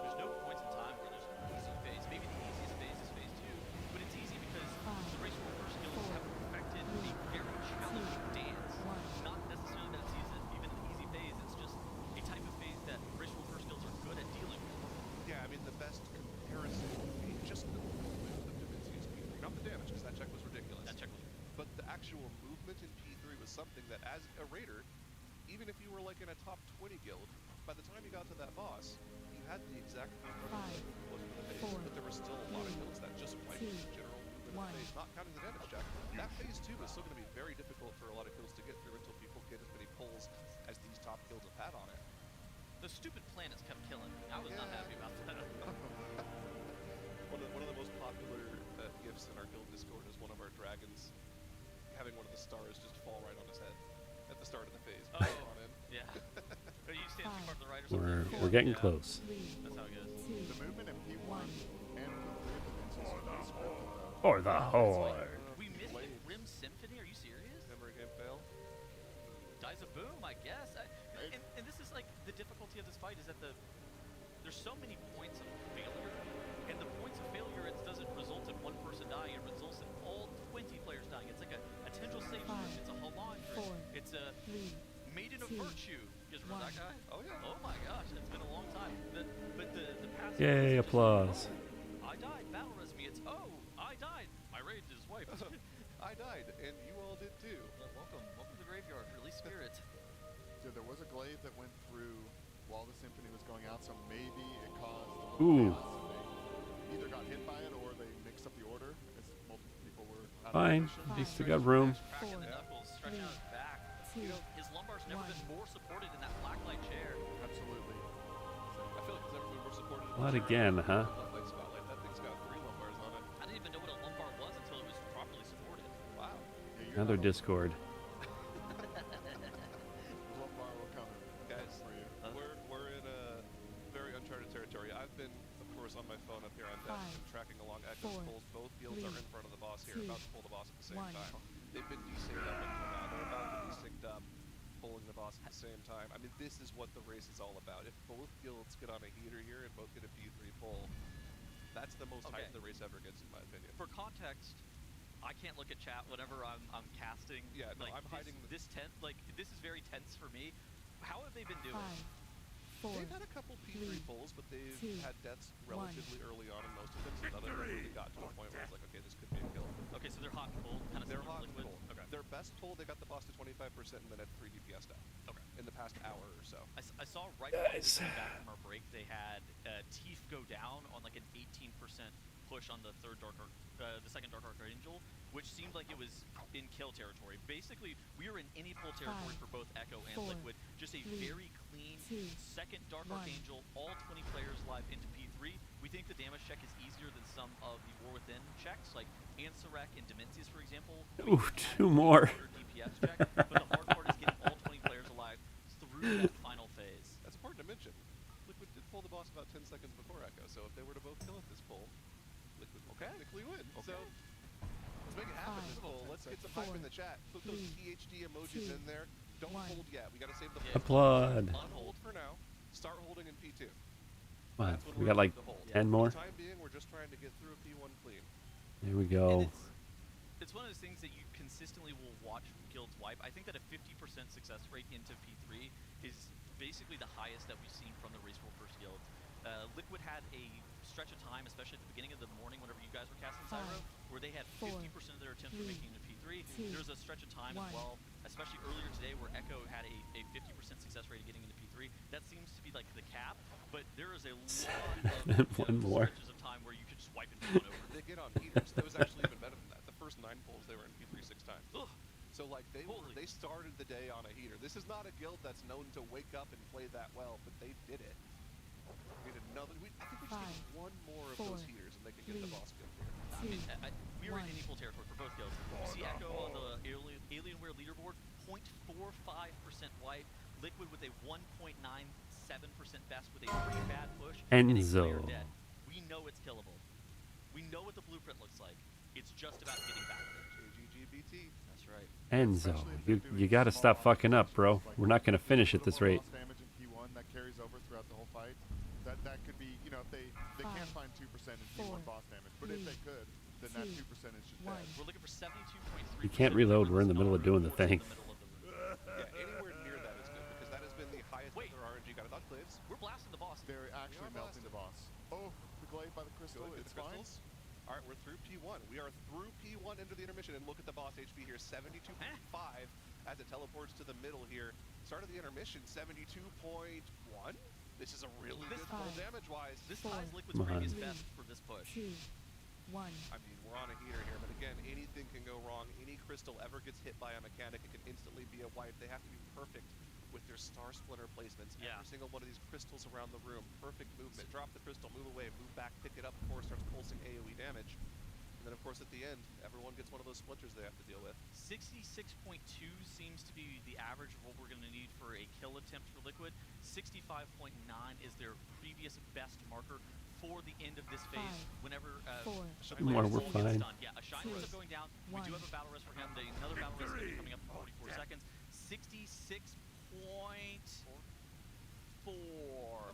there's no points in time where there's an easy phase. Maybe the easiest phase is phase 2, but it's easy because the race warrior skills have perfected a very challenging dance. Not necessarily that it's even an easy phase. It's just a type of phase that race warrior skills are good at dealing with. Yeah, I mean the best comparison would be just the movement of Dimensity's P3. Not the damage, because that check was ridiculous. That check was But the actual movement in P3 was something that, as a raider, even if you were like in a top 20 guild, by the time you got to that boss, you had the exact movement wasn't the phase, but there were still a lot of guilds that just wiped the general movement of the phase, not counting the damage check. That phase 2 is still going to be very difficult for a lot of guilds to get through until people get as many pulls as these top guilds have had on it. The stupid planets kept killing me. I was not happy about that. One of the most popular gifts in our guild Discord is one of our dragons having one of the stars just fall right on his head at the start of the phase. Oh, yeah. But you stand too far to the right or something? We're getting close. That's how it goes. The movement in P1 and P3 of the Dimensions are not scripted though. Or the horde. We missed Rim Symphony? Are you serious? Memory game fail? Dies a boom, I guess. And this is like the difficulty of this fight is that there's so many points of failure, and the points of failure it doesn't result in one person dying, it results in all 20 players dying. It's like a tendril save remember that guy? Oh yeah. Oh my gosh, it's been a long time. But the past. Yay, applause. I died. Battle res me. It's I died. My raid is wiped. I died, and you all did too. Welcome to the graveyard. Release spirit. Dude, there was a glaive that went through while the symphony was going out, so maybe it caused a little Ooh. chaos. They either got hit by it or they mixed up the order as multiple people were out Fine. of At least they got room. Cracking the knuckles, stretching out his back. You know, his lumbar's never been more supported in that blacklight chair. Absolutely. I feel like it's never been more supported. Not again, huh? Blacklight spotlight. That thing's got 3 lumbars on it. I didn't even know what a lumbar was until it was properly supported. Wow. Another Discord. Lumbar will come Guys, for you. we're in a very uncharted territory. I've been, of course, on my phone up here on deck and tracking along Echo's pulls. Both guilds are in front of the boss here, about to pull the boss at the same time. They've been desynced up until now. They're about to be synced up, pulling the boss at the same time. I mean, this is what the race is all about. If both guilds get on a heater here and both get a P3 pull, that's the most hype the race ever gets, in my opinion. For context, I can't look at chat whenever I'm casting. Yeah, no, like, I'm hiding this tense. Like, this is very tense for me. How have they been doing? 5, 4, They've had a couple P3 pulls, but they've had deaths relatively early on in most of them, so none of them really got to a point where it's like, okay, this could be a kill. Okay, so they're hot and cold, kind of. They're hot and liquid. cold. Okay. Their best pull, they got the boss to 25% and then had 3 DPS down. Okay. In the past hour or so. I saw right before we came back from our break, they had Teeth go down on like an 18% push on the second Dark Archangel, which seemed like it was in kill territory. Basically, we were in any pull territory for both Echo and Liquid. Just a very clean second Dark Archangel, all 20 players live into P3. We think the damage check is easier than some of the War Within checks, like Ansurek and Demencius, for example. Ooh, 2 more. DPS check, but the hard part is getting all 20 players alive through that final phase. That's important to mention. Liquid did pull the boss about 10 seconds before Echo, so if they were to both kill at this pull, Liquid will technically win. So let's make it happen this pull. Let's get some hype in the chat. Put those PhD emojis in there. Don't hold yet. We got to save the Applaud. On hold for now. Start holding in P2. Come on. We got like 10 more. For the time being, we're just trying to get through a P1 clean. There we go. It's one of those things that you consistently will watch guilds wipe. I think that a 50% success rate into P3 is basically the highest that we've seen from the Race War First Guild. Liquid had a stretch of time, especially at the beginning of the morning whenever you guys were casting Cyro, where they had 50% of their attempts were making it to P3. There was a stretch of time as well, especially earlier today, where Echo had a 50% success rate of getting into P3. That seems to be like the cap, but there is a lot of One more. stretches of time where you could just wipe it over. They get on heaters. That was actually even better than that. The first 9 pulls, they were in P3 6 times. Ugh. So like they started the day on a heater. This is not a guild that's known to wake up and play that well, but they did it. We need another. I think we just need 1 more of those heaters, and they can get the boss guild here. I mean, we are in equal territory for both guilds. You see Echo on the Alienware leaderboard, 0.45% wipe. Liquid with a 1.97% best with a pretty bad push. Enzo. And a player dead. We know it's killable. We know what the blueprint looks like. It's just about getting back there. JGGBT. That's right. Enzo, you got to stop fucking up, bro. We're not going to finish at this rate. Damage in P1 that carries over throughout the whole fight. That could be, you know, if they can't find 2% in P1 boss damage, but if they could, then that 2% is just dead. We're looking for 72.3%. You can't reload. We're in the middle of doing the thing. Yeah, anywhere near that is good because that has been the highest of their RNG. Got a dodge glaives. We're blasting the boss. They're actually melting the boss. Oh, the glaive by the crystal. It's fine. All right, we're through P1. We are through P1 into the intermission, and look at the boss HP here, 72.5 as it teleports to the middle here. Start of the intermission, 72.1. This is a really good pull damage-wise. This ties Liquid's previous best for this push. 2, 1. I mean, we're on a heater here, but again, anything can go wrong. Any crystal ever gets hit by a mechanic, it can instantly be a wipe. They have to be perfect with their star splinter placements. Yeah. Every single one of these crystals around the room, perfect movement. Drop the crystal, move away, move back, pick it up, of course, starts pulsing AoE damage. And then, of course, at the end, everyone gets one of those splinters they have to deal with. 66.2 seems to be the average of what we're going to need for a kill attempt for Liquid. 65.9 is their previous best marker for the end of this phase. Whenever More, we're fine. Yeah, a shine ends up going down. We do have a battle rest for him. Another battle rest is coming up in 44 seconds. 66.4.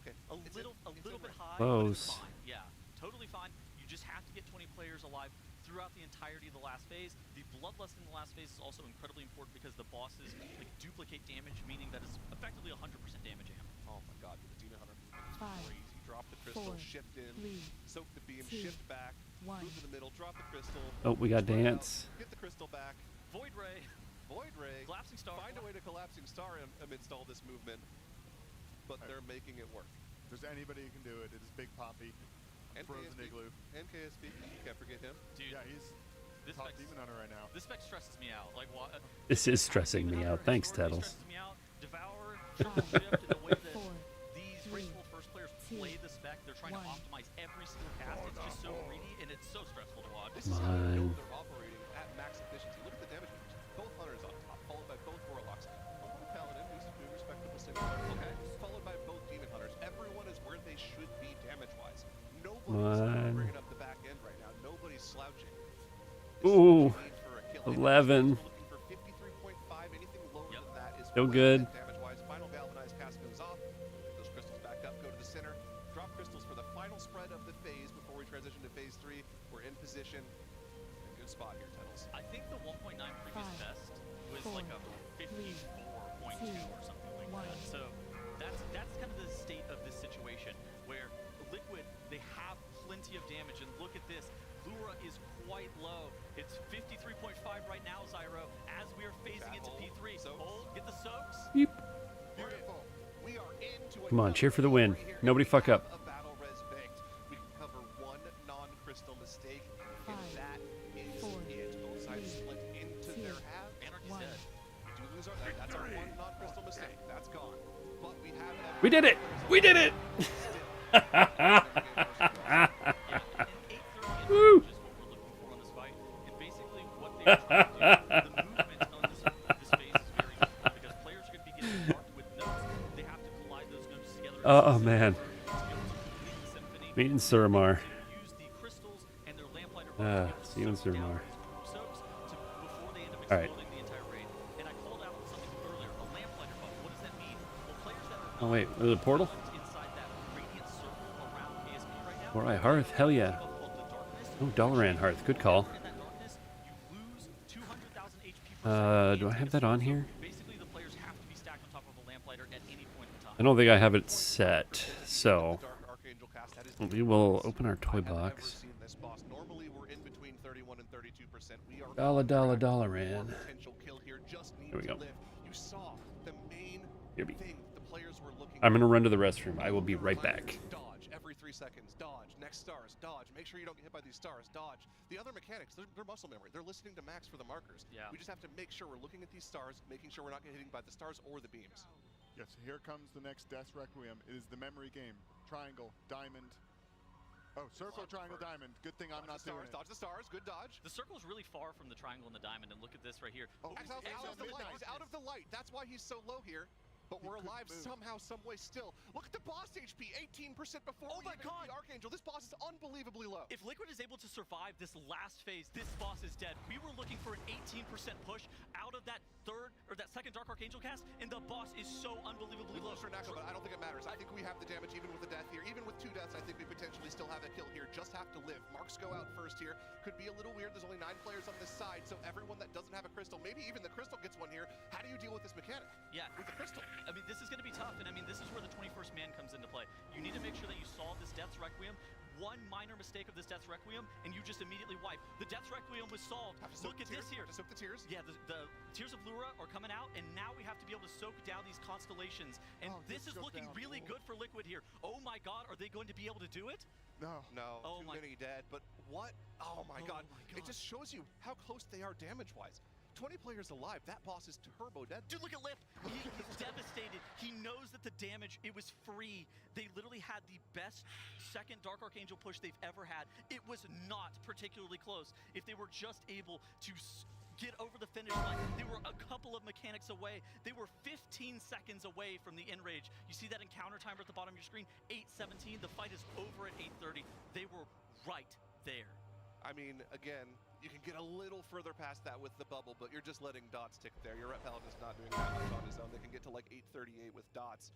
Okay. A little bit high. Close. But it's fine. Yeah, totally fine. You just have to get 20 players alive throughout the entirety of the last phase. The Bloodlust in the last phase is also incredibly important because the bosses like duplicate damage, meaning that it's effectively 100% damage amp. Oh my god, the Demon Hunter movement is 5, crazy. Drop the crystal, 4, shift in, 3, soak the beam, 2, shift back, 1. move to the middle, drop the crystal. Oh, we got spread out, dance. get the crystal back. Void Ray, Void Ray. Collapsing Star. Find a way to Collapsing Star amidst all this movement, but they're making it work. If there's anybody who can do it, it is Big Poppy. And Frozen KSP. Igloo. And KSP, can't forget him. Dude, Yeah, he's this top spec, Demon Hunter right now. this spec stresses me out. Like, This is stressing me out. Thanks, Historically Tettles. stresses me out. Devour, Triple Shift, and the way that 4, these 3, graceful first players play the spec, they're trying to 1. optimize every single cast. It's just so greedy, and it's so stressful to watch. This is how you know Mine. they're operating at max efficiency. Look at the damage numbers. Both Hunters on top, followed by both Warlocks. Followed by Paladin, who's a respectable single. Okay. Followed by both Demon Hunters. Everyone is where they should be damage-wise. Nobody's bringing up the back end right now. Nobody's slouching. This Ooh, is what you need for a kill. 11. We're looking for 53.5. Anything lower than that is Still way good. damage-wise. Final galvanized cast goes off. Those crystals back up, go to the center. Drop crystals for the final spread of the phase before we transition to phase 3. We're in position. Good spot here, Tunnels. I think the 1.9 previous 5, best was 4, like a 54.2 or something like 1. that. So that's kind of the state of this situation where Liquid, they have plenty of damage, and look at this. Lura is quite low. It's 53.5 right now, Zyro, as we are phasing into P3. Hold, get the soaks. Beep. Beautiful. We are into Come on, cheer for the win. Nobody fuck up. a battle res banked. We can cover one non-crystal mistake. 5, If that is 4, it, both sides 3, split into 2, their halves. Anarchy's 1. dead. We do lose that's our one non-crystal mistake. That's gone. But we have that. We did it! We did it! Woo! Oh man. Me and Suramar. See you in Suramar. Alright. Oh wait, there's a portal? Alright, Hearth, hell yeah. Oh, Dalaran Hearth, good call. Do I have that on here? I don't think I have it set, so we will open our toy box. Dalaran. Here we go. Here we go. I'm gonna run to the restroom. I will be right back. Dodge every 3 seconds. Dodge. Next stars. Dodge. Make sure you don't get hit by these stars. Dodge. The other mechanics, they're muscle memory. They're listening to Max for the markers. Yeah. We just have to make sure we're looking at these stars, making sure we're not getting hit by the stars or the beams. Yes, here comes the next Death Requiem. It is the memory game. Triangle, diamond. Oh, circle, triangle, diamond. Good thing I'm not doing it. Dodge the stars. Good dodge. The circle is really far from the triangle and the diamond, and look at this right here. Oh, he's out of the light. He's out of the light. That's why he's so low here. But we're alive somehow, some way still. Look at the boss HP, 18% before we even hit the Archangel. This boss is unbelievably low. If Liquid is able to survive this last phase, this boss is dead. We were looking for an 18% push out of that second Dark Archangel cast, and the boss is so unbelievably low. But I don't think it matters. I think we have the damage even with a death here. Even with 2 deaths, I think we potentially still have a kill here. Just have to live. Marks go out first here. Could be a little weird. There's only 9 players on this side, so everyone that doesn't have a crystal, maybe even the crystal gets one here. How do you deal with this mechanic? Yeah, with the crystal. I mean, this is going to be tough, and I mean, this is where the 21st man comes into play. You need to make sure that you solve this Death's Requiem. One minor mistake of this Death's Requiem, and you just immediately wipe. The Death's Requiem was solved. Look at this here. Have to soak the tears? Yeah, the Tears of Lura are coming out, and now we have to be able to soak down these constellations. And this is looking really good for Liquid here. Oh my god, are they going to be able to do it? No. Too many dead. But what? Oh my god. It just shows you how close they are damage-wise. 20 players alive. That boss is turbo dead. Dude, look at Lip. He's devastated. He knows that the damage, it was free. They literally had the best second Dark Archangel push they've ever had. It was not particularly close. If they were just able to get over the finish line, they were a couple of mechanics away. They were 15 seconds away from the Enrage. You see that encounter timer at the bottom of your screen? 8:17. The fight is over at 8:30. They were right there. I mean, again, you can get a little further past that with the bubble, but you're just letting dots tick there. Your Ratt Paladin's not doing that much on his own. They can get to like 8:38 with dots.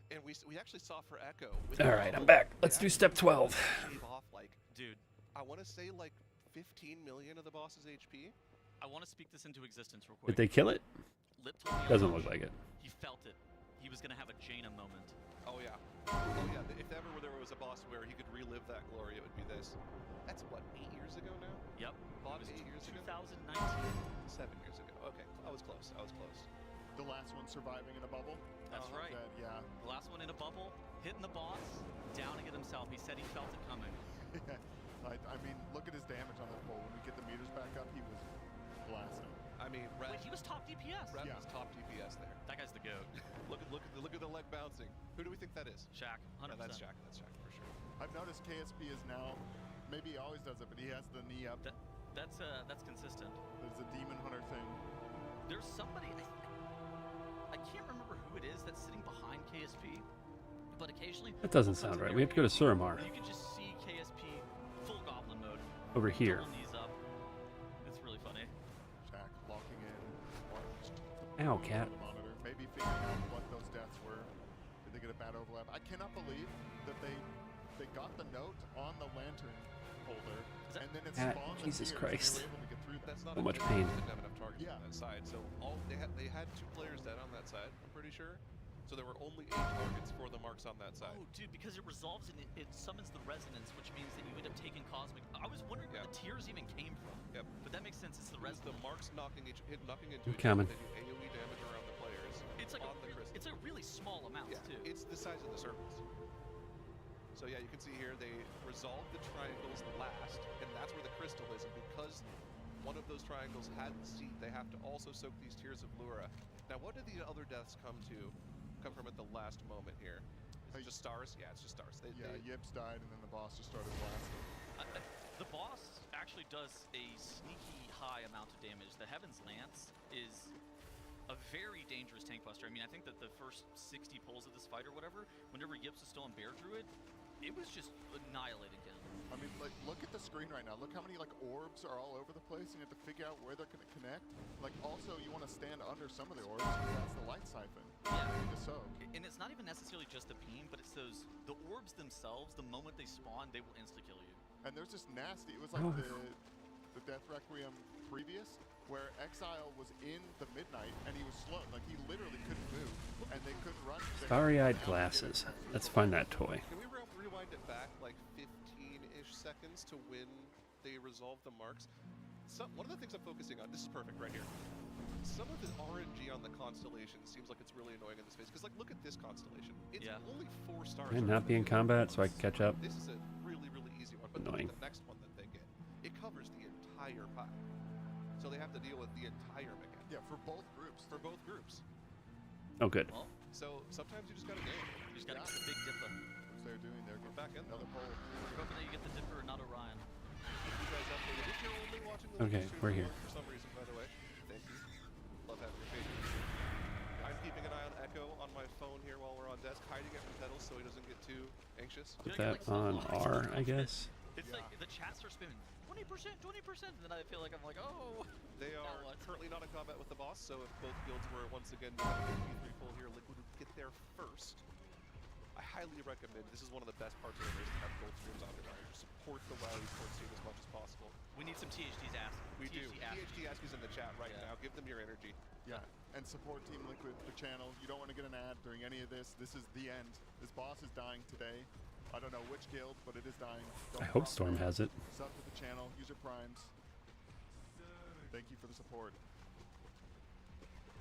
And we actually saw for Echo. All right, I'm back. Let's do step 12. Off like, dude, I want to say like 15 million of the boss's HP. I want to speak this into existence real Did quick. they kill it? Lip told me Doesn't on look launch, like it. He felt it. He was gonna have a Jaina moment. Oh yeah. Oh yeah. If ever there was a boss where he could relive that glory, it would be this. That's what, 8 years ago now? Yep. Bought It was 8 years ago? 2019. 7 years ago. Okay, I was close. I was close. The last one surviving in a bubble. That's right. Yeah. The last one in a bubble, hitting the boss, downing it himself. He said he felt it coming. I mean, look at his damage on that pole. When we get the meters back up, he was blasting. I mean, Ratt, Wait, he was top DPS. Ratt was top DPS there. That guy's the goat. look at the leg bouncing. Who do we think that is? Shaq, 100%. Yeah, that's Shaq. That's Shaq for sure. I've noticed KSP is now, maybe he always does it, but he has the knee up. That's consistent. There's a demon hunter thing. There's somebody, I can't remember who it is that's sitting behind KSP, but occasionally... That doesn't sound right. We have to go to Suramar. You can just see KSP full goblin mode. Over here. Double knees up. It's really funny. Shaq locking in. Ow, cat. Monitor. Maybe figuring out what those deaths were. Did they get a bad overlap? I cannot believe that they got the note on the lantern holder, and then it spawned the Jesus tears, Christ. and they were able to get through that. That's not So much pain. They didn't have enough targets on that side, so they had 2 players dead on that side. I'm pretty sure. So there were only 8 targets for the marks on that side. Oh, dude, because it resolves and it summons the resonance, which means that you end up taking cosmic. I was wondering where the tears even came from. Yep. But that makes sense. It's the resonance. The marks knocking into I'm each other. coming. They do AoE damage around the players. It's like on the crystal. it's a really small amount too. It's the size of the circles. So yeah, you can see here they resolve the triangles last, and that's where the crystal is. And because one of those triangles had the seed, they have to also soak these tears of Lura. Now, what did the other deaths come from at the last moment here? Is it just stars? Yeah, it's just stars. Yips died, and then the boss just started blasting. The boss actually does a sneaky high amount of damage. The Heaven's Lance is a very dangerous tank buster. I mean, I think that the first 60 pulls of this fight or whatever, whenever Yips was still on Bear Druid, it was just annihilating him. I mean, like, look at the screen right now. Look how many, like, orbs are all over the place, and you have to figure out where they're going to connect. Like, also, you want to stand under some of the orbs, because that's the light siphon. Yeah. You need to soak. And it's not even necessarily just the beam, but it's the orbs themselves, the moment they spawn, they will insta-kill you. And there's just nasty. It was like the Death Requiem previous, where Exile was in the midnight, and he was slow. Like, he literally couldn't move, and they couldn't run. Starry-eyed glasses. Let's find that toy. Can we rewind it back like 15-ish seconds to when they resolve the marks? One of the things I'm focusing on, this is perfect right here. Some of the RNG on the constellation seems like it's really annoying in this phase, because like, look at this constellation. It's only 4 stars. Can not be in combat so I can catch up. This is a really, really easy one, but Annoying. the next one that they get, it covers the entire pie. So they have to deal with the entire mechanic. Yeah, for both groups. For both groups. Oh, good. Well, so sometimes you just gotta go. You just gotta get the big dipper. Which they're doing. They're getting back in another pole. We're hoping that you get the dipper and not Orion. You guys updated. If you're only watching the Okay, stream we're here. for some reason, by the way, thank you. Love having your patience. I'm keeping an eye on Echo on my phone here while we're on desk, hiding it from Pedals so he doesn't get too anxious. Put that on R, I guess. It's like the chats are spamming 20%, 20%, and then I feel like I'm like, oh. They are currently not in combat with the boss, so if both guilds were once again to have a P3 pull here, Liquid would get there first. I highly recommend, this is one of the best parts of the race to have gold streams on there. Just support the WoW esports scene as much as possible. We need some THD's ask. We do. THD ask is in the chat right now. Give them your energy. Yeah, and support Team Liquid, the channel. You don't want to get an ad during any of this. This is the end. This boss is dying today. I don't know which guild, but it is dying. I hope Storm has it. Sub to the channel, use your primes. Thank you for the support.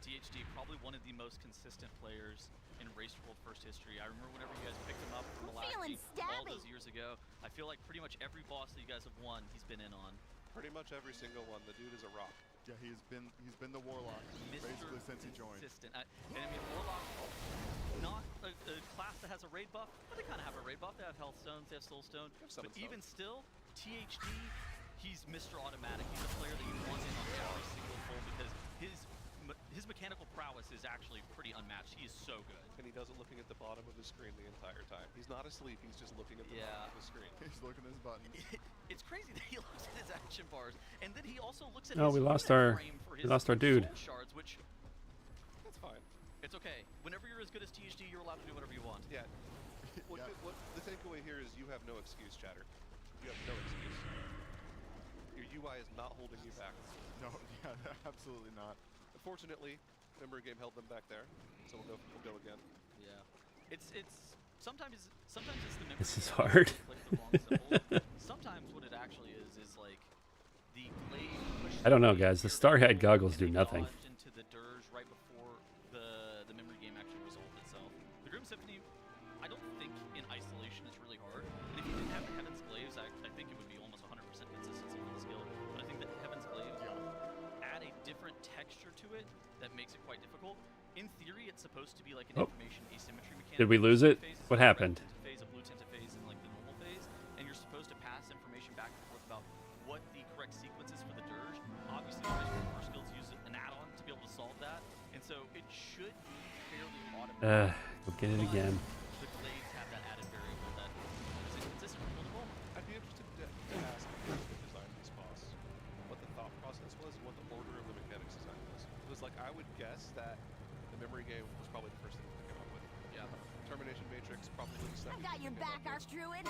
THD, probably one of the most consistent players in Race World First history. I remember whenever you guys picked him up from Malachi all those years ago. I feel like pretty much every boss that you guys have won, he's been in on. Pretty much every single one. The dude is a rock. Yeah, he's been the Warlock basically since he joined. And I mean, Warlock, not a class that has a raid buff, but they kind of have a raid buff. They have Health Stones, they have Soul Stone. But even still, THD, he's Mr. Automatic. He's a player that you want in on every single pull because his mechanical prowess is actually pretty unmatched. He is so good. And he doesn't looking at the bottom of his screen the entire time. He's not asleep, he's just looking at the bottom of the screen. He's looking at his buttons. It's crazy that he looks at his action bars, and then he also looks at Oh, his we lost our dude. soul shards, which that's fine. It's okay. Whenever you're as good as THD, you're allowed to do whatever you want. Yeah. What the takeaway here is you have no excuse, chatter. You have no excuse. Your UI is not holding you back. No, yeah, absolutely not. Unfortunately, memory game held them back there, so we'll go again. Yeah, it's sometimes it's the memory. This is game hard. that click the wrong symbol. Sometimes what it actually is like the glaive pushes I don't know, the guys. The gear starry-eyed down, goggles and do they nothing. dodged into the dirge right before the memory game actually resolved itself. The Grim Symphony, I don't think in isolation it's really hard. And if you didn't have the Heaven's Glaives, I think it would be almost 100% consistency for the skill. But I think that Heaven's Glaives add a different texture to it that makes it quite difficult. In theory, it's supposed to be like an information asymmetry mechanic. Did we lose it? What happened? A phase, a blue tinted phase, and like the normal phase, and you're supposed to pass information back and forth about what the correct sequence is for the dirge. Obviously, the first skills use an add-on to be able to solve that, and so it should be fairly automatic. Go get it again. The glaives have that added variable that is inconsistent with multiple. I'd be interested to ask who designed this boss, what the thought process was, and what the order of the mechanics design was. Because like I would guess that the memory game was probably the first thing to come up with. Yeah. Termination Matrix probably the second. I got your back, Archdruid.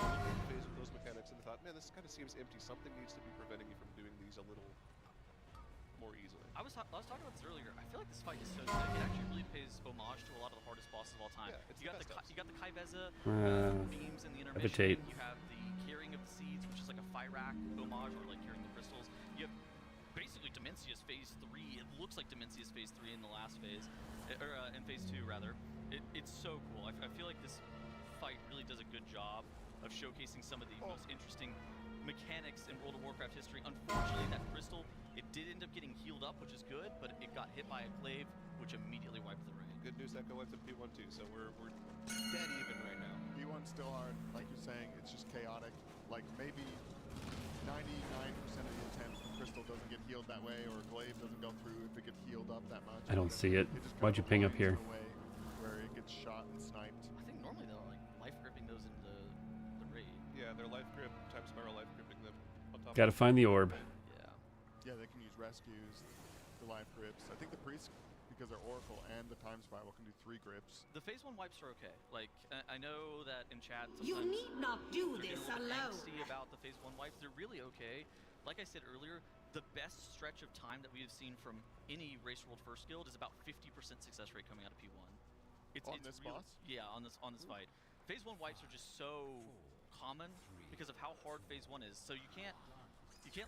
Phase with those mechanics and thought, man, this kind of seems empty. Something needs to be preventing you from doing these a little more easily. I was talking about this earlier. I feel like this fight is so sick. It actually really pays homage to a lot of the hardest bosses of all time. Yeah, you got the Kaiveza beams in the Levitate. intermission. You have the carrying of the seeds, which is like a Fyrak homage, or like carrying the crystals. You have basically Dimensia's phase 3. It looks like Dimensia's phase 3 in the last phase, or in phase 2 rather. It's so cool. I feel like this fight really does a good job of showcasing some of the most interesting mechanics in World of Warcraft history. Unfortunately, that crystal, it did end up getting healed up, which is good, but it got hit by a glaive, which immediately wiped the raid. Good news, Echo went to P1 too, so we're dead even right now. P1's still hard, like you're saying. It's just chaotic. Like maybe 99% of the intent crystal doesn't get healed that way, or glaive doesn't go through if it gets healed up that much. I don't see it. just Why'd you ping up here? Where it gets shot and sniped. I think normally they're like life gripping those into the raid. Yeah, their life grip, time spiral life gripping them on top. Gotta find the orb. Yeah, they can use rescues, the life grips. I think the priest, because they're Oracle and the time spiral, can do 3 grips. The phase 1 wipes are okay. Like, I know that in chat You need not do they're this getting a little alone. angsty about the phase 1 wipes. They're really okay. Like I said earlier, the best stretch of time that we have seen from any Race World First Guild is about 50% success rate coming out of P1. It's this real, boss? Yeah, on this fight. Phase 1 wipes are just so common because of how hard phase 1 is. So you can't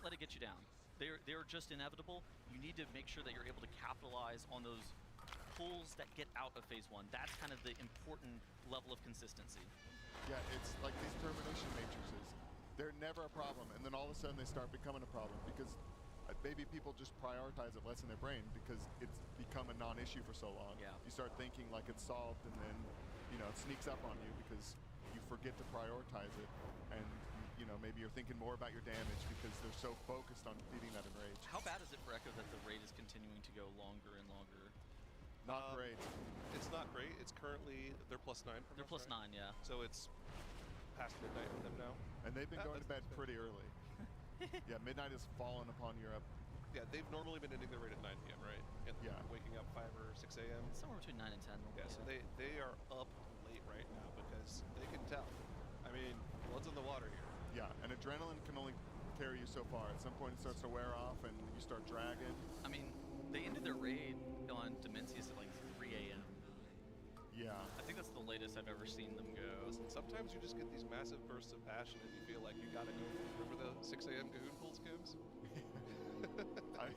let it get you down. They're just inevitable. You need to make sure that you're able to capitalize on those pulls that get out of phase 1. That's kind of the important level of consistency. Yeah, it's like these termination matrices. They're never a problem, and then all of a sudden they start becoming a problem because maybe people just prioritize it less in their brain because it's become a non-issue for so long. Yeah. You start thinking like it's solved, and then it sneaks up on you because you forget to prioritize it, and maybe you're thinking more about your damage because they're so focused on defeating that enrage. How bad is it for Echo that the raid is continuing to go longer and longer? Not great. It's not great. It's currently they're +9. They're +9, yeah. So it's past midnight for them now. And they've been going to bed pretty early. Yeah, midnight has fallen upon Europe. Yeah, they've normally been ending their raid at 9 p.m., right? And waking up 5 or 6 a.m. Somewhere between 9 and 10. Yeah, so they are up late right now because they can tell. I mean, blood's in the water here. Yeah, and adrenaline can only carry you so far. At some point it starts to wear off and you start dragging. I mean, they ended their raid on Dimensius at like 3 a.m. Yeah. I think that's the latest I've ever seen them go. Listen, sometimes you just get these massive bursts of passion and you feel like you gotta go. Remember the 6 a.m. Gahoon pulls, Kims? I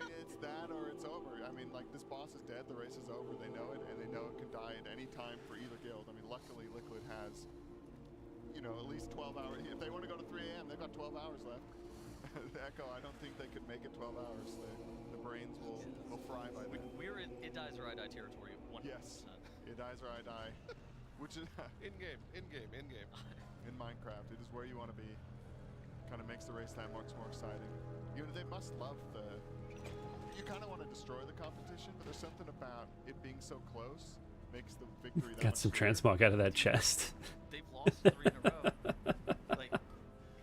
mean, it's that or it's over. I mean, like, this boss is dead, the race is over, they know it, and they know it can die at any time for either guild. I mean, luckily Liquid has, at least 12 hours. If they want to go to 3 a.m., they've got 12 hours left. Echo, I don't think they could make it 12 hours. The brains will fry by then. We're in It Dies or I Die territory, 100%. Yes, It Dies or I Die, which is in-game. In Minecraft, it is where you want to be. Kind of makes the race that much more exciting. They must love you kind of want to destroy the competition, but there's something about it being so close makes the victory that Got some transmog out of that chest. They've lost 3 in a row. Like,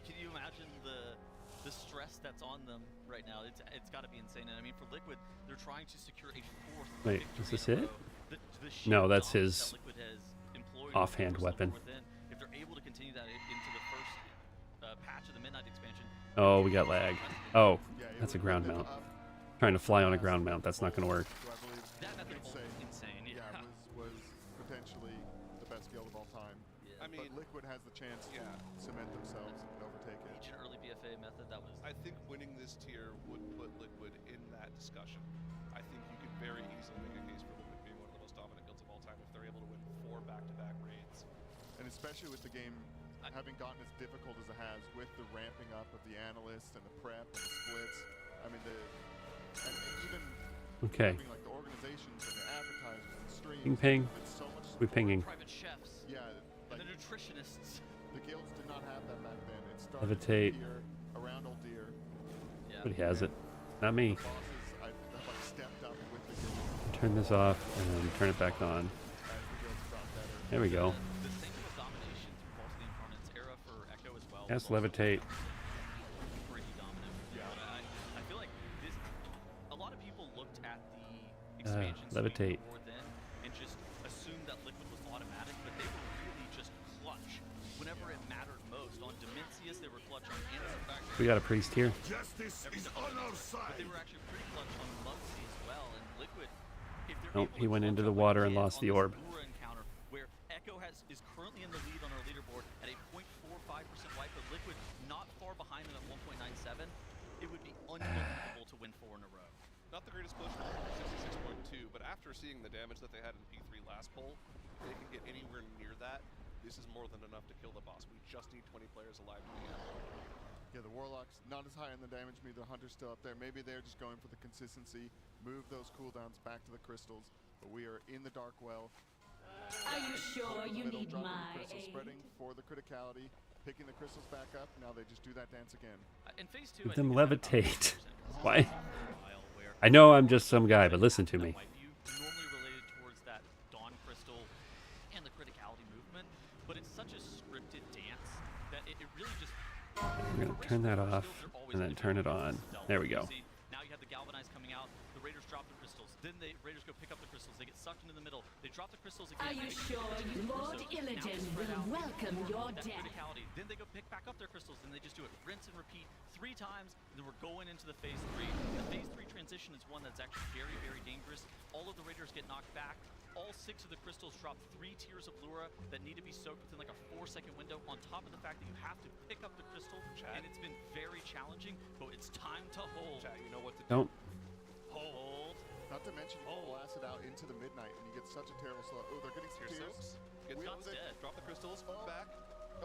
can you imagine the stress that's on them right now? It's got to be insane. And I mean, for Liquid, they're trying to secure a 4th Wait, is this it? The No, that's his that Liquid has employed offhand weapon. If they're able to continue that into the first patch of the Midnight expansion, Oh, we got lag. Oh, that's a ground mount. Trying to fly on a ground mount. That's not going to work. That method was insane. Yeah, was potentially the best field of all time. I mean, but Liquid has the chance to cement themselves and overtake it. Ancient early BFA method, that was... I think winning this tier would put Liquid in that discussion. I think you could very easily make a case for Liquid being one of the most dominant guilds of all time if they're able to win 4 back-to-back raids. And especially with the game having gotten as difficult as it has with the ramping up of the analysts and the prep and the splits. I mean, and even okay. having, like, the organizations and the advertisers and streams. Ping ping. So much We pinging. Private chefs. Yeah. Like, the nutritionists. The guilds did not have that back then. It started Levitate. here around Old Deer. Yeah. But he has it. Not me. The bosses, I've like stepped up with the guild. Turn this off and then turn it back on. There we go. The thing with domination through both the Incarnates era for Echo as well. Yes, levitate. Pretty dominant. Yeah. I feel like this. A lot of people looked at the expansion levitate. before then and just assumed that Liquid was automatic, but they were really just clutch whenever it mattered most. On Dimensius, they were clutch on Antifact. We got a priest here. Justice is on our side. But they were actually pretty clutch on Muggsy as well, and Liquid. If they're Nope, able he to went clutch into up the like water they and did lost on the this orb. Lura encounter, where Echo is currently in the lead on our leaderboard at a 0.45% wipe, but Liquid not far behind them at 1.97, it would be unbelievable to win 4 in a row. Not the greatest push, 66.2, but after seeing the damage that they had in P3 last poll, if they can get anywhere near that, this is more than enough to kill the boss. We just need 20 players alive to the end. Yeah, the Warlock's not as high on the damage meter. The Hunter's still up there. Maybe they're just going for the consistency, move those cooldowns back to the crystals, but we are in the Dark Well. Are you sure you need dropping my the crystal aid? spreading for the criticality, picking the crystals back up. Now they just do that dance again. In phase 2, Let them levitate. Why? I know I'm just some guy, but listen to me. Normally related towards that Dawn Crystal and the criticality movement, but it's such a scripted dance that it really just... We're going to turn that off and then turn it on. There we go. Now you have the Galvanize coming out, the Raiders drop the crystals, then the Raiders go pick up the crystals, they get sucked into the middle, they drop the crystals again. Are you sure you Lord Illidan will welcome your death? Then they go pick back up their crystals, and they just do it rinse and repeat 3 times, and then we're going into the phase 3. The phase 3 transition is one that's actually very, very dangerous. All of the Raiders get knocked back. All 6 of the crystals drop 3 tiers of Lura that need to be soaked within like a 4-second window, on top of the fact that you have to pick up the crystal, and it's been very challenging, but it's time to hold. Chat, you know what to do. Don't. Hold. Not to mention you blast it out into the midnight and you get such a terrible slow. Oh, they're getting some tears. Scott's dead. Drop the crystals, back.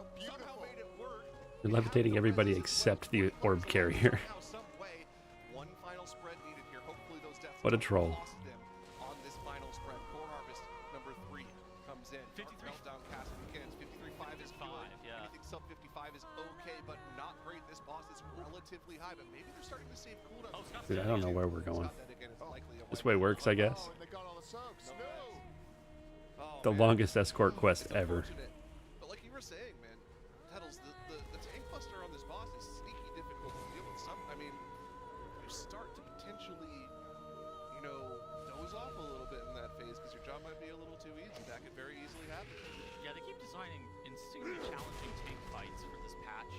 Oh, somehow made it work. You're levitating everybody except the orb carrier. Some way. One final spread needed here. Hopefully those deaths What a troll. lost them on this final spread. Core Harvest number 3 comes in. 53 meltdown cast begins. 53.5 is good. Yeah. Anything sub 55 is okay, but not great. This boss is relatively high, but maybe they're starting to save cooldowns. Dude, I don't know where we're going. Scott, that again is likely a This way works, I guess. Oh, and they got all the soaks. No. Oh, The man. longest escort quest ever. But like you were saying, man, Tettles, the tank buster on this boss is sneaky difficult to deal with. I mean, you start to potentially, you know, doze off a little bit in that phase because your job might be a little too easy. That could very easily happen. Yeah, they keep designing insanely challenging tank fights for this patch.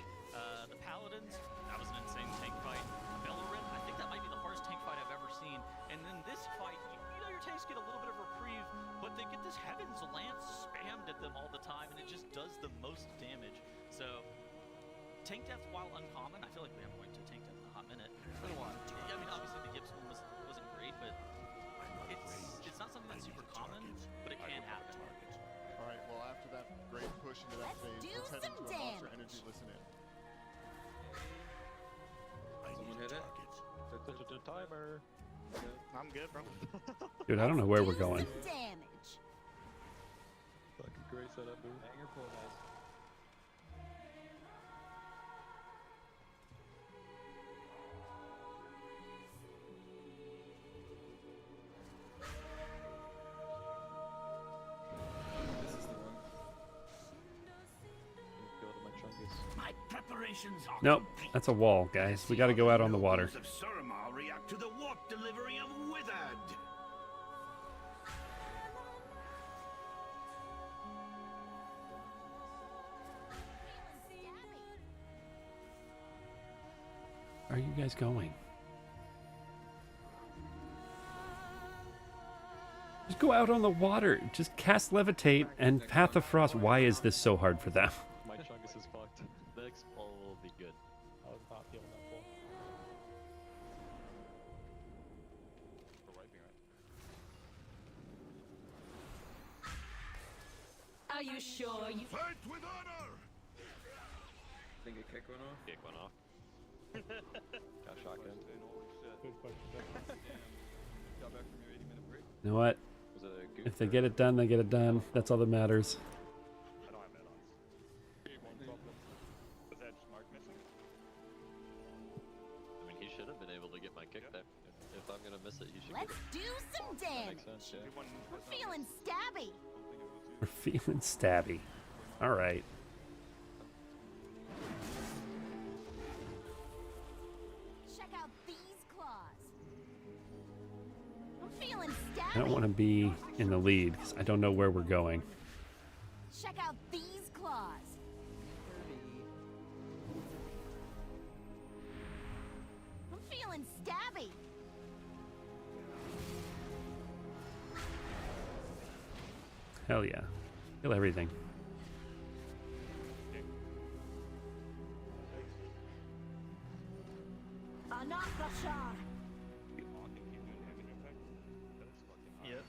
The Paladins, that was an insane tank fight. Bellerin, I think that might be the hardest tank fight I've ever seen. And then this fight, you know your tanks get a little bit of reprieve, but they get this Heaven's Lance spammed at them all the time, and it just does the most damage. So, tank death, while uncommon, I feel like we haven't went to tank death in a hot minute. It's been a while. Yeah, I mean, obviously the Gibbs one wasn't great, but it's not something that's super common, but it can happen. All right, well, after that great push into that phase, let's head into a Monster Energy listen in. Someone hit it. Timer. I'm good, bro. Dude, I don't know where we're going. Damage. Fucking great setup, dude. Hang your pull, guys. This is the one. Go to my Chungus. My preparations are Nope, that's a wall, guys. We got to go out on the water. of Suramar react to the warp delivery of Withered. are you guys going? Just go out on the water. Just cast Levitate and Path of Frost. Why is this so hard for them? My Chungus is fucked. The next ball will be good. I was not feeling that ball. For wiping, right? Are you sure you Fight with honor! I think a kick went off. Kick went off. Got shotgun. Got back from your 80-minute break. You know what? Was it a goose? If they get it done, they get it done. That's all that matters. I don't have add-ons. One problem. Was that Mark missing? I mean, he should have been able to get my kick there. If I'm gonna miss it, he should Let's get it. do some That damage. makes sense, yeah. I'm feeling stabby. We're feeling stabby. All right. Check out these claws. I'm feeling stabby. I don't want to be in the lead because I don't know where we're going. Check out these claws. I'm feeling stabby. Hell yeah. Kill everything. Anakashar. Yep.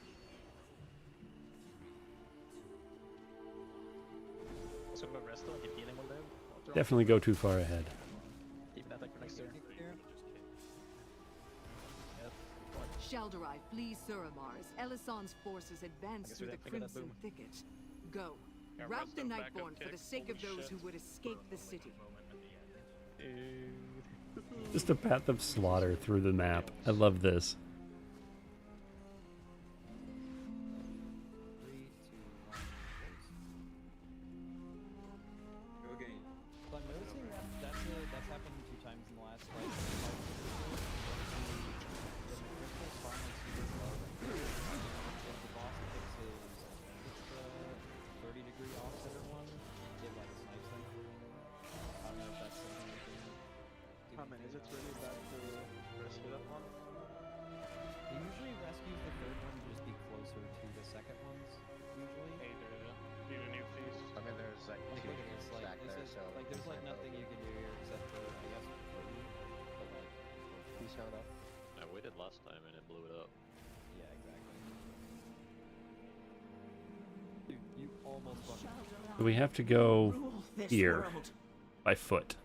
So about Resto, if you're dealing with them, Definitely go too far ahead. keep that like for next turn. Shal'Darai flees Suramar as Elisand's forces advance guess through we the gotta figure that Crimson Thicket. Go. Yeah, Rout Resto the backup Nightborn for the kick. sake of Holy those shit. who would escape the city. Just a path of slaughter through the map. I love this. Go again. So I'm noticing that's happened 2 times in the last like 5 minutes. The crystal spawn on super low. If the boss picks the 30-degree offsetter one, it like snipes them. I don't know if that's something we can do. How many is it really bad to rescue that one? It usually rescues the third one to just be closer to the second ones, usually. Hey, do a new feast. I mean, there's like Like, 2 look at this, like, back this there, is, so like, there's like snipe nothing both. you can do here except for, I guess, free, but like, He showed up. I waited last time and it blew it up. yeah, exactly. Dude, you almost fucking... So we have to go here by foot.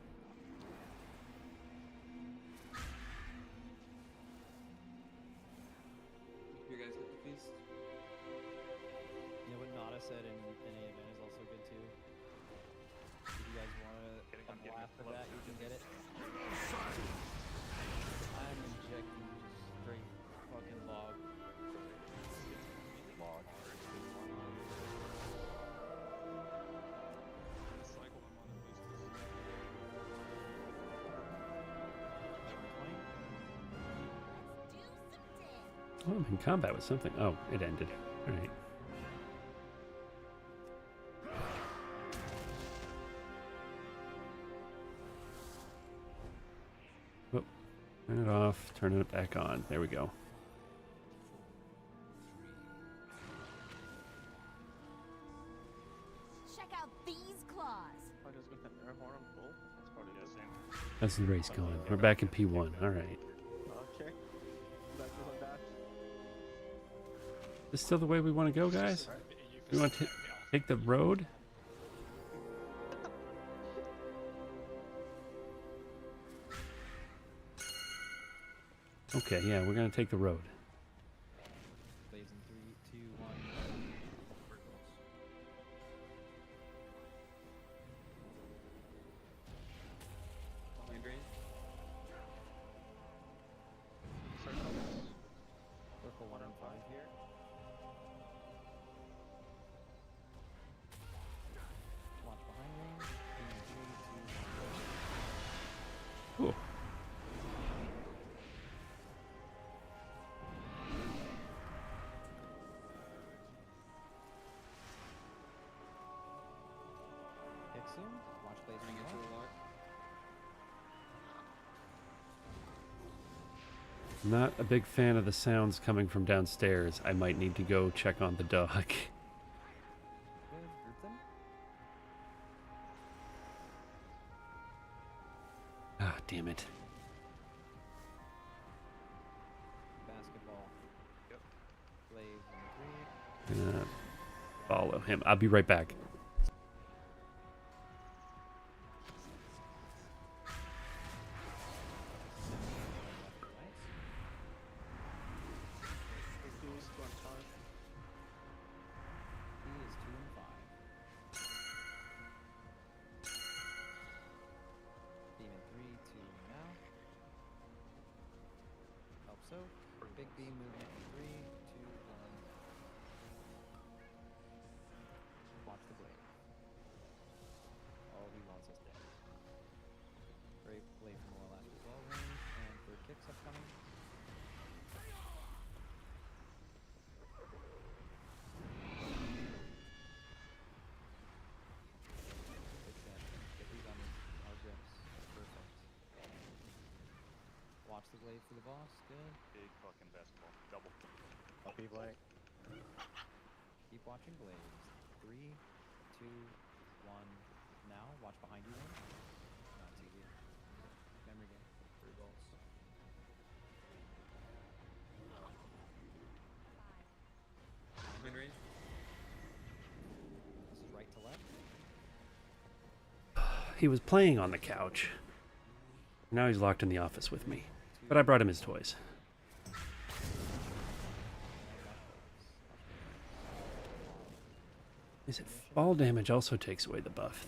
You guys get the feast? You know what Nada said in any event is also good too. If you guys want a blast of that, you can get it. I'm injecting just straight fucking log. Log. Oh, I'm in combat with something. Oh, it ended. All right. Oh, turn it off. Turn it back on. There we go. Check out these claws. I just got an air horn on full. That's probably good. How's the race going? We're back in P1. All right. Okay. Back to that. This still the way we want to go, guys? We want to take the road? Okay, yeah, we're going to take the road. Plays in 3, 2, 1. Mind drain? Circle 1 and 5 here. Launch behind me. 3, 2, 1. Cool. Not a big fan of the sounds coming from downstairs. I might need to go check on the dog. Good. Group them. Ah, damn it. Basketball. Yep. Blaze in 3. Gonna follow him. I'll be right back. So, big B movement in 3, 2, 1. Watch the blade. All he wants is dead. Great blade from more last as well range, and third kicks upcoming. Get these on our grips. Perfect. Watch the blade for the boss. Good. Big fucking basketball. Double. Puppy blank. Keep watching blades. 3, 2, 1. Now, watch behind you. One. No, it's easy. Memory game. 3 bolts. Mid range. This is right to left. He was playing on the couch. Now he's locked in the office with me. But I brought him his toys. Is it fall damage also takes away the buff?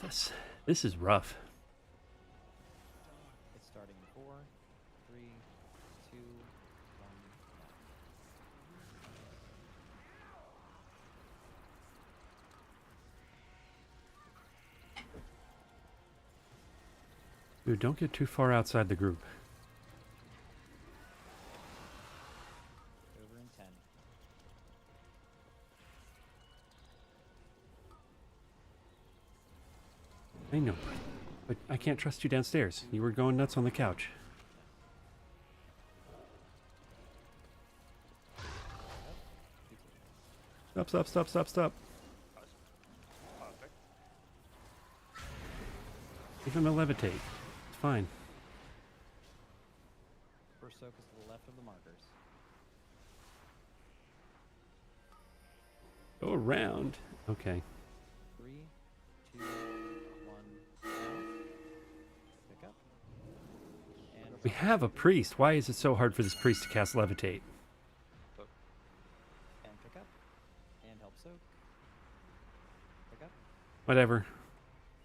This is rough. It's starting in 4, 3, 2, 1. Dude, don't get too far outside the group. Over in 10. I know, but I can't trust you downstairs. You were going nuts on the couch. Stop, stop, stop, stop, stop. Perfect. Give him a levitate. It's fine. First soak is to the left of the markers. Go around. Okay. 3, 2, 1. Now. Pick up. And We have a priest. Why is it so hard for this priest to cast levitate? and pick up. And help soak. Pick up. Whatever.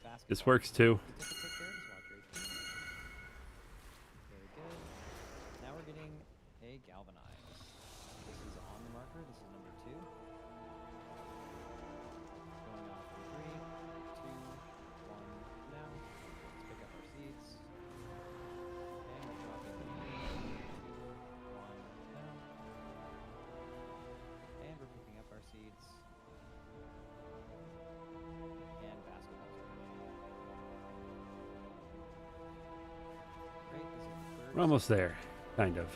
Basketball. This works too. You took a kick there, just watch your HP. Very good. Now we're getting a galvanize. This is on the marker. This is number 2. Going off in 3, 2, 1. Now, let's pick up our seeds. And we're dropping 3, 2, 1. Now. And we're picking up our seeds. And basketballs. Great. This is the third. We're almost there. Kind of.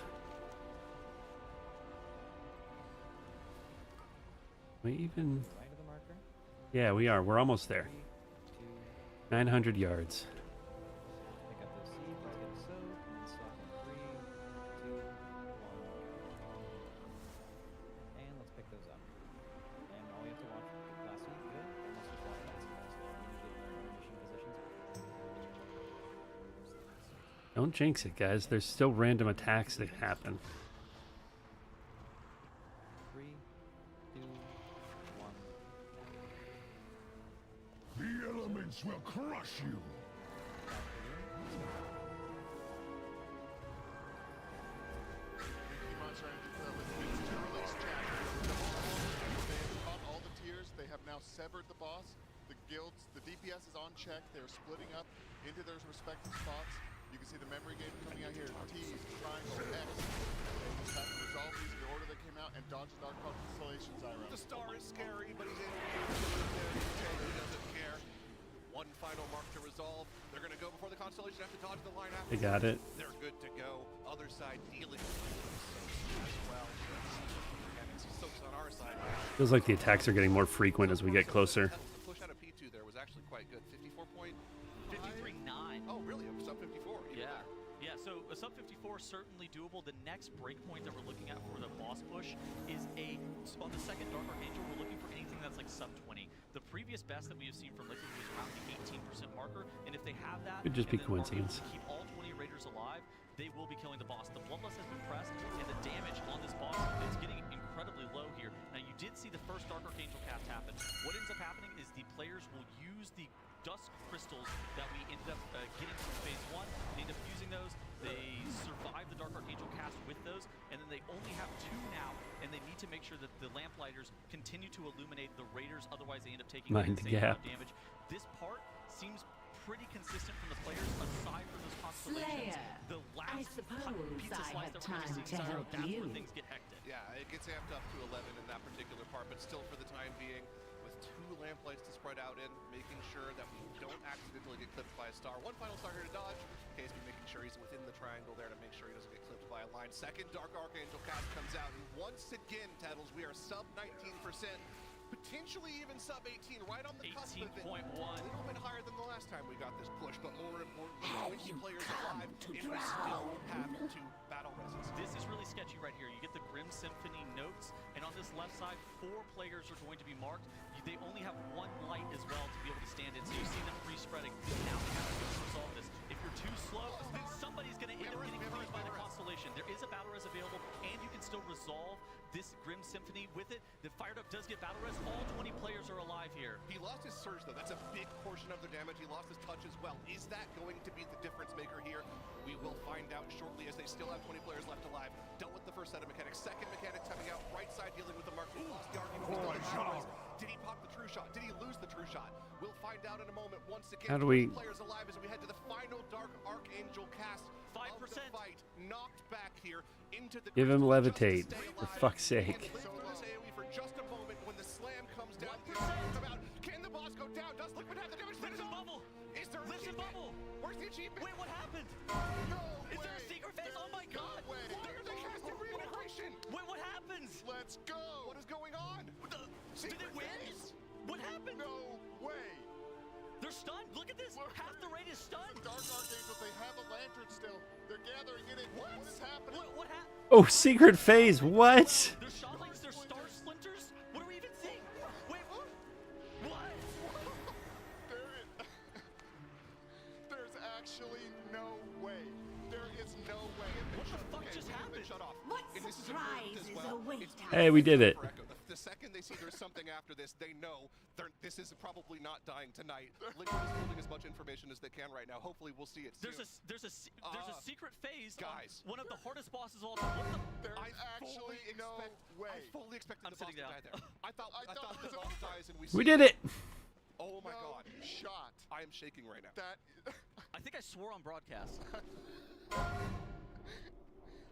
We even... Right of the marker. Yeah, we are. We're almost there. 3, 2, 900 yards. pick up those seeds, let's get a soak, and then swap in 3, 2, 1. And let's pick those up. And all we have to watch last seed, good. And let's just watch basketballs now. We need to get our mission positions. Don't jinx it, guys. There's still random attacks that happen. 3, 2, 1. The elements will crush you. Back to the room. Let's go. They've caught all the tiers. They have now severed the boss. The guilds, the DPS is on check. They're splitting up into their respective spots. You can see the memory game coming out here. T's, triangle, X. They just have to resolve these in the order they came out and dodge the Dark Constellation, Zyro. The star is scary, but he's able to get there. He doesn't care. One final mark to resolve. They're going to go before the Constellation have to dodge the line after. They got it. They're good to go. Other side dealing with as well. Soaks on our side. Feels like the attacks are getting more frequent as we get closer. The push out of P2 there was actually quite good. 54.53.9. 53.9. Oh, really? It was sub 54. Yeah. Yeah, so a sub 54 is certainly doable. The next breakpoint that we're looking at for the boss push is on the second Dark Archangel, we're looking for anything that's like sub 20. The previous best that we have seen from Liquid was around the 18% marker, and if they have that, Could just be and then are able coincidence. to keep all 20 Raiders alive, they will be killing the boss. The Bloodlust has been pressed, and the damage on this boss is getting incredibly low here. Now, you did see the first Dark Archangel cast happen. What ends up happening is the players will use the Dusk Crystals that we ended up getting from Phase 1. They end up using those. They survive the Dark Archangel cast with those, and then they only have 2 now, and they need to make sure that the Lamplighters continue to illuminate the Raiders, otherwise they end up taking Mind the same amount gap. of damage. This part seems pretty consistent from the players, aside from those constellations. Slayer, The I last suppose pizza I slice have that we're time gonna see to tomorrow, help that's you. where things get hectic. Yeah, it gets amped up to 11 in that particular part, but still for the time being, with 2 lamplights to spread out in, making sure that we don't accidentally get clipped by a star. One final star here to dodge. KSB making sure he's within the triangle there to make sure he doesn't get clipped by a line. Second Dark Archangel cast comes out, and once again, Tattles, we are sub 19%. Potentially even sub 18, right on the cusp of it. 18.1. A little bit higher than the last time we got this push, but more importantly, 20 players alive, and we still have 2 battle reses. This is really sketchy right here. You get the Grim Symphony notes, and on this left side, 4 players are going to be marked. They only have 1 light as well to be able to stand in, so you see them free-spreading. Now we have to resolve this. If you're too slow, then somebody's going to end up getting confused by the Constellation. There is a battle res available, and you can still resolve this Grim Symphony with it. The Fired Up does get battle res. All 20 players are alive here. He lost his surge, though. That's a big portion of the damage. He lost his touch as well. Is that going to be the difference maker here? We will find out shortly, as they still have 20 players left alive. Dealt with the first set of mechanics. Second mechanic coming out. Right side dealing with the mark. He lost the argument. He still has battle res. Did he pop the true shot? Did he lose the true shot? We'll find out in a moment. Once again, How do we- players alive as we head to the final Dark Archangel cast. 5%. Fight knocked back here into the Give him crystal levitate, just to stay for alive. fuck's sake. And live through this AoE for just a moment when the slam comes down. Come out. Can the boss go down? Does Liquid have the damage? Lives in bubble. Is there an Lives in achievement? bubble. Where's the achievement? Wait, what happened? No Is way. there a secret phase? Oh my god. Why are they casting reintegration? Wait, what happens? Let's go. What is going on? Did they win? What happened? No way. They're stunned. Look at this. Half the raid is stunned. Dark Archangels, they have a lantern still. They're gathering in it. What is happening? What happened? Oh, secret phase. What? There's shot links. There's star splinters. What are we even seeing? Wait, what? What? There's actually no way. There is no way. What the fuck just happened? Shut off. What And this is important surprises as well. await It's us? Hey, we did it. for Echo. The second they see there's something after this, they know this is probably not dying tonight. Liquid is holding as much information as they can right now. Hopefully, we'll see it soon. There's a secret phase. Guys. On one of the hardest bosses of all time. What the? There's actually no way. I fully expected I'm the boss sitting to down. die there. I thought the it was boss over. dies and we We see did it. Oh my No god. shot. I am shaking right now. That I think I swore on broadcast.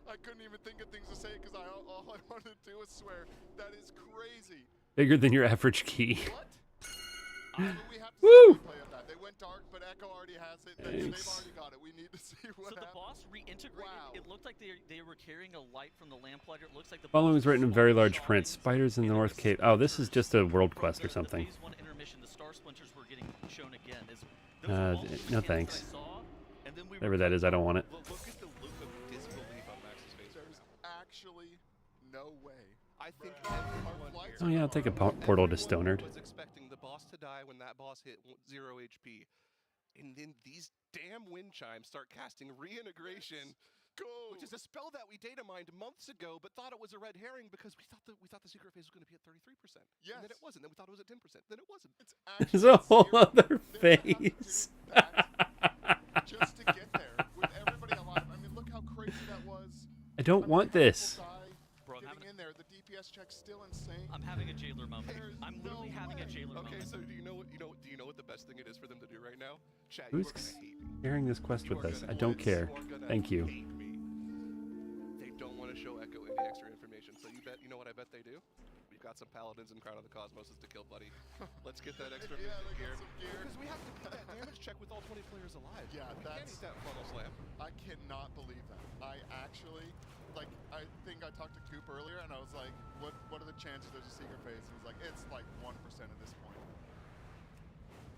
I couldn't even think of things to say because all I wanted to do was swear. That is crazy. Bigger than your average key. What? We have to Woo! see play on that. They went dark, but Echo already has it. They've already got it. We need to see what So the happens. boss reintegrated. Wow. It looked like they were carrying a light from the lamplighter. It looks like the Following boss is written in very large saw print. things Spiders in the and North it was Cape. Oh, this is just a world quest or the something. Phase 1 intermission, the star splinters were getting shown again. Those were all the No mechanics thanks. I saw, and then we Whatever that is, I don't want it. Look at the look of disbelief on Max's face right There's now. actually no way. I think everyone here, Oh yeah, I'll take a portal to everyone Stonard. was expecting the boss to die when that boss hit 0 HP. And then these damn wind chimes start casting reintegration. Go. Which is a spell that we data mined months ago, but thought it was a red herring because we thought the secret phase was going to be at 33%. Yes. And then it wasn't. Then we thought it was at 10%. Then it wasn't. It's There's actually a whole zero. other They have to do phase. that just to get there with everybody alive. I mean, look how crazy that was. I don't want this. Bro, I'm Getting having, in there, the DPS check's still insane. I'm having a jailer moment. There's I'm literally no having a way. jailer Okay, moment. so do you know what the best thing it is for them to do right now? Chat, Who's you are gonna hate me. sharing this quest You with are us? gonna- I don't care. you are gonna Thank you. hate me. They don't want to show Echo any extra information, so you know what I bet they do? got some paladins and Crown of the Cosmoses to kill, buddy. Let's get that extra Yeah, they gear. got some gear. Because we have to beat that damage check with all 20 players alive. Yeah, we can't eat that funnel slam. I cannot believe that. I actually, like, I think I talked to Coop earlier, and I was like, what are the chances there's a secret phase? And he's like, it's like 1% at this point.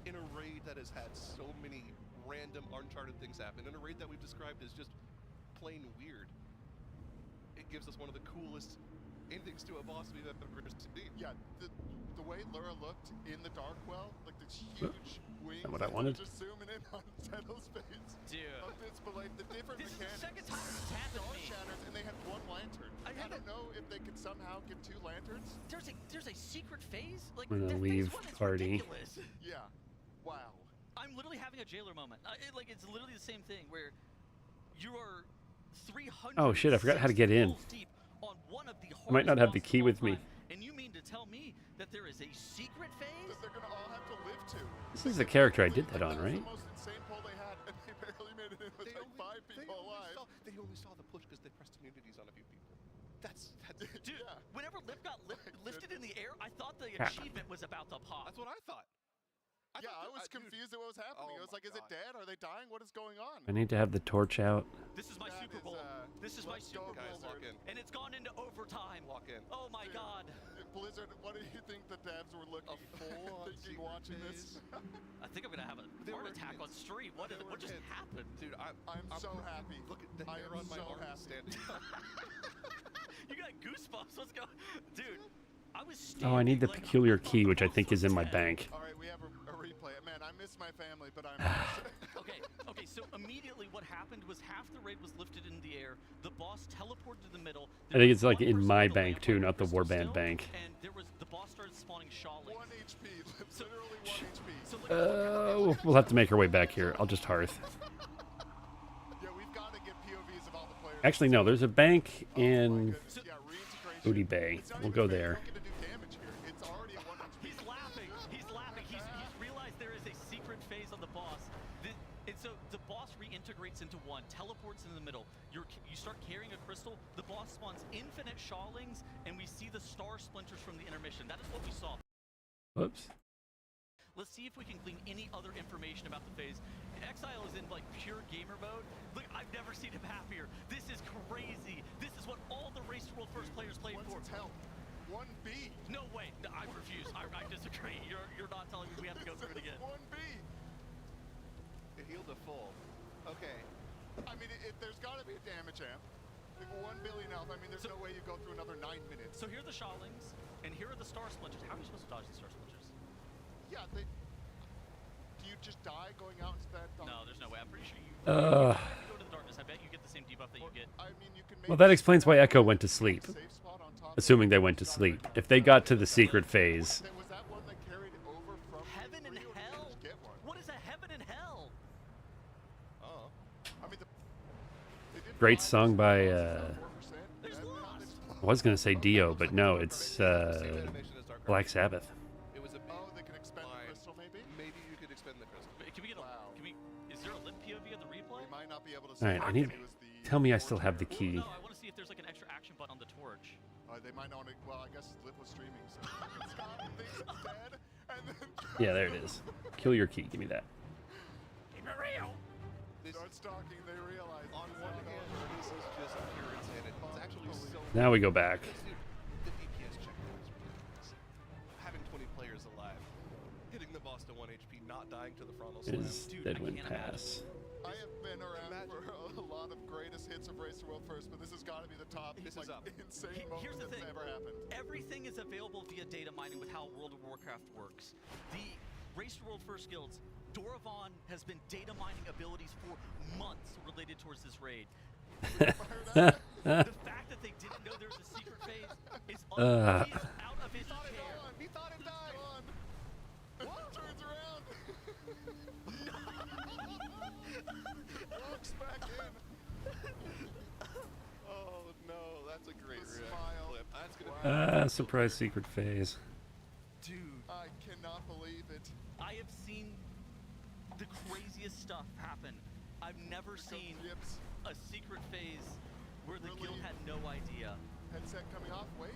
In a raid that has had so many random, uncharted things happen, in a raid that we've described as just plain weird, it gives us one of the coolest endings to a boss we've ever seen. Yeah, the way Lura looked in the dark well, like this huge wings. Not what I wanted. Just zooming in on Zeno's face. Dude. It's like the different This mechanics. is the second time it's happened to me. Shatters, and they had one lantern. I don't know if they could somehow get 2 lanterns. There's a secret phase? Like, I'm gonna that leave phase 1 is party. ridiculous. Yeah. Wow. I'm literally having a jailer moment. Like, it's literally the same thing where you are 300. Oh shit! I forgot how to get in. Deep on one of the I might not have the hardest key bosses with of all me. time, and you mean to tell me that there is a secret phase? That they're gonna all have to live to. This is the character I did that on, right? The most insane pull they had, and they barely made it in with like 5 people alive. They only saw the push because they pressed immunities on a few people. That's Dude, yeah. whenever Lip got lifted in the air, I thought the Ah. achievement was about to pop. That's what I thought. I was confused at what was happening. I was like, is it dead? Are they dying? What is going on? I need to have the torch out. This is my Super Bowl. This is my Super Bowl. Lock in. And it's gone into overtime. Lock in. Oh my God. Blizzard, what do you think the devs were looking thinking watching this? I think I'm gonna have a heart attack on stream. What just happened? Dude, I'm so happy. Look at the hair on my arm standing up. You got goosebumps. Let's go. Dude, I was Oh, I need the like, peculiar key, which I think is in my bank. All right, we have a replay. Man, I miss my family, but I'm Okay, so immediately what happened was half the raid was lifted in the air. The boss teleported to the middle. I think it's like in my bank too, not the Warband bank. And the boss started spawning Shawlings. 1 HP, literally 1 HP. So We'll have to make our way back here. I'll just hearth. Yeah, we've got to get POVs of all the players. Actually, no. There's a bank in Booty Bay. We'll go there. He's laughing. He's laughing. He's realized there is a secret phase on the boss. And so the boss reintegrates into one, teleports in the middle. You start carrying a crystal. The boss spawns infinite Shawlings, and we see the star splinters from the intermission. That is what we saw. Whoops. Let's see if we can glean any other information about the phase. Exile is in like pure gamer mode. Look, I've never seen him happier. This is crazy. This is what all the Race to World First players played for. Help. 1B. No way. I refuse. I disagree. You're not telling me we have to go through it again. 1B. It healed to full. Okay. I mean, there's got to be a damage amp. Like 1 billion health. I mean, there's no way you go through another 9 minutes. So here are the Shawlings, and here are the Star Splinters. How are you supposed to dodge the Star Splinters? Yeah, do you just die going out into that? No, there's no way. I'm pretty sure you go to the darkness. I bet you get the same debuff that you get. I mean, you can Well, that explains why Echo went to sleep. Assuming they went to sleep. If they got to the secret phase. Was that one that carried over from Heaven and Hell? What is a Heaven and Hell? Oh. I mean, Great song by, I was going to say Dio, but no, it's Black Sabbath. It was a they can expend the crystal, maybe? Maybe you could expend the crystal. Can we get is there a limp POV of the replay? We might not be able to Alright, I need... Tell me I still have the key. No, I want to see if there's like an extra action button on the torch. They might not want to... Well, I guess Lip was streaming, so... Scott thinks it's dead, and then... Yeah, there it is. Kill your key. Give me that. Keep it real! Start stalking, they realize... On one hand, this is just pure insanity. It's actually so... Now we go back. The DPS check there is ridiculous. Having 20 players alive, hitting the boss to 1 HP, not dying to the frontal slam. Is Deadwind Pass. I have been around for a lot of greatest hits of Race to World First, but this has got to be the top. This is up. Insane Here's moment the that's thing. ever happened. Everything is available via data mining with how World of Warcraft works. The Race to World First guilds, Doravon has been data mining abilities for months related towards this raid. The fact that they didn't know there was a secret phase is he's out of his care. He thought it died. Turns around. Walks back in. Oh no, that's a great smile. clip. That's gonna Surprise secret phase. Dude, I cannot believe it. I have seen the craziest stuff happen. I've never seen a secret phase where the guild had no idea. Headset coming off. Wait.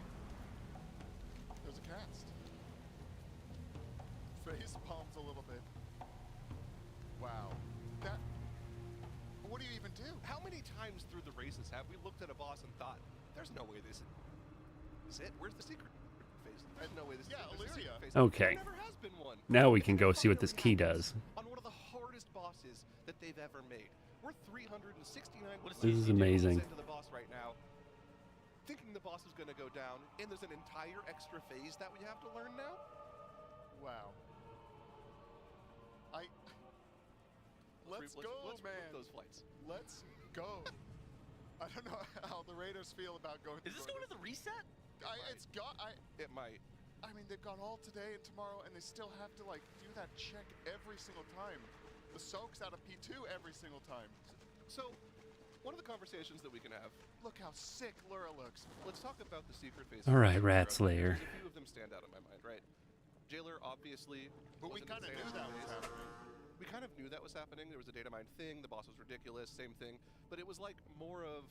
do? How many times through the races have we looked at a boss and thought, there's no way this is it? Where's the secret phase? There's no way this is it. There's a secret phase. Okay. There never has been one. Now we can go see what this key does. On one of the hardest bosses that they've ever made. We're 369 This is amazing. into the boss right now, thinking the boss is going to go down, and there's an entire extra phase that we have to learn now? Wow. Let's go, man. Those flights. Let's go. I don't know how the Raiders feel about going. Is this going to the reset? It might. I mean, they've gone all today and tomorrow, and they still have to like do that check every single time. The soaks out of P2 every single time. So, one of the conversations that we can have. Look how sick Lura looks. Let's talk about the secret phase. All right, Rat Slayer. A few of them stand out in my mind, right? Jailer, obviously. But we kind of knew that was happening. We kind of knew that was happening. There was a data mine thing. The boss was ridiculous. Same thing. But it was like more of.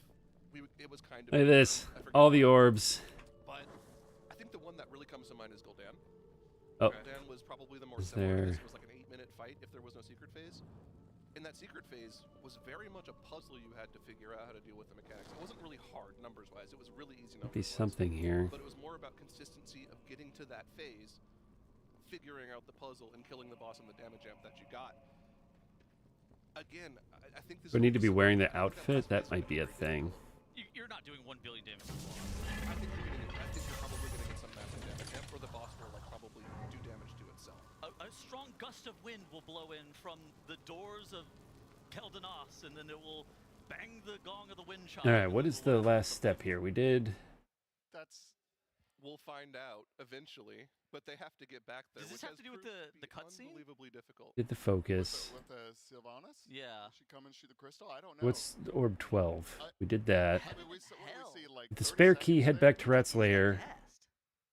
It was kind of. Look at this. All the orbs. But I think the one that really comes to mind is Quel'Danas. Oh. Quel'Danas was probably the more Is similar. there... It was like an 8-minute fight if there was no secret phase. And that secret phase was very much a puzzle you had to figure out how to deal with the mechanics. It wasn't really hard numbers-wise. It was really easy Might be numbers-wise. something here. But it was more about consistency of getting to that phase, figuring out the puzzle, and killing the boss in the damage amp that you got. Again, I think this. We need to be wearing the outfit. That might be a thing. You're not doing 1 billion damage. I think you're probably going to get some massive damage amp, or the boss will like probably do damage to itself. A strong gust of wind will blow in from the doors of Quel'Danas, and then it will bang the gong of the wind chime. All right, what is the last step here? We did. We'll find out eventually, but they have to get back there. Does this have to do with the cutscene? Unbelievably difficult. Did the focus. With the Sylvanas? Yeah. She come and shoot the crystal? I don't know. What's orb 12? We did that. I mean, we see, like, With the spare key, head back to Rat's Lair.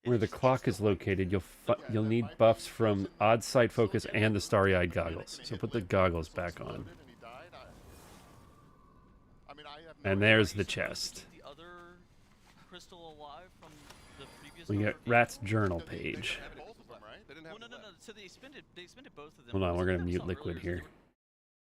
Where the clock is located, you'll need buffs from Odd Sight Focus and the Starry-Eyed Goggles. So put the goggles back on. And there's the chest. The other crystal alive from the previous. We get Rat's journal page. Well, no. So they expended both of them. Hold on, we're gonna mute Liquid here.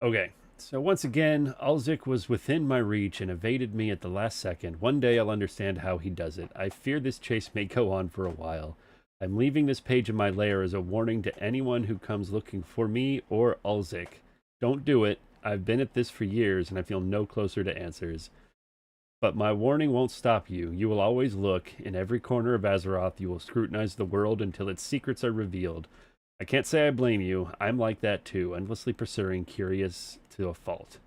Okay, so once again, Alzik was within my reach and evaded me at the last second. One day I'll understand how he does it. I fear this chase may go on for a while. I'm leaving this page in my lair as a warning to anyone who comes looking for me or Alzik. Don't do it. I've been at this for years and I feel no closer to answers. But my warning won't stop you. You will always look. In every corner of Azeroth, you will scrutinize the world until its secrets are revealed. I can't say I blame you. I'm like that too, endlessly pursuing, curious to a fault.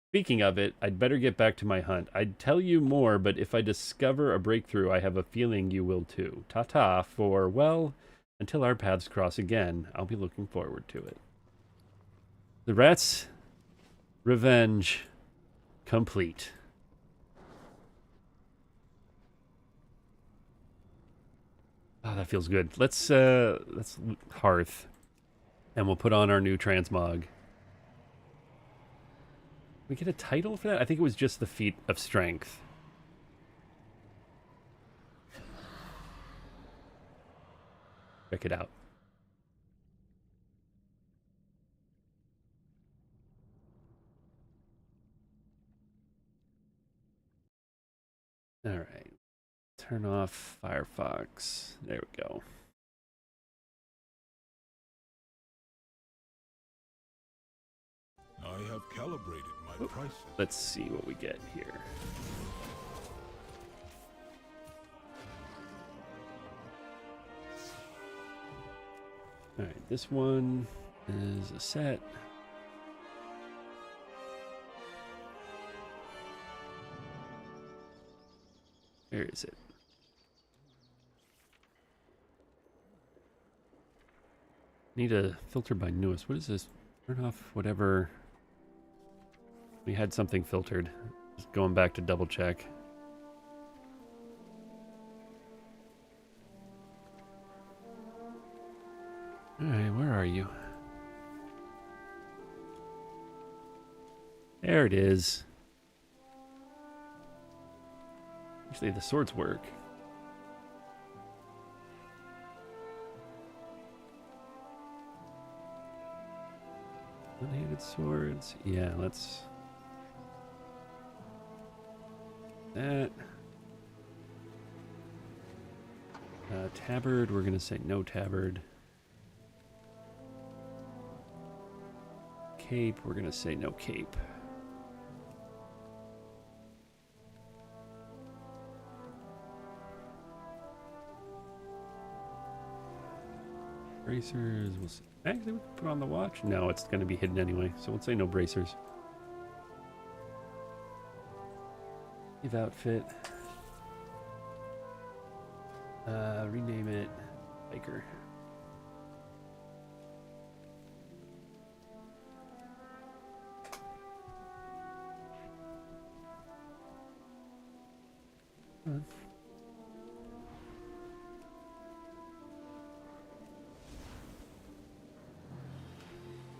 Speaking of it, I'd better get back to my hunt. I'd tell you more, but if I discover a breakthrough, I have a feeling you will too. Ta-ta for, well, until our paths cross again, I'll be looking forward to it. The Rat's revenge complete. Oh, that feels good. Let's Hearth, and we'll put on our new transmog. We get a title for that? I think it was just the feat of strength. Check it out. All right. Turn off Firefox. There we go. I have calibrated my prices. Let's see what we get here. All right, this one is a set. Where is it? Need a filter by newest. What is this? Turn off whatever. We had something filtered. Just going back to double check. Alright, where are you? There it is. Actually, the swords work. One-handed swords. Yeah, let's that. Tabard, we're gonna say no tabard. Cape, we're gonna say no cape. Bracers, we'll see. Actually, we can put on the watch. No, it's gonna be hidden anyway, so we'll say no bracers. Give outfit. Rename it Baker.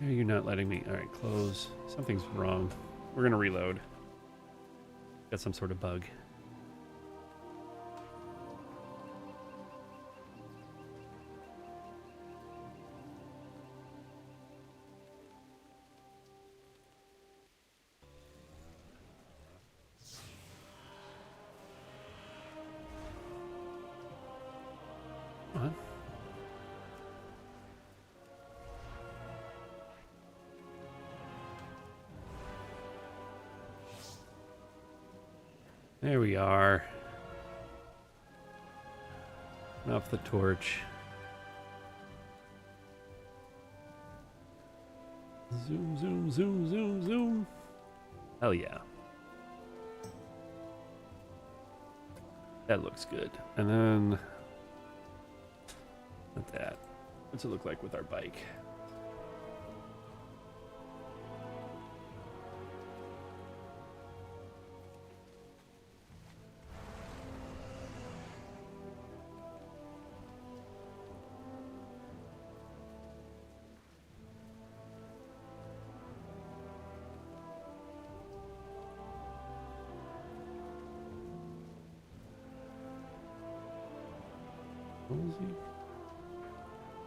You're not letting me. Alright, close. Something's wrong. We're gonna reload. Got some sort of bug. Come on. There we are. Off the torch. Zoom, zoom, zoom, zoom, zoom. Hell yeah. That looks good. And then at that. What's it look like with our bike?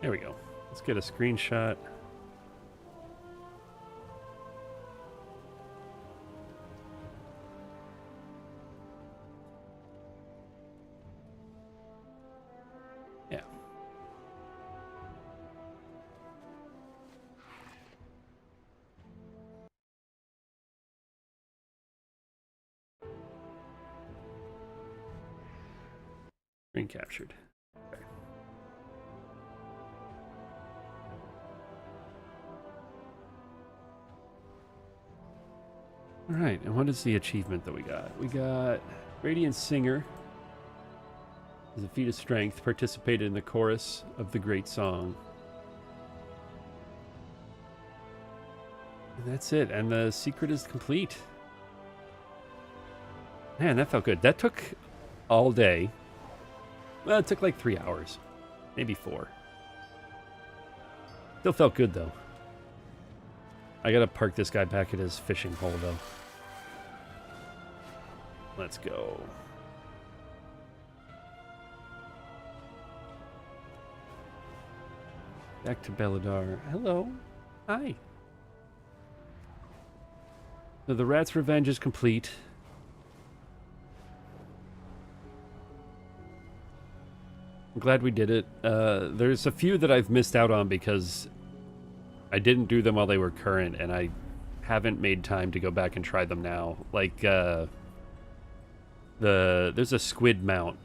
There we go. Let's get a screenshot. Yeah. Screen captured. Okay. All right, and what is the achievement that we got? We got Radiant Singer. As a feat of strength, participated in the chorus of the great song. And that's it, and the secret is complete. Man, that felt good. That took all day. Well, it took like 3 hours, maybe 4. Still felt good though. I gotta park this guy back at his fishing hole though. Let's go. Back to Belladar. Hello. Hi. So the Rat's Revenge is complete. I'm glad we did it. There's a few that I've missed out on because I didn't do them while they were current, and I haven't made time to go back and try them now. Like, there's a squid mount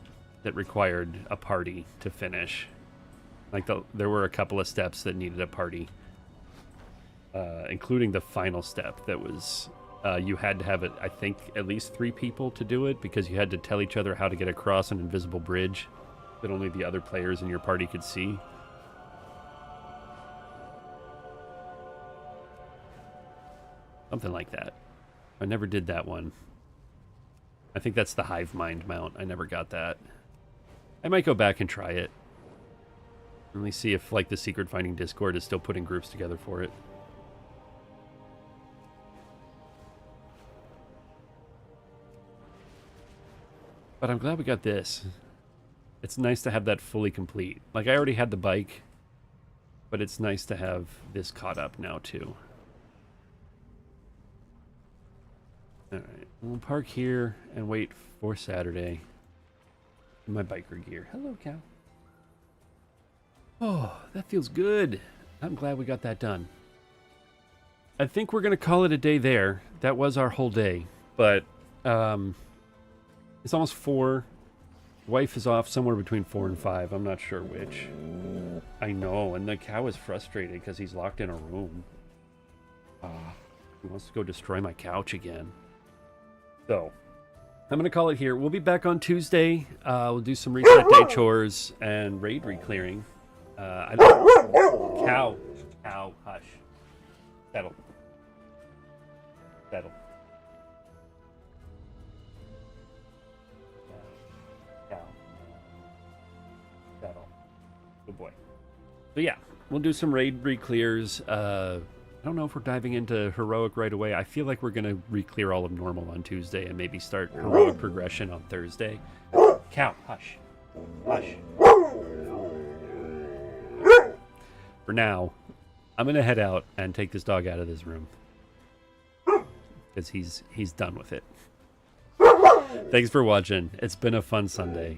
that required a party to finish. Like, there were a couple of steps that needed a party, including the final step that was, you had to have, I think, at least 3 people to do it, because you had to tell each other how to get across an invisible bridge that only the other players in your party could see. Something like that. I never did that one. I think that's the Hive Mind mount. I never got that. I might go back and try it. Let me see if, like, the Secret Finding Discord is still putting groups together for it. But I'm glad we got this. It's nice to have that fully complete. Like, I already had the bike, but it's nice to have this caught up now, too. Alright, We'll park here and wait for Saturday. In my biker gear. Hello, cow. Oh, that feels good. I'm glad we got that done. I think we're going to call it a day there. That was our whole day. But it's almost 4. Wife is off somewhere between 4 and 5. I'm not sure which. I know, and the cow is frustrated because he's locked in a room. He wants to go destroy my couch again. So, I'm going to call it here. We'll be back on Tuesday. We'll do some reset day chores and raid re-clearing. Cow, hush. Settle. Cow. Settle. Good boy. So yeah, we'll do some raid re-clears. I don't know if we're diving into heroic right away. I feel like we're going to re-clear all of normal on Tuesday and maybe start heroic progression on Thursday. Cow, hush. Hush. For now, I'm going to head out and take this dog out of this room. Because he's done with it. Thanks for watching. It's been a fun Sunday.